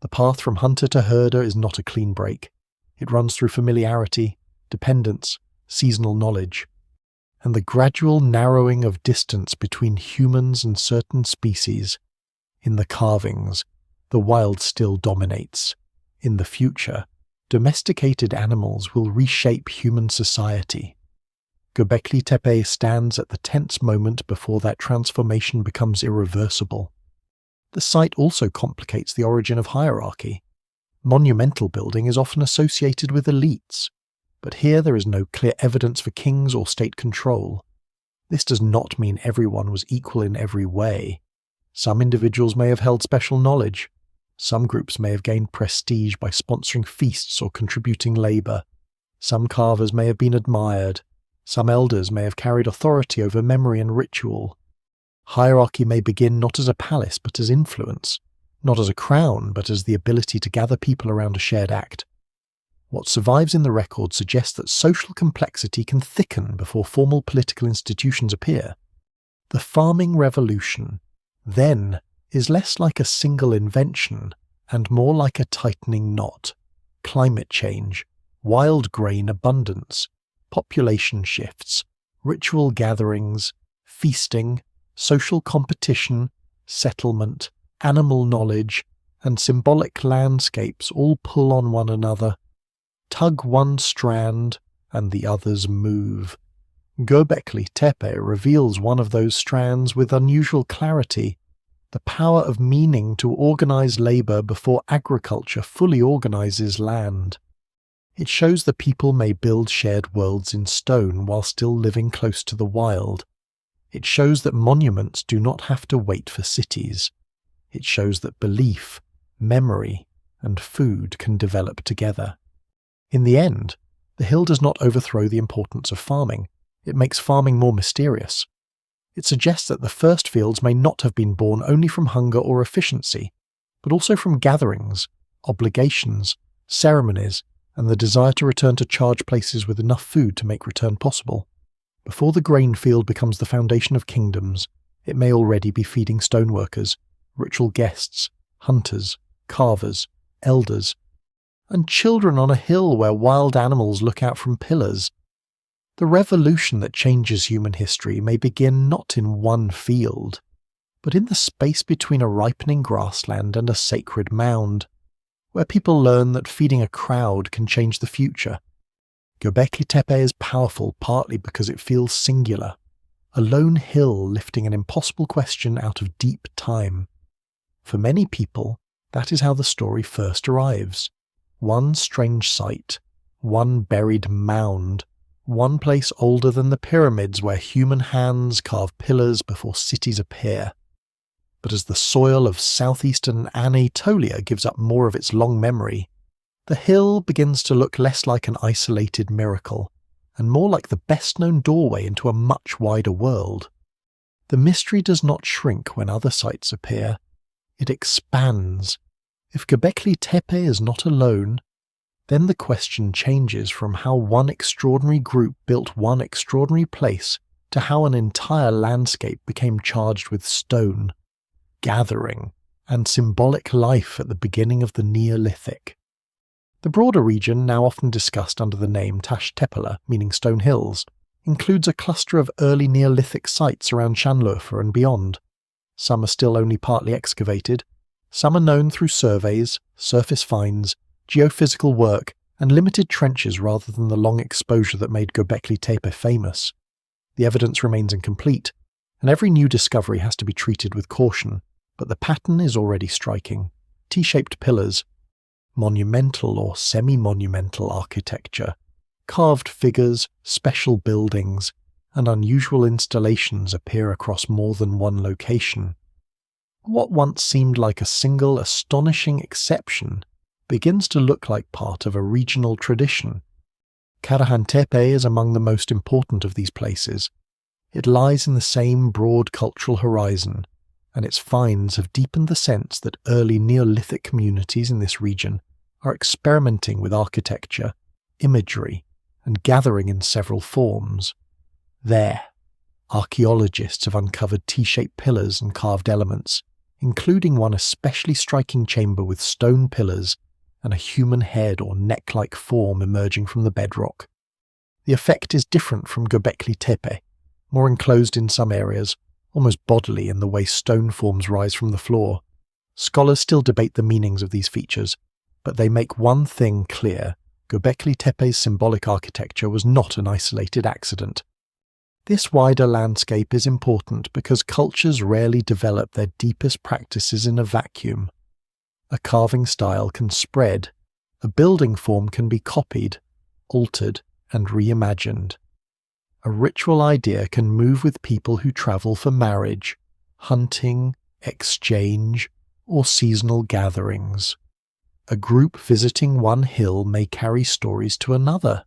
The path from hunter to herder is not a clean break. It runs through familiarity, dependence, seasonal knowledge, and the gradual narrowing of distance between humans and certain species. In the carvings, the wild still dominates. In the future, domesticated animals will reshape human society. Göbekli Tepe stands at the tense moment before that transformation becomes irreversible. The site also complicates the origin of hierarchy. Monumental building is often associated with elites, but here there is no clear evidence for kings or state control. This does not mean everyone was equal in every way. Some individuals may have held special knowledge. Some groups may have gained prestige by sponsoring feasts or contributing labour. Some carvers may have been admired. Some elders may have carried authority over memory and ritual. Hierarchy may begin not as a palace but as influence, not as a crown but as the ability to gather people around a shared act. What survives in the record suggests that social complexity can thicken before formal political institutions appear. The farming revolution, then, is less like a single invention and more like a tightening knot. Climate change, wild grain abundance, population shifts, ritual gatherings, feasting, social competition, settlement, animal knowledge, and symbolic landscapes all pull on one another. Tug one strand, and the others move. Göbekli Tepe reveals one of those strands with unusual clarity, the power of meaning to organize labor before agriculture fully organizes land. It shows the people may build shared worlds in stone while still living close to the wild. It shows that monuments do not have to wait for cities. It shows that belief, memory, and food can develop together. In the end, the hill does not overthrow the importance of farming. It makes farming more mysterious. It suggests that the first fields may not have been born only from hunger or efficiency, but also from gatherings, obligations, ceremonies, and the desire to return to charged places with enough food to make return possible. Before the grain field becomes the foundation of kingdoms, it may already be feeding stoneworkers, ritual guests, hunters, carvers, elders, and children on a hill where wild animals look out from pillars. The revolution that changes human history may begin not in one field, but in the space between a ripening grassland and a sacred mound, where people learn that feeding a crowd can change the future. Göbekli Tepe is powerful partly because it feels singular, a lone hill lifting an impossible question out of deep time. For many people, that is how the story first arrives. One strange sight, one buried mound, one place older than the pyramids where human hands carve pillars before cities appear. But as the soil of southeastern Anatolia gives up more of its long memory, the hill begins to look less like an isolated miracle, and more like the best-known doorway into a much wider world. The mystery does not shrink when other sites appear. It expands. If Göbekli Tepe is not alone, then the question changes from how one extraordinary group built one extraordinary place to how an entire landscape became charged with stone, gathering, and symbolic life at the beginning of the Neolithic. The broader region, now often discussed under the name Tash Tepela, meaning stone hills, includes a cluster of early Neolithic sites around Şanlıurfa and beyond. Some are still only partly excavated, some are known through surveys, surface finds, geophysical work, and limited trenches rather than the long exposure that made Göbekli Tepe famous. The evidence remains incomplete, and every new discovery has to be treated with caution, but the pattern is already striking. T-shaped pillars, monumental or semi-monumental architecture, carved figures, special buildings, and unusual installations appear across more than one location. What once seemed like a single astonishing exception begins to look like part of a regional tradition. Karahan Tepe is among the most important of these places. It lies in the same broad cultural horizon, and its finds have deepened the sense that early Neolithic communities in this region are experimenting with architecture, imagery, and gathering in several forms. There, archaeologists have uncovered T-shaped pillars and carved elements, including one especially striking chamber with stone pillars and a human head or neck-like form emerging from the bedrock. The effect is different from Göbekli Tepe, more enclosed in some areas, almost bodily in the way stone forms rise from the floor. Scholars still debate the meanings of these features, but they make one thing clear: Göbekli Tepe's symbolic architecture was not an isolated accident. This wider landscape is important because cultures rarely develop their deepest practices in a vacuum. A carving style can spread, a building form can be copied, altered, and reimagined. A ritual idea can move with people who travel for marriage, hunting, exchange, or seasonal gatherings. A group visiting one hill may carry stories to another.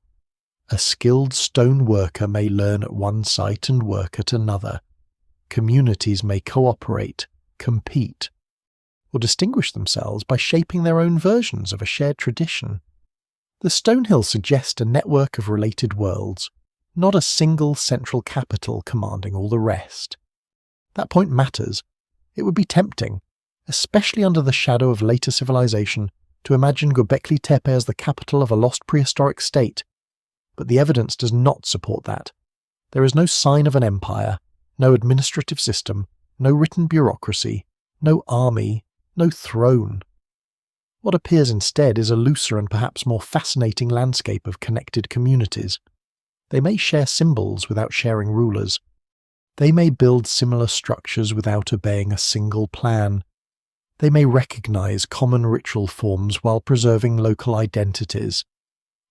A skilled stone worker may learn at one site and work at another. Communities may cooperate, compete, or distinguish themselves by shaping their own versions of a shared tradition. The stone hills suggest a network of related worlds, not a single central capital commanding all the rest. That point matters. It would be tempting, especially under the shadow of later civilization, to imagine Göbekli Tepe as the capital of a lost prehistoric state. But the evidence does not support that. There is no sign of an empire, no administrative system, no written bureaucracy, no army, no throne. What appears instead is a looser and perhaps more fascinating landscape of connected communities. They may share symbols without sharing rulers. They may build similar structures without obeying a single plan. They may recognize common ritual forms while preserving local identities.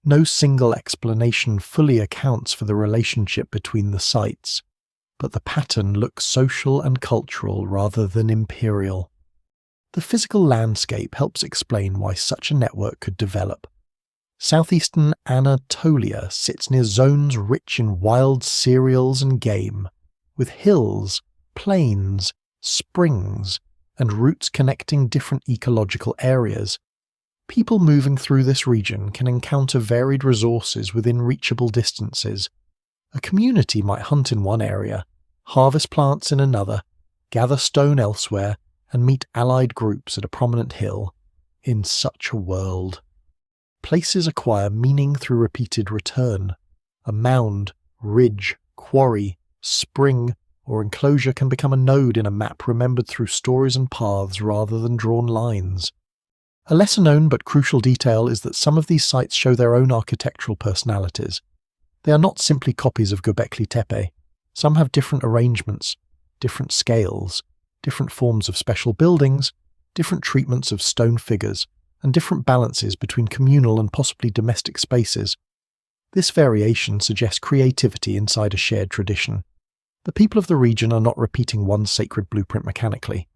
No single explanation fully accounts for the relationship between the sites, but the pattern looks social and cultural rather than imperial. The physical landscape helps explain why such a network could develop. Southeastern Anatolia sits near zones rich in wild cereals and game, with hills, plains, springs, and routes connecting different ecological areas. People moving through this region can encounter varied resources within reachable distances. A community might hunt in one area, harvest plants in another, gather stone elsewhere, and meet allied groups at a prominent hill. In such a world, places acquire meaning through repeated return. A mound, ridge, quarry, spring, or enclosure can become a node in a map remembered through stories and paths rather than drawn lines. A lesser-known but crucial detail is that some of these sites show their own architectural personalities. They are not simply copies of Göbekli Tepe. Some have different arrangements, different scales, different forms of special buildings, different treatments of stone figures, and different balances between communal and possibly domestic spaces. This variation suggests creativity inside a shared tradition. The people of the region are not repeating one sacred blueprint mechanically.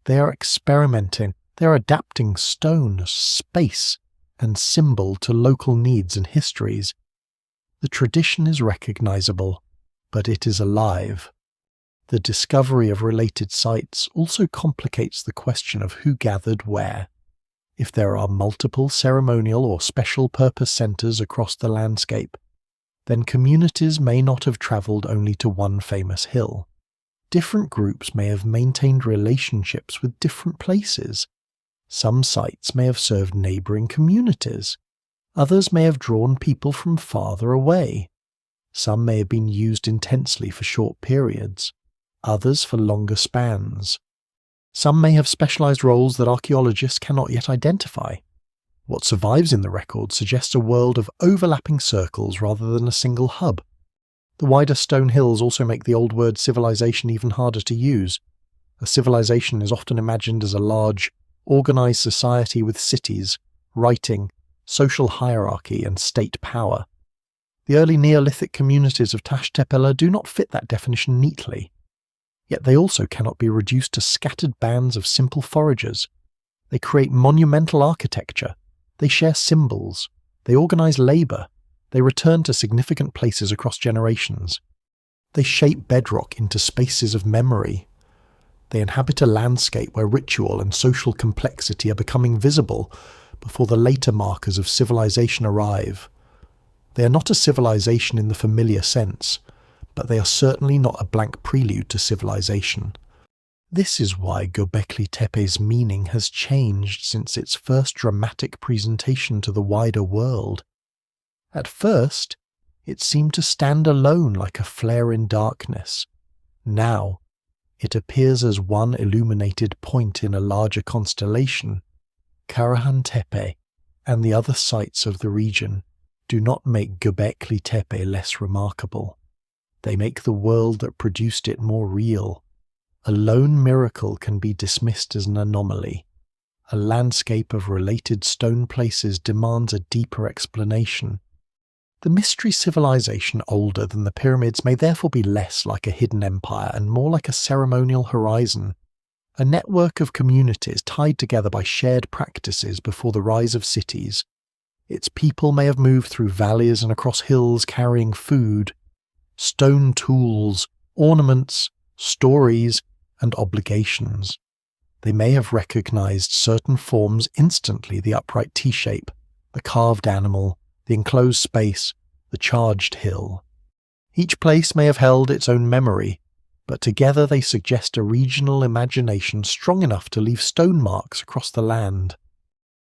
They are experimenting. They are adapting stone, space, and symbol to local needs and histories. The tradition is recognizable, but it is alive. The discovery of related sites also complicates the question of who gathered where. If there are multiple ceremonial or special purpose centers across the landscape, then communities may not have traveled only to one famous hill. Different groups may have maintained relationships with different places. Some sites may have served neighbouring communities. Others may have drawn people from farther away. Some may have been used intensely for short periods, others for longer spans. Some may have specialised roles that archaeologists cannot yet identify. What survives in the record suggests a world of overlapping circles rather than a single hub. The wider stone hills also make the old word civilization even harder to use. A civilization is often imagined as a large, organised society with cities, writing, social hierarchy and state power. The early Neolithic communities of Tash Tepela do not fit that definition neatly. Yet they also cannot be reduced to scattered bands of simple foragers. They create monumental architecture. They share symbols. They organise labour. They return to significant places across generations. They shape bedrock into spaces of memory. They inhabit a landscape where ritual and social complexity are becoming visible before the later markers of civilization arrive. They are not a civilization in the familiar sense, but they are certainly not a blank prelude to civilization. This is why Göbekli Tepe's meaning has changed since its first dramatic presentation to the wider world. At first, it seemed to stand alone like a flare in darkness. Now, it appears as one illuminated point in a larger constellation. Karahan Tepe and the other sites of the region do not make Göbekli Tepe less remarkable. They make the world that produced it more real. A lone miracle can be dismissed as an anomaly. A landscape of related stone places demands a deeper explanation. The mystery civilization older than the pyramids may therefore be less like a hidden empire and more like a ceremonial horizon, a network of communities tied together by shared practices before the rise of cities. Its people may have moved through valleys and across hills carrying food, stone tools, ornaments, stories, and obligations. They may have recognized certain forms instantly: the upright T-shape, the carved animal, the enclosed space, the charged hill. Each place may have held its own memory, but together they suggest a regional imagination strong enough to leave stone marks across the land.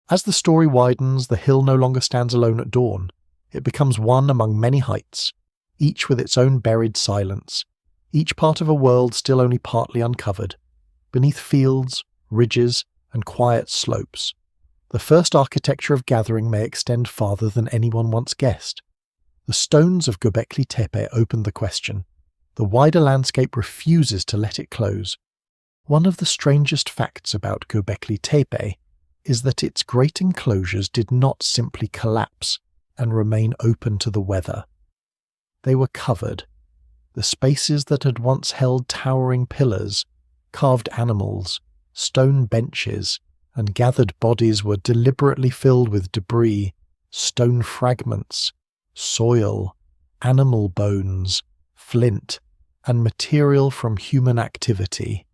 As the story widens, the hill no longer stands alone at dawn. It becomes one among many heights, each with its own buried silence, each part of a world still only partly uncovered, beneath fields, ridges, and quiet slopes. The first architecture of gathering may extend farther than anyone once guessed. The stones of Göbekli Tepe open the question. The wider landscape refuses to let it close. One of the strangest facts about Göbekli Tepe is that its great enclosures did not simply collapse and remain open to the weather. They were covered. The spaces that had once held towering pillars, carved animals, stone benches, and gathered bodies were deliberately filled with debris, stone fragments, soil, animal bones, flint, and material from human activity.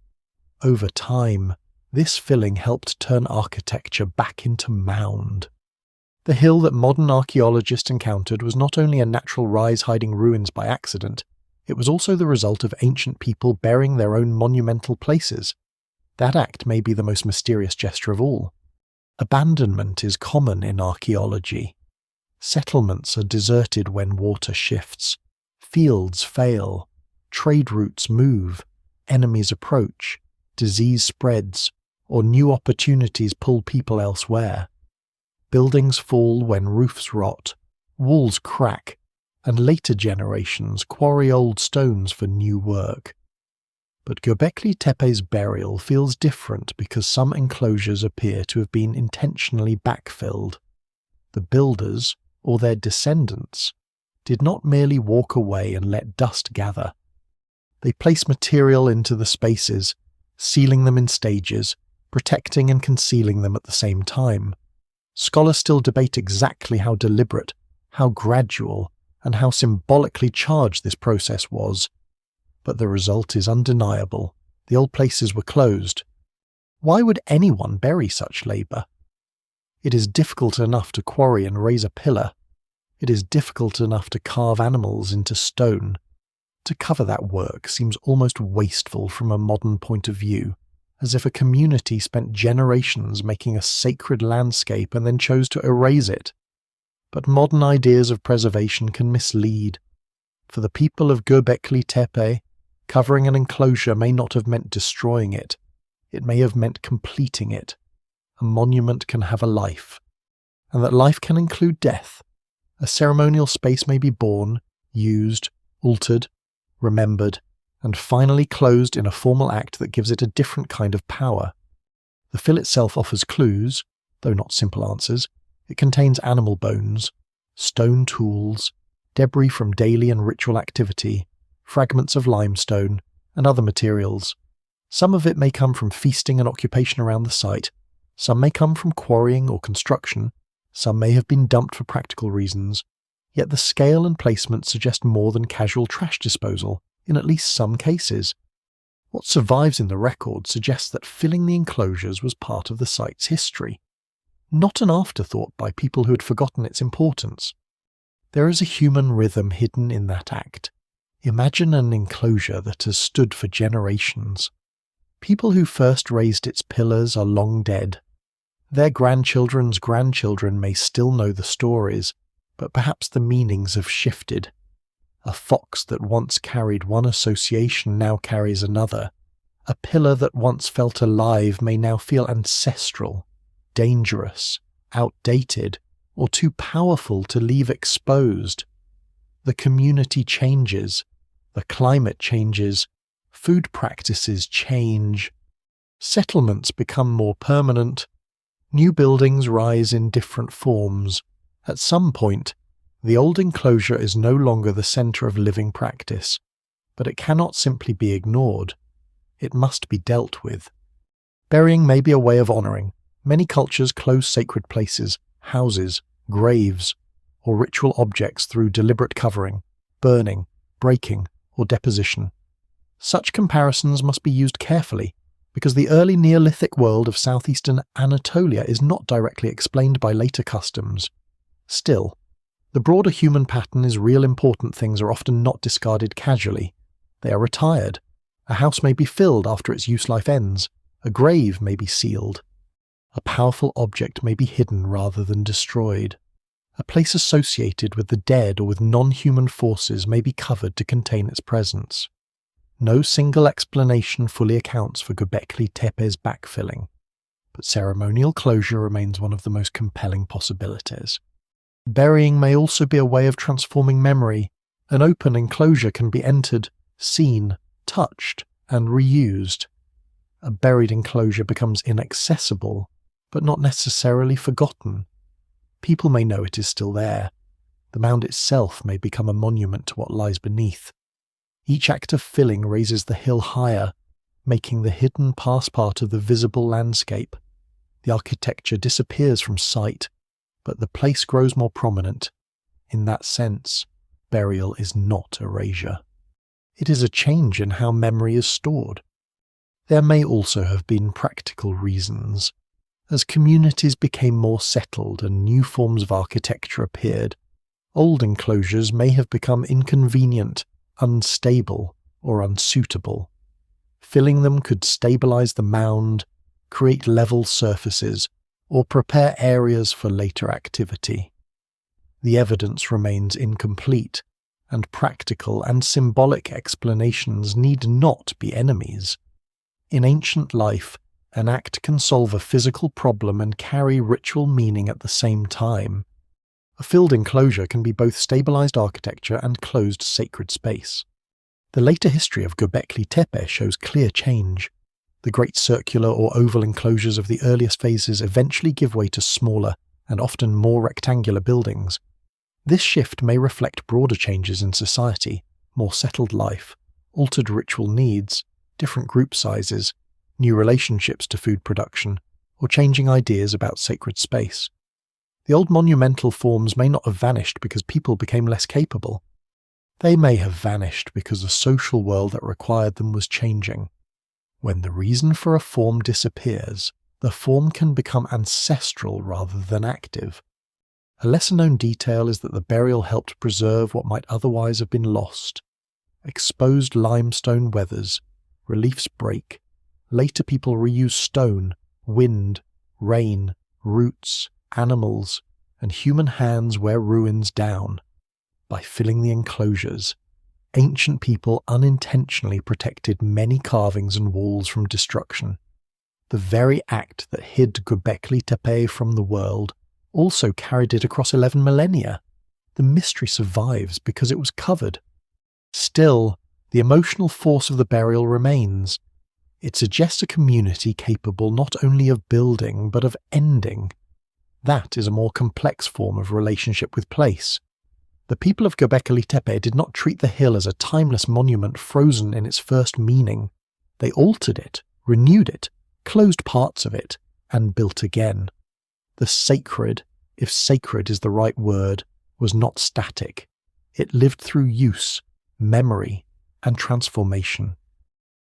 Over time, this filling helped turn architecture back into mound. The hill that modern archaeologists encountered was not only a natural rise hiding ruins by accident, it was also the result of ancient people burying their own monumental places. That act may be the most mysterious gesture of all. Abandonment is common in archaeology. Settlements are deserted when water shifts. Fields fail. Trade routes move. Enemies approach. Disease spreads. Or new opportunities pull people elsewhere. Buildings fall when roofs rot. Walls crack. And later generations quarry old stones for new work. But Göbekli Tepe's burial feels different because some enclosures appear to have been intentionally backfilled. The builders, or their descendants, did not merely walk away and let dust gather. They placed material into the spaces, sealing them in stages, protecting and concealing them at the same time. Scholars still debate exactly how deliberate, how gradual, and how symbolically charged this process was. But the result is undeniable. The old places were closed. Why would anyone bury such labour? It is difficult enough to quarry and raise a pillar. It is difficult enough to carve animals into stone. To cover that work seems almost wasteful from a modern point of view, as if a community spent generations making a sacred landscape and then chose to erase it. But modern ideas of preservation can mislead. For the people of Göbekli Tepe, covering an enclosure may not have meant destroying it. It may have meant completing it. A monument can have a life, and that life can include death. A ceremonial space may be born, used, altered, remembered, and finally closed in a formal act that gives it a different kind of power. The fill itself offers clues, though not simple answers. It contains animal bones, stone tools, debris from daily and ritual activity, fragments of limestone, and other materials. Some of it may come from feasting and occupation around the site, some may come from quarrying or construction, some may have been dumped for practical reasons, yet the scale and placement suggest more than casual trash disposal, in at least some cases. What survives in the record suggests that filling the enclosures was part of the site's history, not an afterthought by people who had forgotten its importance. There is a human rhythm hidden in that act. Imagine an enclosure that has stood for generations. People who first raised its pillars are long dead. Their grandchildren's grandchildren may still know the stories, but perhaps the meanings have shifted. A fox that once carried one association now carries another. A pillar that once felt alive may now feel ancestral, dangerous, outdated, or too powerful to leave exposed. The community changes, the climate changes, food practices change, settlements become more permanent, new buildings rise in different forms. At some point, the old enclosure is no longer the centre of living practice, but it cannot simply be ignored. It must be dealt with. Burying may be a way of honouring. Many cultures close sacred places, houses, graves, or ritual objects through deliberate covering, burning, breaking, or deposition. Such comparisons must be used carefully, because the early Neolithic world of southeastern Anatolia is not directly explained by later customs. Still, the broader human pattern is real. Important things are often not discarded casually. They are retired. A house may be filled after its use life ends. A grave may be sealed. A powerful object may be hidden rather than destroyed. A place associated with the dead or with non-human forces may be covered to contain its presence. No single explanation fully accounts for Göbekli Tepe's backfilling, but ceremonial closure remains one of the most compelling possibilities. Burying may also be a way of transforming memory. An open enclosure can be entered, seen, touched, and reused. A buried enclosure becomes inaccessible, but not necessarily forgotten. People may know it is still there. The mound itself may become a monument to what lies beneath. Each act of filling raises the hill higher, making the hidden past part of the visible landscape. The architecture disappears from sight, but the place grows more prominent. In that sense, burial is not erasure. It is a change in how memory is stored. There may also have been practical reasons. As communities became more settled and new forms of architecture appeared, old enclosures may have become inconvenient, unstable, or unsuitable. Filling them could stabilize the mound, create level surfaces, or prepare areas for later activity. The evidence remains incomplete, and practical and symbolic explanations need not be enemies. In ancient life, an act can solve a physical problem and carry ritual meaning at the same time. A filled enclosure can be both stabilized architecture and closed sacred space. The later history of Göbekli Tepe shows clear change. The great circular or oval enclosures of the earliest phases eventually give way to smaller and often more rectangular buildings. This shift may reflect broader changes in society, more settled life, altered ritual needs, different group sizes, new relationships to food production, or changing ideas about sacred space. The old monumental forms may not have vanished because people became less capable. They may have vanished because the social world that required them was changing. When the reason for a form disappears, the form can become ancestral rather than active. A lesser-known detail is that the burial helped preserve what might otherwise have been lost. Exposed limestone weathers, reliefs break. Later people reuse stone, wind, rain, roots, animals, and human hands wear ruins down. By filling the enclosures, ancient people unintentionally protected many carvings and walls from destruction. The very act that hid Göbekli Tepe from the world also carried it across 11 millennia. The mystery survives because it was covered. Still, the emotional force of the burial remains. It suggests a community capable not only of building but of ending. That is a more complex form of relationship with place. The people of Göbekli Tepe did not treat the hill as a timeless monument frozen in its first meaning. They altered it, renewed it, closed parts of it, and built again. The sacred, if sacred is the right word, was not static. It lived through use, memory, and transformation.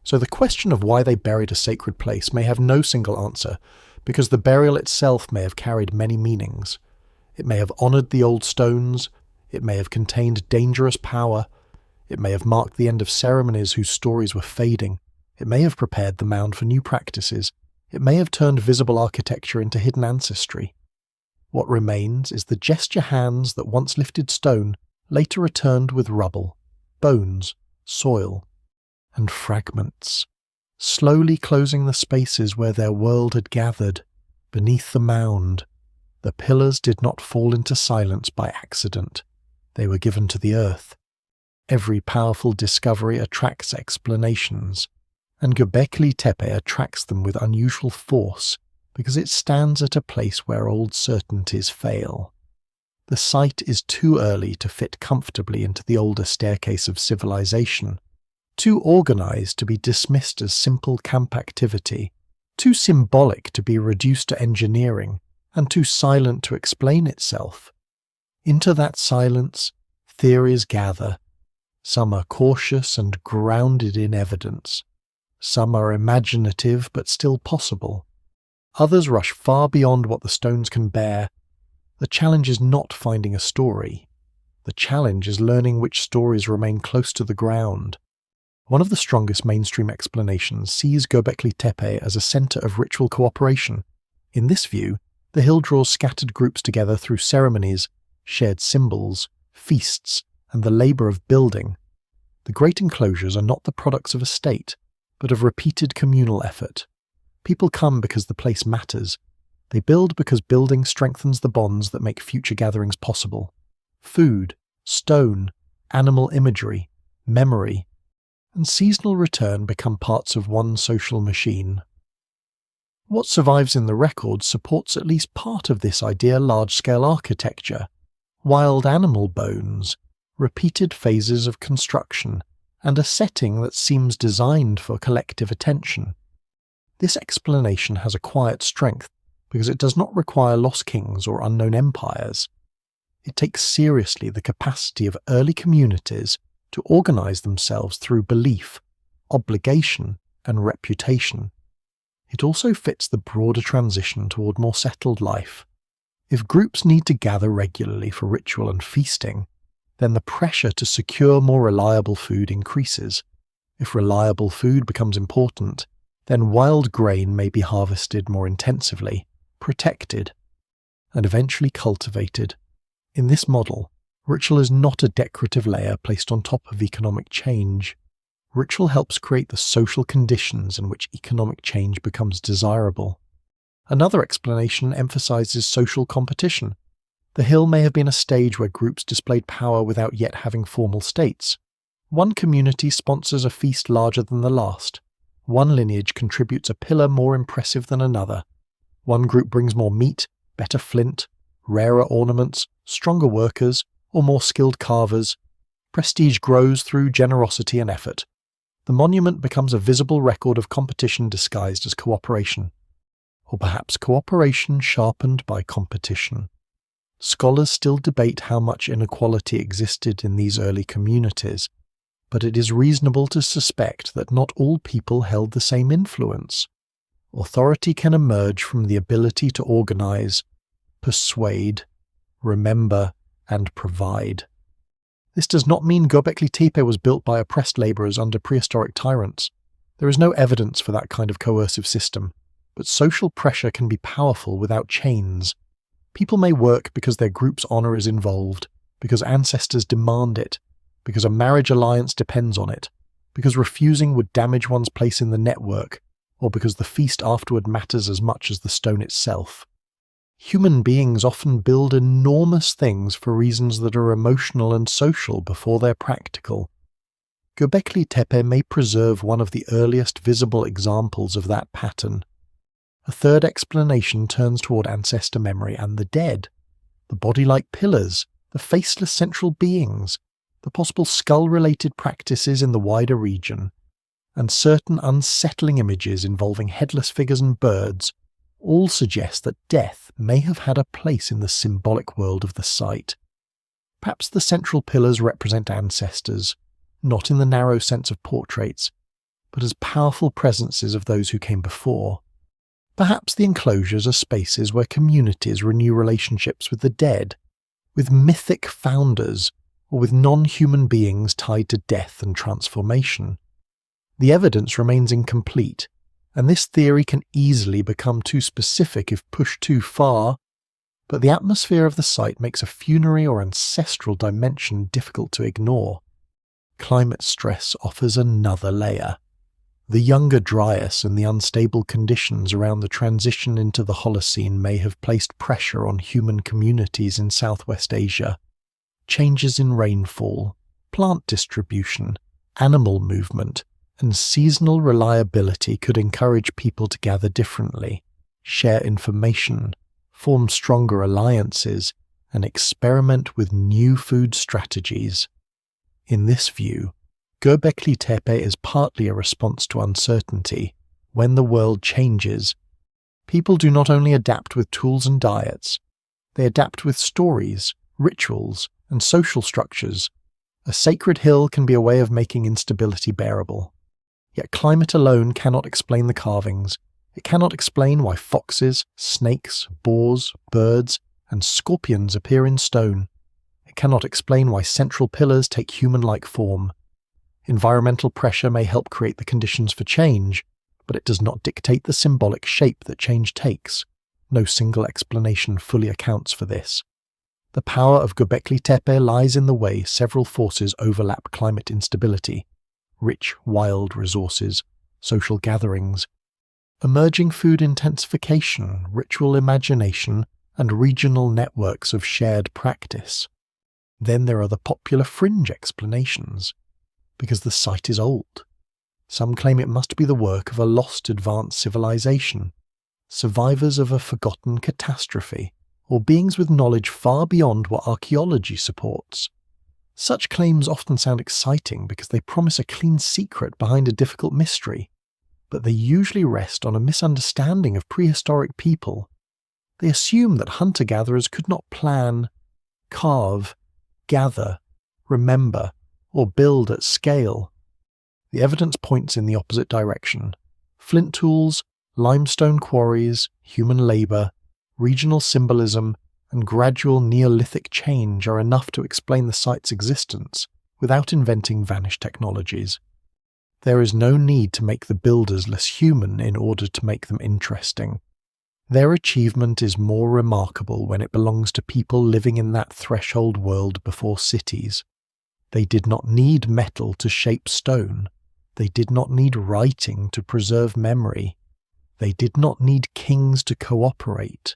So the question of why they buried a sacred place may have no single answer, because the burial itself may have carried many meanings. It may have honoured the old stones, it may have contained dangerous power, it may have marked the end of ceremonies whose stories were fading, it may have prepared the mound for new practices, it may have turned visible architecture into hidden ancestry. What remains is the gesture hands that once lifted stone later returned with rubble, bones, soil, and fragments, slowly closing the spaces where their world had gathered. Beneath the mound, the pillars did not fall into silence by accident. They were given to the earth. Every powerful discovery attracts explanations, and Göbekli Tepe attracts them with unusual force because it stands at a place where old certainties fail. The site is too early to fit comfortably into the older staircase of civilization, too organized to be dismissed as simple camp activity, too symbolic to be reduced to engineering, and too silent to explain itself. Into that silence, theories gather. Some are cautious and grounded in evidence. Some are imaginative but still possible. Others rush far beyond what the stones can bear. The challenge is not finding a story. The challenge is learning which stories remain close to the ground. One of the strongest mainstream explanations sees Göbekli Tepe as a centre of ritual cooperation. In this view, the hill draws scattered groups together through ceremonies, shared symbols, feasts, and the labour of building. The great enclosures are not the products of a state, but of repeated communal effort. People come because the place matters. They build because building strengthens the bonds that make future gatherings possible. Food, stone, animal imagery, memory, and seasonal return become parts of one social machine. What survives in the records supports at least part of this idea: large-scale architecture, wild animal bones, repeated phases of construction, and a setting that seems designed for collective attention. This explanation has a quiet strength because it does not require lost kings or unknown empires. It takes seriously the capacity of early communities to organize themselves through belief, obligation, and reputation. It also fits the broader transition toward more settled life. If groups need to gather regularly for ritual and feasting, then the pressure to secure more reliable food increases. If reliable food becomes important, then wild grain may be harvested more intensively, protected, and eventually cultivated. In this model, ritual is not a decorative layer placed on top of economic change. Ritual helps create the social conditions in which economic change becomes desirable. Another explanation emphasizes social competition. The hill may have been a stage where groups displayed power without yet having formal states. One community sponsors a feast larger than the last. One lineage contributes a pillar more impressive than another. One group brings more meat, better flint, rarer ornaments, stronger workers, or more skilled carvers. Prestige grows through generosity and effort. The monument becomes a visible record of competition disguised as cooperation. Or perhaps cooperation sharpened by competition. Scholars still debate how much inequality existed in these early communities, but it is reasonable to suspect that not all people held the same influence. Authority can emerge from the ability to organize, persuade, remember, and provide. This does not mean Göbekli Tepe was built by oppressed labourers under prehistoric tyrants. There is no evidence for that kind of coercive system, but social pressure can be powerful without chains. People may work because their group's honour is involved, because ancestors demand it, because a marriage alliance depends on it, because refusing would damage one's place in the network, or because the feast afterward matters as much as the stone itself. Human beings often build enormous things for reasons that are emotional and social before they're practical. Göbekli Tepe may preserve one of the earliest visible examples of that pattern. A third explanation turns toward ancestor memory and the dead, the body-like pillars, the faceless central beings, the possible skull-related practices in the wider region, and certain unsettling images involving headless figures and birds all suggest that death may have had a place in the symbolic world of the site. Perhaps the central pillars represent ancestors, not in the narrow sense of portraits, but as powerful presences of those who came before. Perhaps the enclosures are spaces where communities renew relationships with the dead, with mythic founders, or with non-human beings tied to death and transformation. The evidence remains incomplete, and this theory can easily become too specific if pushed too far, but the atmosphere of the site makes a funerary or ancestral dimension difficult to ignore. Climate stress offers another layer. The younger Dryas and the unstable conditions around the transition into the Holocene may have placed pressure on human communities in Southwest Asia. Changes in rainfall, plant distribution, animal movement, and seasonal reliability could encourage people to gather differently, share information, form stronger alliances, and experiment with new food strategies. In this view, Göbekli Tepe is partly a response to uncertainty. When the world changes, people do not only adapt with tools and diets, they adapt with stories, rituals, and social structures. A sacred hill can be a way of making instability bearable. Yet climate alone cannot explain the carvings. It cannot explain why foxes, snakes, boars, birds, and scorpions appear in stone. It cannot explain why central pillars take human-like form. Environmental pressure may help create the conditions for change, but it does not dictate the symbolic shape that change takes. No single explanation fully accounts for this. The power of Göbekli Tepe lies in the way several forces overlap climate instability: rich wild resources, social gatherings, emerging food intensification, ritual imagination, and regional networks of shared practice. Then there are the popular fringe explanations. Because the site is old. Some claim it must be the work of a lost advanced civilization, survivors of a forgotten catastrophe, or beings with knowledge far beyond what archaeology supports. Such claims often sound exciting because they promise a clean secret behind a difficult mystery, but they usually rest on a misunderstanding of prehistoric people. They assume that hunter-gatherers could not plan, carve, gather, remember, or build at scale. The evidence points in the opposite direction. Flint tools, limestone quarries, human labour, regional symbolism, and gradual Neolithic change are enough to explain the site's existence without inventing vanished technologies. There is no need to make the builders less human in order to make them interesting. Their achievement is more remarkable when it belongs to people living in that threshold world before cities. They did not need metal to shape stone. They did not need writing to preserve memory. They did not need kings to cooperate.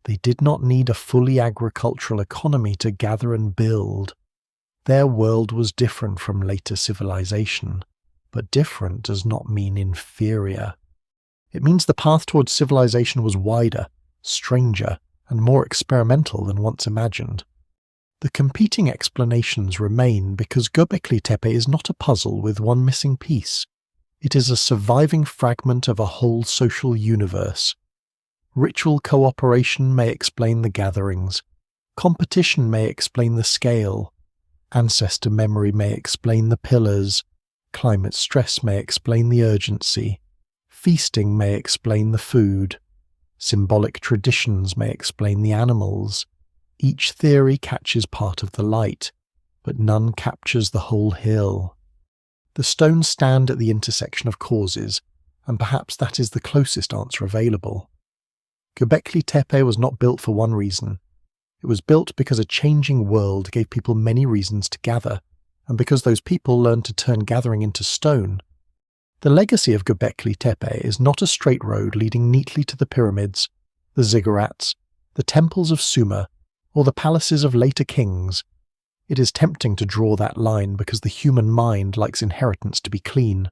They did not need a fully agricultural economy to gather and build. Their world was different from later civilization, but different does not mean inferior. It means the path towards civilization was wider, stranger, and more experimental than once imagined. The competing explanations remain because Göbekli Tepe is not a puzzle with one missing piece. It is a surviving fragment of a whole social universe. Ritual cooperation may explain the gatherings. Competition may explain the scale. Ancestor memory may explain the pillars. Climate stress may explain the urgency. Feasting may explain the food. Symbolic traditions may explain the animals. Each theory catches part of the light, but none captures the whole hill. The stones stand at the intersection of causes, and perhaps that is the closest answer available. Göbekli Tepe was not built for one reason. It was built because a changing world gave people many reasons to gather, and because those people learned to turn gathering into stone. The legacy of Göbekli Tepe is not a straight road leading neatly to the pyramids, the ziggurats, the temples of Sumer, or the palaces of later kings. It is tempting to draw that line because the human mind likes inheritance to be clean.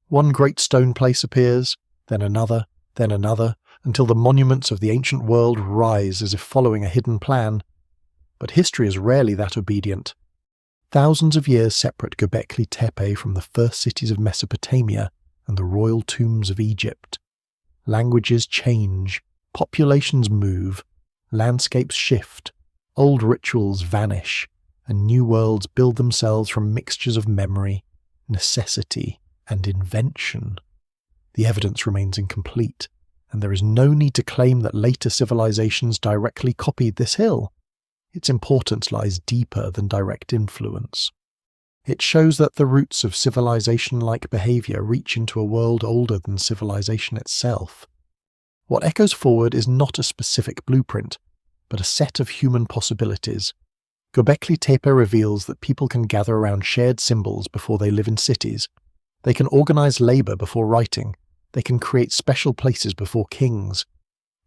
One great stone place appears, then another, until the monuments of the ancient world rise as if following a hidden plan. But history is rarely that obedient. Thousands of years separate Göbekli Tepe from the first cities of Mesopotamia and the royal tombs of Egypt. Languages change, populations move, landscapes shift, old rituals vanish, and new worlds build themselves from mixtures of memory, necessity, and invention. The evidence remains incomplete, and there is no need to claim that later civilizations directly copied this hill. Its importance lies deeper than direct influence. It shows that the roots of civilization-like behavior reach into a world older than civilization itself. What echoes forward is not a specific blueprint, but a set of human possibilities. Göbekli Tepe reveals that people can gather around shared symbols before they live in cities. They can organize labor before writing. They can create special places before kings.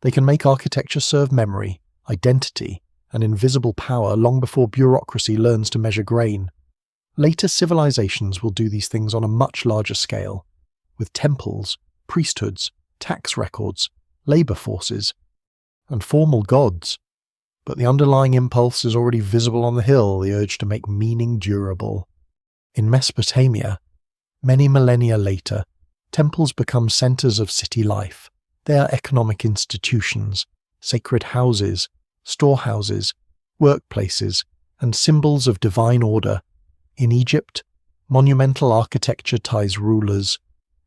They can make architecture serve memory, identity, and invisible power long before bureaucracy learns to measure grain. Later civilizations will do these things on a much larger scale, with temples, priesthoods, tax records, labor forces, and formal gods. But the underlying impulse is already visible on the hill, the urge to make meaning durable. In Mesopotamia, many millennia later, temples become centers of city life. They are economic institutions, sacred houses, storehouses, workplaces, and symbols of divine order. In Egypt, monumental architecture ties rulers,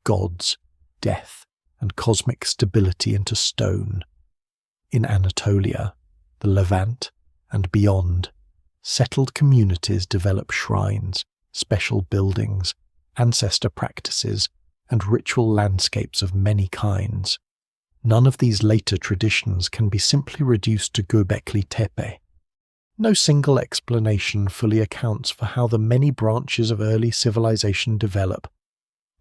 gods, death, and cosmic stability into stone. In Anatolia, the Levant, and beyond, settled communities develop shrines, special buildings, ancestor practices, and ritual landscapes of many kinds. None of these later traditions can be simply reduced to Göbekli Tepe. No single explanation fully accounts for how the many branches of early civilization develop,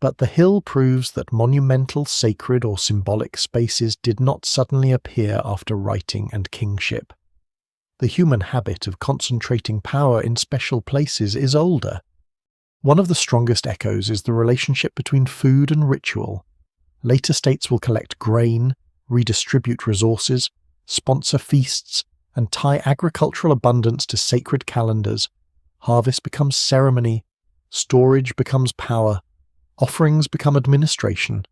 but the hill proves that monumental, sacred, or symbolic spaces did not suddenly appear after writing and kingship. The human habit of concentrating power in special places is older. One of the strongest echoes is the relationship between food and ritual. Later states will collect grain, redistribute resources, sponsor feasts, and tie agricultural abundance to sacred calendars. Harvest becomes ceremony, storage becomes power, offerings become administration.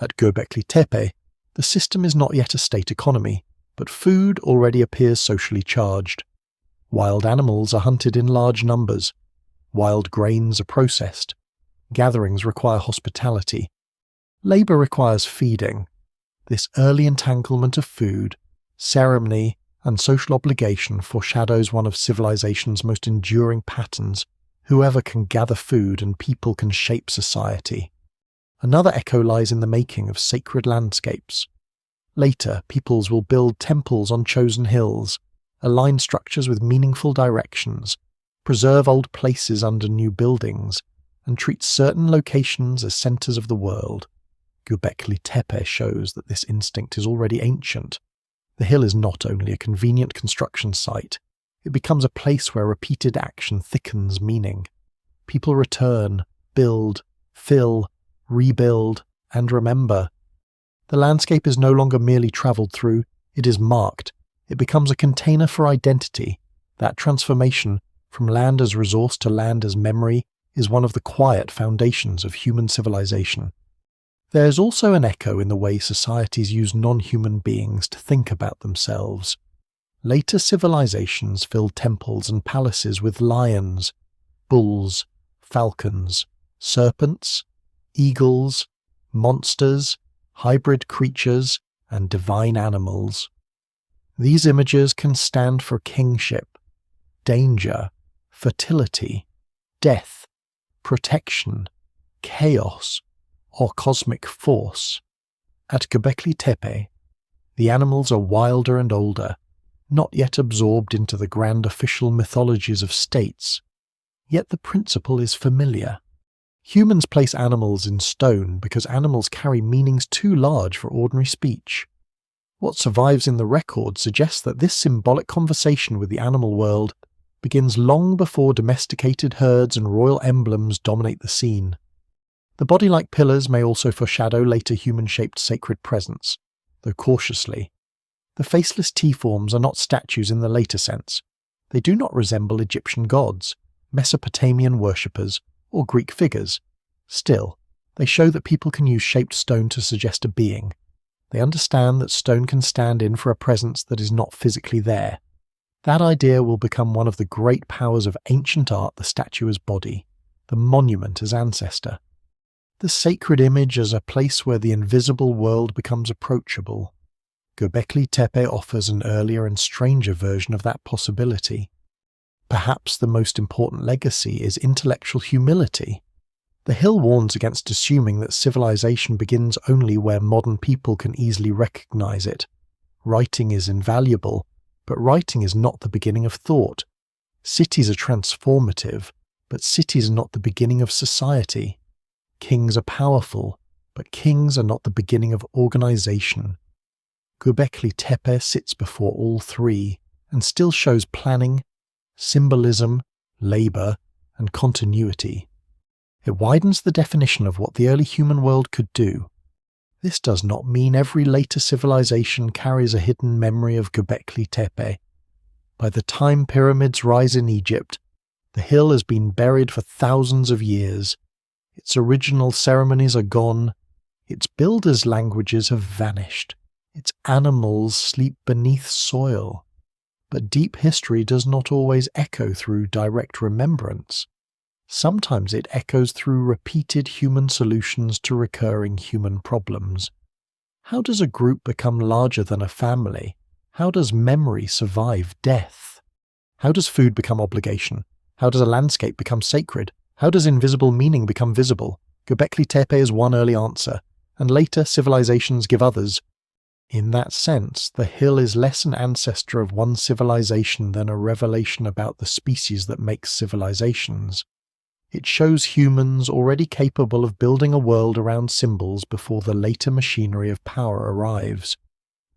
At Göbekli Tepe, the system is not yet a state economy, but food already appears socially charged. Wild animals are hunted in large numbers. Wild grains are processed. Gatherings require hospitality. Labor requires feeding. This early entanglement of food, ceremony, and social obligation foreshadows one of civilization's most enduring patterns. Whoever can gather food and people can shape society. Another echo lies in the making of sacred landscapes. Later, peoples will build temples on chosen hills, align structures with meaningful directions, preserve old places under new buildings, and treat certain locations as centers of the world. Göbekli Tepe shows that this instinct is already ancient. The hill is not only a convenient construction site, it becomes a place where repeated action thickens meaning. People return, build, fill, rebuild, and remember. The landscape is no longer merely travelled through, it is marked. It becomes a container for identity. That transformation, from land as resource to land as memory, is one of the quiet foundations of human civilization. There is also an echo in the way societies use non-human beings to think about themselves. Later civilizations filled temples and palaces with lions, bulls, falcons, serpents, eagles, monsters, hybrid creatures, and divine animals. These images can stand for kingship, danger, fertility, death, protection, chaos, or cosmic force. At Göbekli Tepe, the animals are wilder and older, not yet absorbed into the grand official mythologies of states. Yet the principle is familiar. Humans place animals in stone because animals carry meanings too large for ordinary speech. What survives in the record suggests that this symbolic conversation with the animal world begins long before domesticated herds and royal emblems dominate the scene. The body-like pillars may also foreshadow later human-shaped sacred presence, though cautiously. The faceless T-forms are not statues in the later sense. They do not resemble Egyptian gods, Mesopotamian worshippers, or Greek figures. Still, they show that people can use shaped stone to suggest a being. They understand that stone can stand in for a presence that is not physically there. That idea will become one of the great powers of ancient art, the statue as body, the monument as ancestor. The sacred image as a place where the invisible world becomes approachable. Göbekli Tepe offers an earlier and stranger version of that possibility. Perhaps the most important legacy is intellectual humility. The hill warns against assuming that civilization begins only where modern people can easily recognize it. Writing is invaluable, but writing is not the beginning of thought. Cities are transformative, but cities are not the beginning of society. Kings are powerful, but kings are not the beginning of organization. Göbekli Tepe sits before all three, and still shows planning, symbolism, labor, and continuity. It widens the definition of what the early human world could do. This does not mean every later civilization carries a hidden memory of Göbekli Tepe. By the time pyramids rise in Egypt, the hill has been buried for thousands of years. Its original ceremonies are gone. Its builders' languages have vanished. Its animals sleep beneath soil. But deep history does not always echo through direct remembrance. Sometimes it echoes through repeated human solutions to recurring human problems. How does a group become larger than a family? How does memory survive death? How does food become obligation? How does a landscape become sacred? How does invisible meaning become visible? Göbekli Tepe is one early answer, and later civilizations give others. In that sense, the hill is less an ancestor of one civilization than a revelation about the species that makes civilizations. It shows humans already capable of building a world around symbols before the later machinery of power arrives.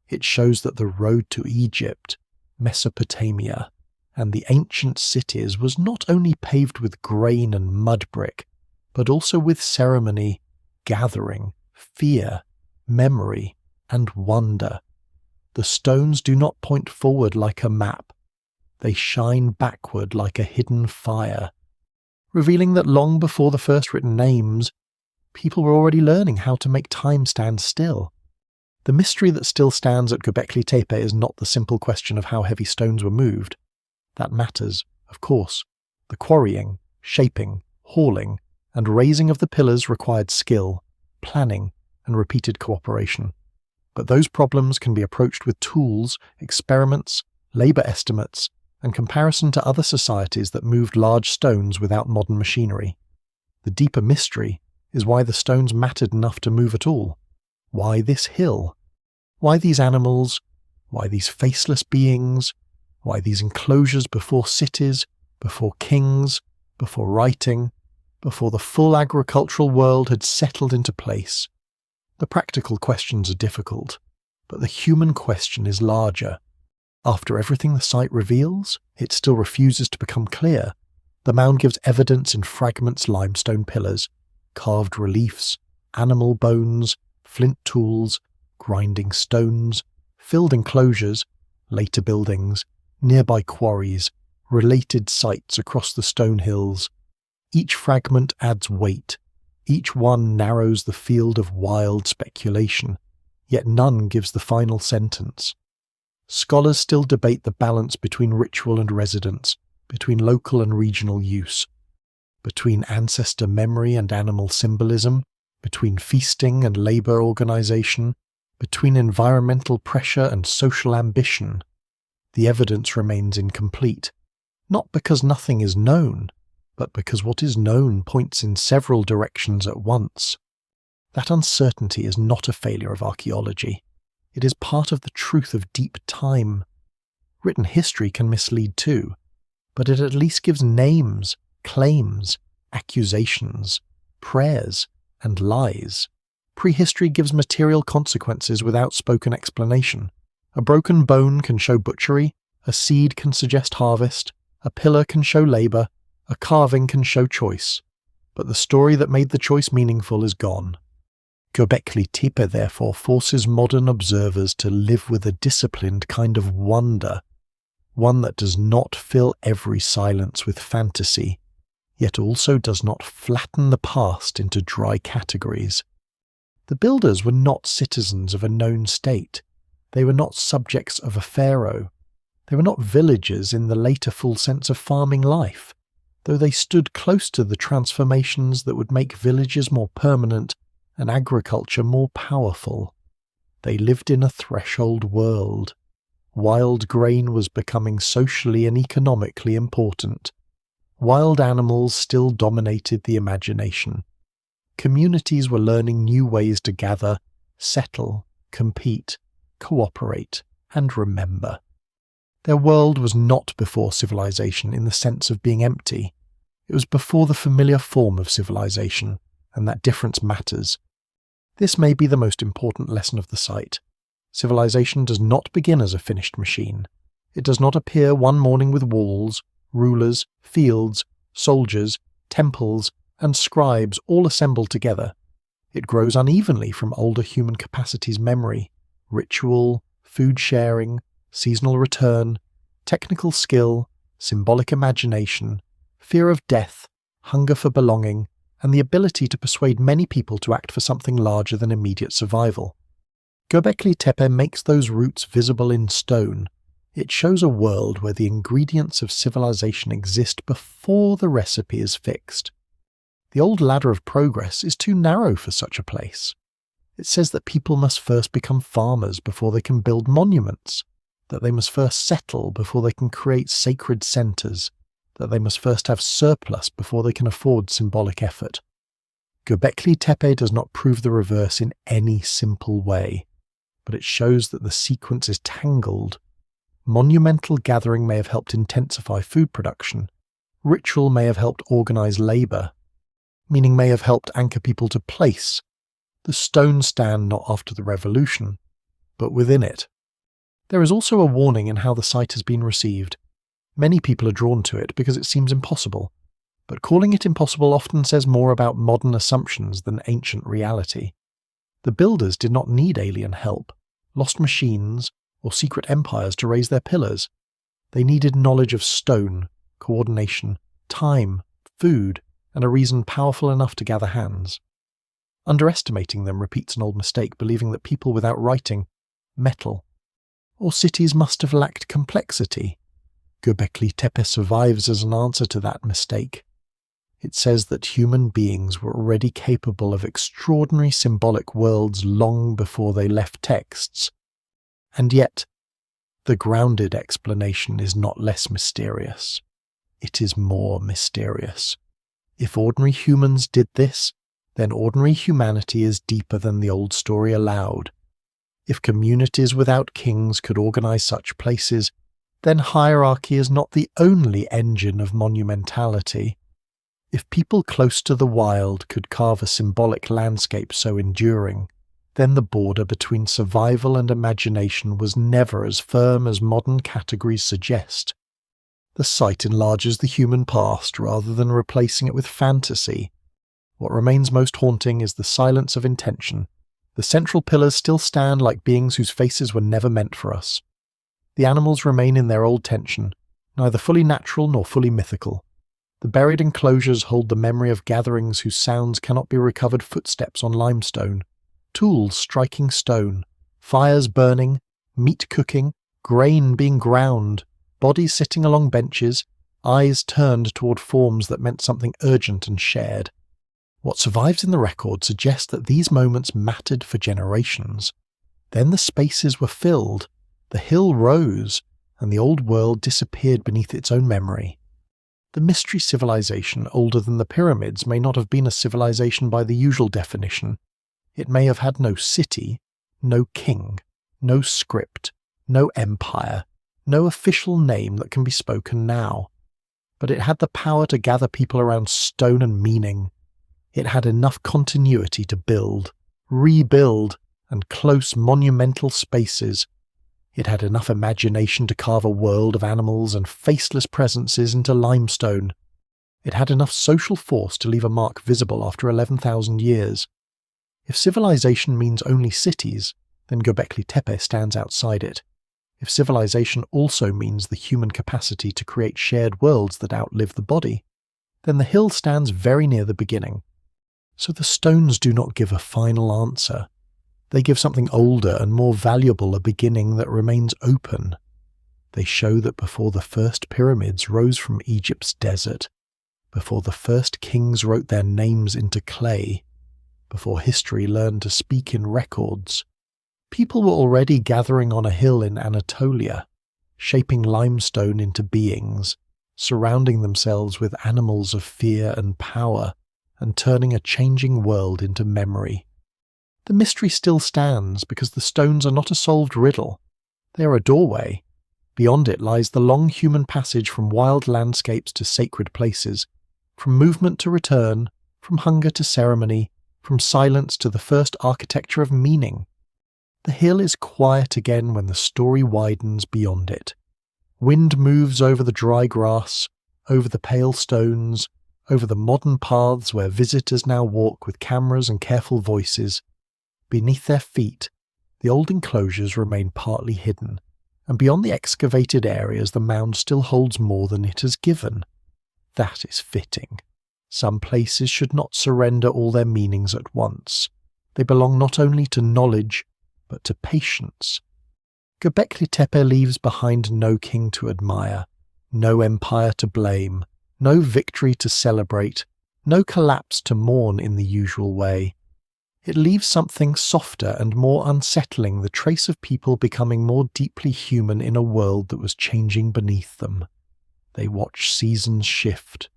It shows that the road to Egypt, Mesopotamia, and the ancient cities was not only paved with grain and mud brick, but also with ceremony, gathering, fear, memory, and wonder. The stones do not point forward like a map. They shine backward like a hidden fire, revealing that long before the first written names, people were already learning how to make time stand still. The mystery that still stands at Göbekli Tepe is not the simple question of how heavy stones were moved. That matters, of course. The quarrying, shaping, hauling, and raising of the pillars required skill, planning, and repeated cooperation. But those problems can be approached with tools, experiments, labor estimates, and comparison to other societies that moved large stones without modern machinery. The deeper mystery is why the stones mattered enough to move at all. Why this hill? Why these animals? Why these faceless beings? Why these enclosures before cities, before kings, before writing, before the full agricultural world had settled into place? The practical questions are difficult, but the human question is larger. After everything the site reveals, it still refuses to become clear. The mound gives evidence in fragments, limestone pillars, carved reliefs, animal bones, flint tools, grinding stones, filled enclosures, later buildings, nearby quarries, related sites across the stone hills. Each fragment adds weight. Each one narrows the field of wild speculation, yet none gives the final sentence. Scholars still debate the balance between ritual and residence, between local and regional use, between ancestor memory and animal symbolism, between feasting and labor organization, between environmental pressure and social ambition. The evidence remains incomplete. not because nothing is known, but because what is known points in several directions at once. That uncertainty is not a failure of archaeology. It is part of the truth of deep time. Written history can mislead too, but it at least gives names, claims, accusations, prayers, and lies. Prehistory gives material consequences without spoken explanation. A broken bone can show butchery, a seed can suggest harvest, a pillar can show labour, a carving can show choice. But the story that made the choice meaningful is gone. Göbekli Tepe therefore forces modern observers to live with a disciplined kind of wonder, one that does not fill every silence with fantasy, yet also does not flatten the past into dry categories. The builders were not citizens of a known state. They were not subjects of a pharaoh. They were not villagers in the later full sense of farming life, though they stood close to the transformations that would make villages more permanent and agriculture more powerful. They lived in a threshold world. Wild grain was becoming socially and economically important. Wild animals still dominated the imagination. Communities were learning new ways to gather, settle, compete, cooperate, and remember. Their world was not before civilization in the sense of being empty. It was before the familiar form of civilization, and that difference matters. This may be the most important lesson of the site. Civilization does not begin as a finished machine. It does not appear one morning with walls, rulers, fields, soldiers, temples, and scribes all assembled together. It grows unevenly from older human capacities memory, ritual, food sharing, seasonal return, technical skill, symbolic imagination, fear of death, hunger for belonging, and the ability to persuade many people to act for something larger than immediate survival. Göbekli Tepe makes those roots visible in stone. It shows a world where the ingredients of civilization exist before the recipe is fixed. The old ladder of progress is too narrow for such a place. It says that people must first become farmers before they can build monuments, that they must first settle before they can create sacred centres, that they must first have surplus before they can afford symbolic effort. Göbekli Tepe does not prove the reverse in any simple way, but it shows that the sequence is tangled. Monumental gathering may have helped intensify food production. Ritual may have helped organise labour. Meaning may have helped anchor people to place. The stones stand not after the revolution, but within it. There is also a warning in how the site has been received. Many people are drawn to it because it seems impossible, but calling it impossible often says more about modern assumptions than ancient reality. The builders did not need alien help, lost machines, or secret empires to raise their pillars. They needed knowledge of stone, coordination, time, food, and a reason powerful enough to gather hands. Underestimating them repeats an old mistake, believing that people without writing, metal, or cities must have lacked complexity. Göbekli Tepe survives as an answer to that mistake. It says that human beings were already capable of extraordinary symbolic worlds long before they left texts. And yet, the grounded explanation is not less mysterious. It is more mysterious. If ordinary humans did this, then ordinary humanity is deeper than the old story allowed. If communities without kings could organize such places, then hierarchy is not the only engine of monumentality. If people close to the wild could carve a symbolic landscape so enduring, then the border between survival and imagination was never as firm as modern categories suggest. The site enlarges the human past rather than replacing it with fantasy. What remains most haunting is the silence of intention. The central pillars still stand like beings whose faces were never meant for us. The animals remain in their old tension, neither fully natural nor fully mythical. The buried enclosures hold the memory of gatherings whose sounds cannot be recovered, footsteps on limestone, tools striking stone, fires burning, meat cooking, grain being ground, bodies sitting along benches, eyes turned toward forms that meant something urgent and shared. What survives in the record suggests that these moments mattered for generations. Then the spaces were filled, the hill rose, and the old world disappeared beneath its own memory. The mystery civilization older than the pyramids may not have been a civilization by the usual definition. It may have had no city, no king, no script, no empire, no official name that can be spoken now. But it had the power to gather people around stone and meaning. It had enough continuity to build, rebuild, and close monumental spaces. It had enough imagination to carve a world of animals and faceless presences into limestone. It had enough social force to leave a mark visible after 11,000 years. If civilization means only cities, then Göbekli Tepe stands outside it. If civilization also means the human capacity to create shared worlds that outlive the body, then the hill stands very near the beginning. So the stones do not give a final answer. They give something older and more valuable a beginning that remains open. They show that before the first pyramids rose from Egypt's desert, before the first kings wrote their names into clay, before history learned to speak in records, people were already gathering on a hill in Anatolia, shaping limestone into beings, surrounding themselves with animals of fear and power, and turning a changing world into memory. The mystery still stands because the stones are not a solved riddle. They are a doorway. Beyond it lies the long human passage from wild landscapes to sacred places, from movement to return, from hunger to ceremony, from silence to the first architecture of meaning. The hill is quiet again when the story widens beyond it. Wind moves over the dry grass, over the pale stones, over the modern paths where visitors now walk with cameras and careful voices. Beneath their feet, the old enclosures remain partly hidden, and beyond the excavated areas the mound still holds more than it has given. That is fitting. Some places should not surrender all their meanings at once. They belong not only to knowledge, but to patience. Göbekli Tepe leaves behind no king to admire, no empire to blame, no victory to celebrate, no collapse to mourn in the usual way. It leaves something softer and more unsettling, the trace of people becoming more deeply human in a world that was changing beneath them. They watched seasons shift.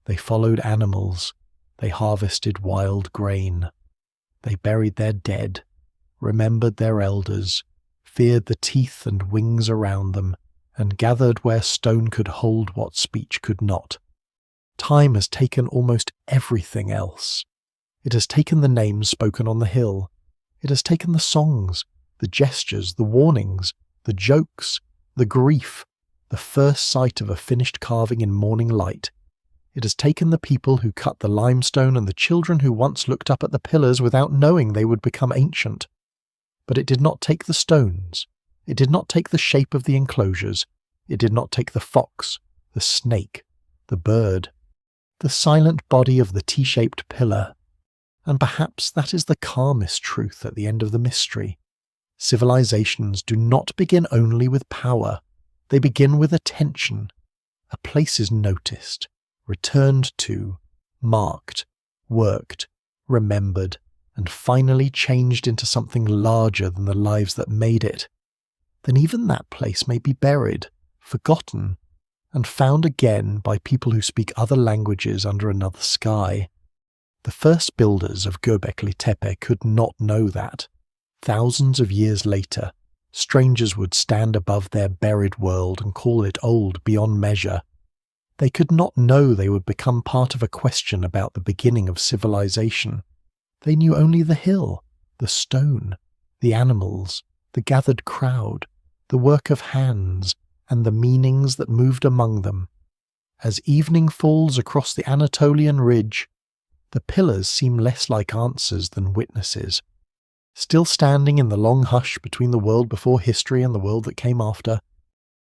They followed animals. They harvested wild grain. They buried their dead, remembered their elders, feared the teeth and wings around them, and gathered where stone could hold what speech could not. Time has taken almost everything else. It has taken the names spoken on the hill. It has taken the songs, the gestures, the warnings, the jokes, the grief, the first sight of a finished carving in morning light. It has taken the people who cut the limestone and the children who once looked up at the pillars without knowing they would become ancient. But it did not take the stones. It did not take the shape of the enclosures. It did not take the fox, the snake, the bird, the silent body of the T-shaped pillar. And perhaps that is the calmest truth at the end of the mystery. Civilizations do not begin only with power. They begin with attention. A place is noticed, returned to, marked, worked, remembered, and finally changed into something larger than the lives that made it. Then even that place may be buried, forgotten, and found again by people who speak other languages under another sky. The first builders of Göbekli Tepe could not know that. Thousands of years later, strangers would stand above their buried world and call it old beyond measure. They could not know they would become part of a question about the beginning of civilization. They knew only the hill, the stone, the animals, the gathered crowd, the work of hands, and the meanings that moved among them. As evening falls across the Anatolian ridge, the pillars seem less like answers than witnesses. Still standing in the long hush between the world before history and the world that came after,